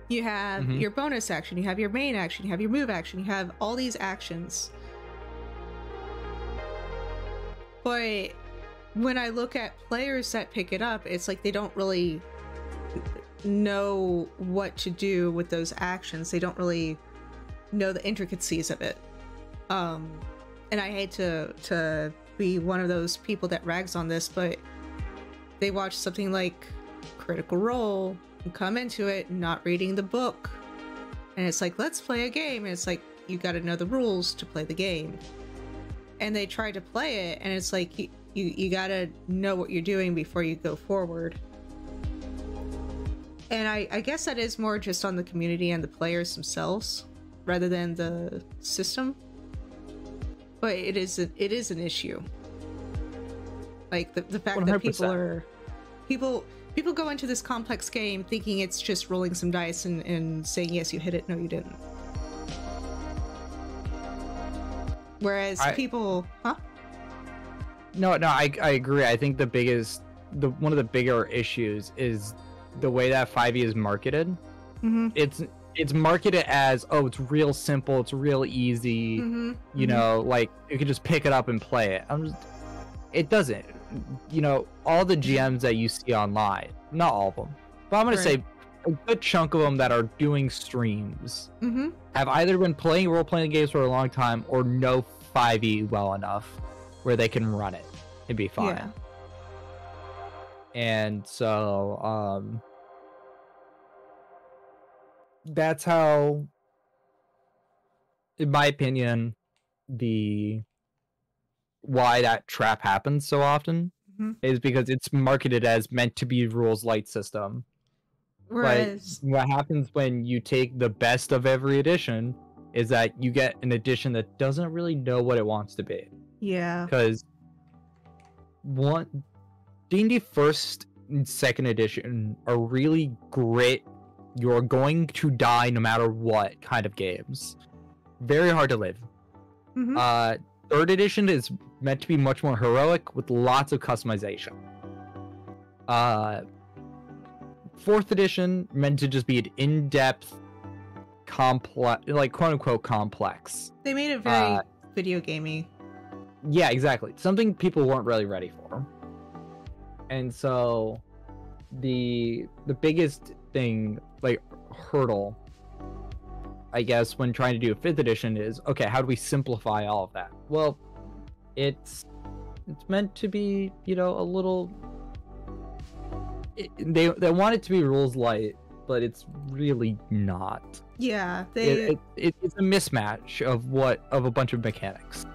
You have your bonus action, you have your main action, you have your move action, you have all these actions. But when I look at players that pick it up, it's like they don't really know what to do with those actions. They don't really know the intricacies of it. And I hate to be one of those people that rags on this, but they watch something like Critical Role and come into it not reading the book, and it's like, let's play a game, and it's like, you got to know the rules to play the game, and they try to play it, and it's like, you got to know what you're doing before you go forward. And I guess that is more just on the community and the players themselves rather than the system, but it is an issue. Like the fact 100%. That people go into this complex game thinking it's just rolling some dice and saying, yes, you hit it, no, you didn't. Whereas people... Huh? No, I agree. I think one of the bigger issues is the way that 5e is marketed. It's marketed as, oh, it's real simple, it's real easy, you know, like, you can just pick it up and play it. It doesn't. You know, all the GMs that you see online, not all of them, but I'm going to say a good chunk of them that are doing streams have either been playing role-playing games for a long time or know 5e well enough where they can run it and be fine. Yeah. And so, that's how, in my opinion, why that trap happens so often is because it's marketed as meant to be rules light system. Whereas what happens when you take the best of every edition is that you get an edition that doesn't really know what it wants to be. Yeah. Because D&D first and second edition are really great. You're going to die no matter what kind of games. Very hard to live. Third edition is meant to be much more heroic with lots of customization. Fourth edition meant to just be an in-depth, complex, like quote-unquote complex. They made it very video gamey. Yeah, exactly. Something people weren't really ready for. And so the biggest thing, like, hurdle, I guess, when trying to do a 5th edition is, okay, how do we simplify all of that? Well, it's meant to be, you know, a little... They want it to be rules light, but it's really not. Yeah, it's a mismatch of a bunch of mechanics.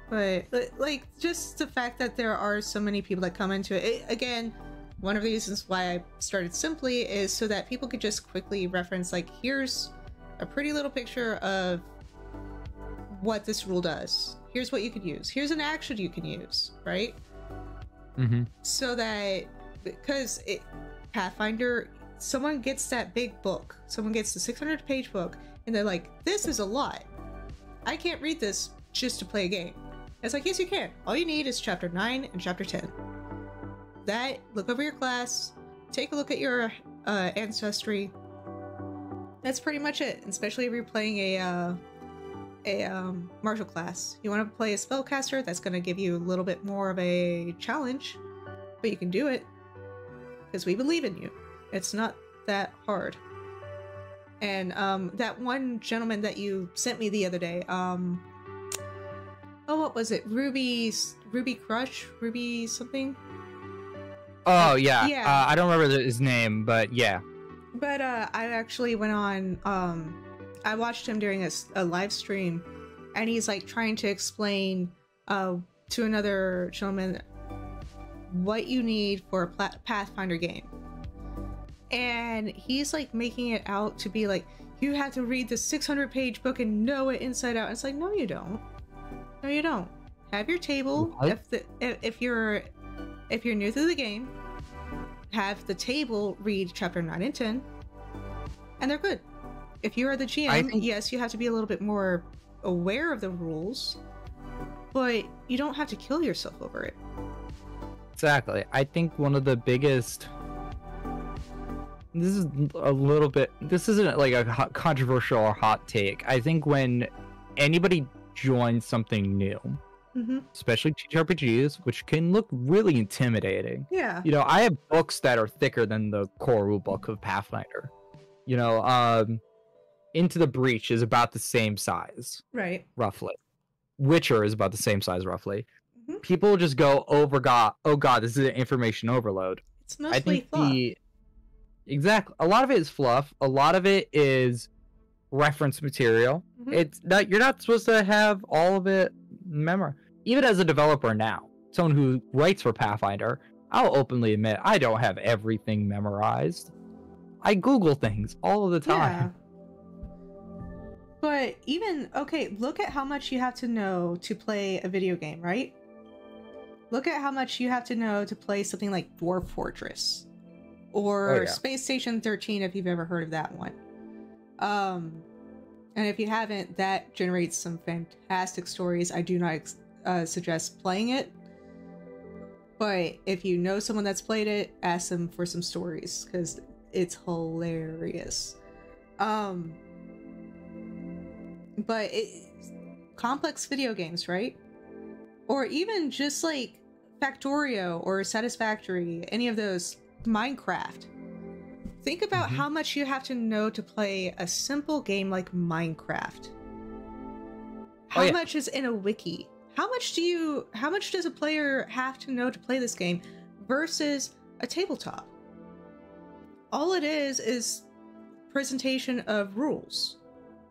But, like, just the fact that there are so many people that come into it, again, one of the reasons why I started simply is so that people could just quickly reference, like, here's a pretty little picture of what this rule does. Here's what you could use. Here's an action you can use, right? So that, because Pathfinder, someone gets that big book, someone gets the 600-page book, and they're like, this is a lot. I can't read this just to play a game. It's like, yes, you can. All you need is chapter 9 and chapter 10. Look over your class, take a look at your ancestry. That's pretty much it, especially if you're playing a martial class. You want to play a spellcaster, that's going to give you a little bit more of a challenge, but you can do it because we believe in you. It's not that hard. And that one gentleman that you sent me the other day, oh, what was it? Ruby Crush? Ruby something? Oh, yeah. I don't remember his name, but yeah. But I actually went on, I watched him during a live stream, and he's like trying to explain to another gentleman what you need for a Pathfinder game. And he's like making it out to be like, you have to read the 600-page book and know it inside out. And it's like, no, you don't. No, you don't. Have your table. What? If you're new to the game, have the table read chapter 9 and 10, and they're good. If you are the GM, yes, you have to be a little bit more aware of the rules, but you don't have to kill yourself over it. Exactly. I think one of the biggest... This isn't like a controversial or hot take. I think when anybody joins something new, especially TTRPGs, which can look really intimidating. Yeah. You know, I have books that are thicker than the core rulebook of Pathfinder. You know, Into the Breach is about the same size. Right. Roughly. Witcher is about the same size, roughly. People just go, oh god, this is an information overload. It's mostly fluff. Exactly. A lot of it is fluff. A lot of it is reference material. You're not supposed to have all of it memorized. Even as a developer now, someone who writes for Pathfinder, I'll openly admit I don't have everything memorized. I Google things all of the time. Yeah. But even, okay, look at how much you have to know to play a video game, right? Look at how much you have to know to play something like Dwarf Fortress. Or Space Station 13, if you've ever heard of that one. And if you haven't, that generates some fantastic stories. I do not suggest playing it. But if you know someone that's played it, ask them for some stories, because it's hilarious. But complex video games, right? Or even just like Factorio or Satisfactory, any of those, Minecraft. Think about how much you have to know to play a simple game like Minecraft. How much is in a wiki? How much does a player have to know to play this game versus a tabletop? All it is presentation of rules,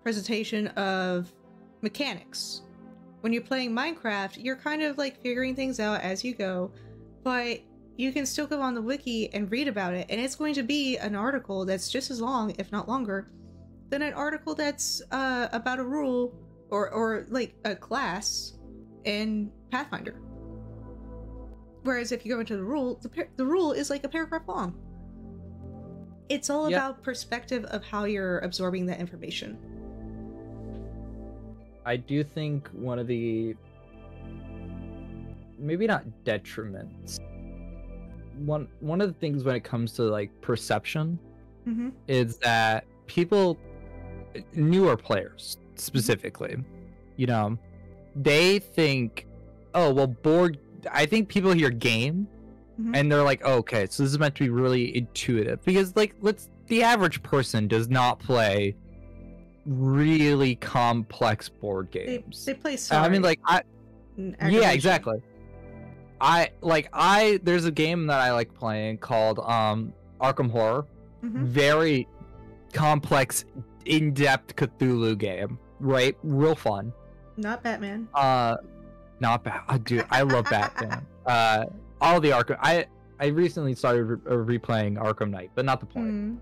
presentation of mechanics. When you're playing Minecraft, you're kind of like figuring things out as you go, but you can still go on the wiki and read about it, and it's going to be an article that's just as long, if not longer, than an article that's about a rule or like a class in Pathfinder. Whereas if you go into the rule, the rule is like a paragraph long. It's all about perspective of how you're absorbing that information. I do think one of the, maybe not detriments, one of the things when it comes to like perception is that people, newer players specifically, you know, they think, oh well, I think people hear game and they're like, oh, okay, so this is meant to be really intuitive, because like the average person does not play really complex board games. They play Sorry. I mean, like, yeah, exactly. There's a game that I like playing called Arkham Horror. Very complex, in-depth Cthulhu game, right? Real fun. Not Batman. Not bad. Dude, I love Batman. All the Arkham. I recently started replaying Arkham Knight, but not the point.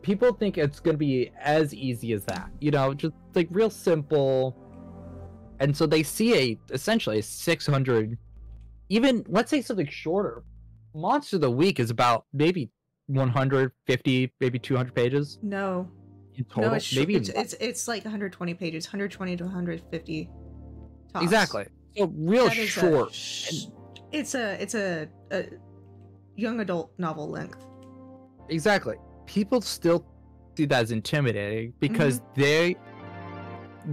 People think it's gonna be as easy as that, you know, just like real simple. And so they see essentially a 600, even let's say something shorter. Monster of the Week is about maybe 150, maybe 200 pages. No. In total, no, it's like 120 pages, 120 to 150. Tops. Exactly. So real short. It's a young adult novel length. Exactly. People still see that as intimidating because they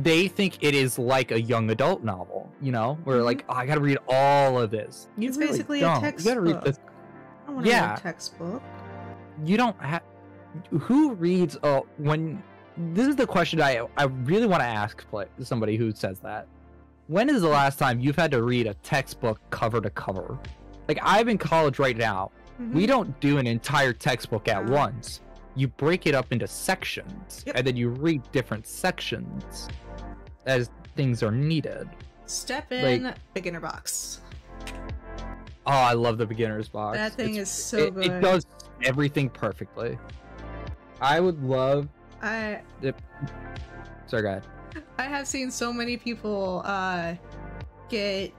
think it is like a young adult novel, you know, where like, oh, I gotta read all of this. It's really basically a textbook. You gotta read this. I don't want to read a textbook. You don't have. Who reads? When this is the question I really want to ask somebody who says that. When is the last time you've had to read a textbook cover to cover? Like, I'm in college right now. We don't do an entire textbook at once. You break it up into sections, and then you read different sections as things are needed. Step in, beginner box. Oh, I love the beginner's box. That thing is so good. It does everything perfectly. I would love... Sorry, go ahead. I have seen so many people get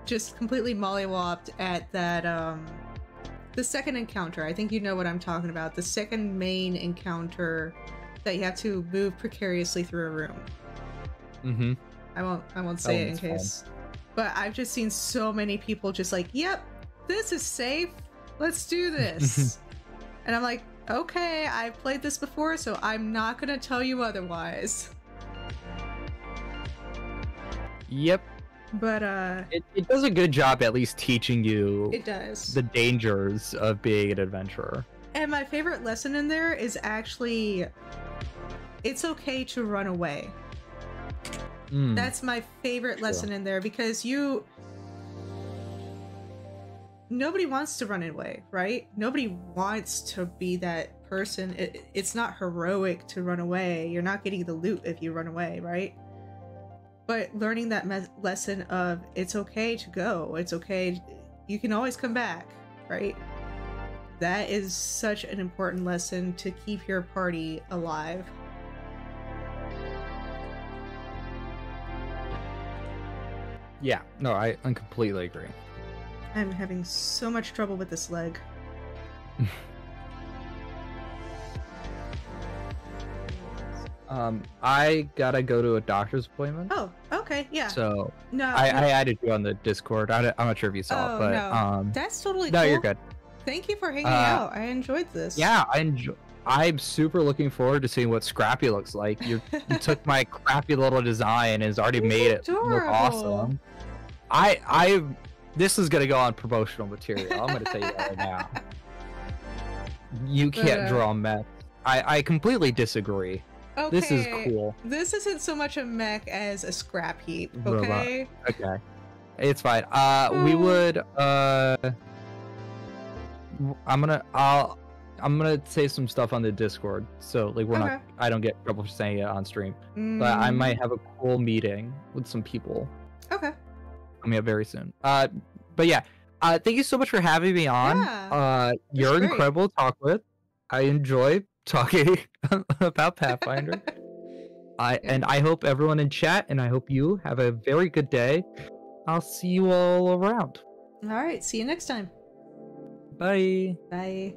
just completely mollywopped at that, the second encounter. I think you know what I'm talking about. The second main encounter that you have to move precariously through a room. Mm-hmm. I won't say it in case. But I've just seen so many people just like, yep, this is safe. Let's do this. And I'm like, okay, I've played this before, so I'm not gonna tell you otherwise. Yep. But it does a good job at least teaching you it does the dangers of being an adventurer. And my favorite lesson in there is actually, it's okay to run away. That's my favorite lesson in there, because nobody wants to run away, right? Nobody wants to be that person. It's not heroic to run away. You're not getting the loot if you run away, right? But learning that lesson of it's okay to go, it's okay, you can always come back, right? That is such an important lesson to keep your party alive. Yeah, no, I completely agree. I'm having so much trouble with this leg. I gotta go to a doctor's appointment. Oh, okay, yeah. So no, I added you on the Discord. I'm not sure if you saw it, but no. That's totally no, cool. you're good. Thank you for hanging out. I enjoyed this. Yeah, I'm super looking forward to seeing what Scrappy looks like. You took my crappy little design and has already made it look awesome. This is gonna go on promotional material. I'm gonna tell you that right now. You can't draw mech. I completely disagree. Okay, this is cool. This isn't so much a mech as a scrap heap, okay? Okay. It's fine. We would I'm gonna say some stuff on the Discord, so like I don't get in trouble for saying it on stream. But I might have a cool meeting with some people. Okay. Coming up very soon. But yeah, thank you so much for having me on. Yeah, you're incredible to talk with. I enjoy talking about Pathfinder. And I hope everyone in chat, and I hope you have a very good day. I'll see you all around. All right, see you next time. Bye. Bye.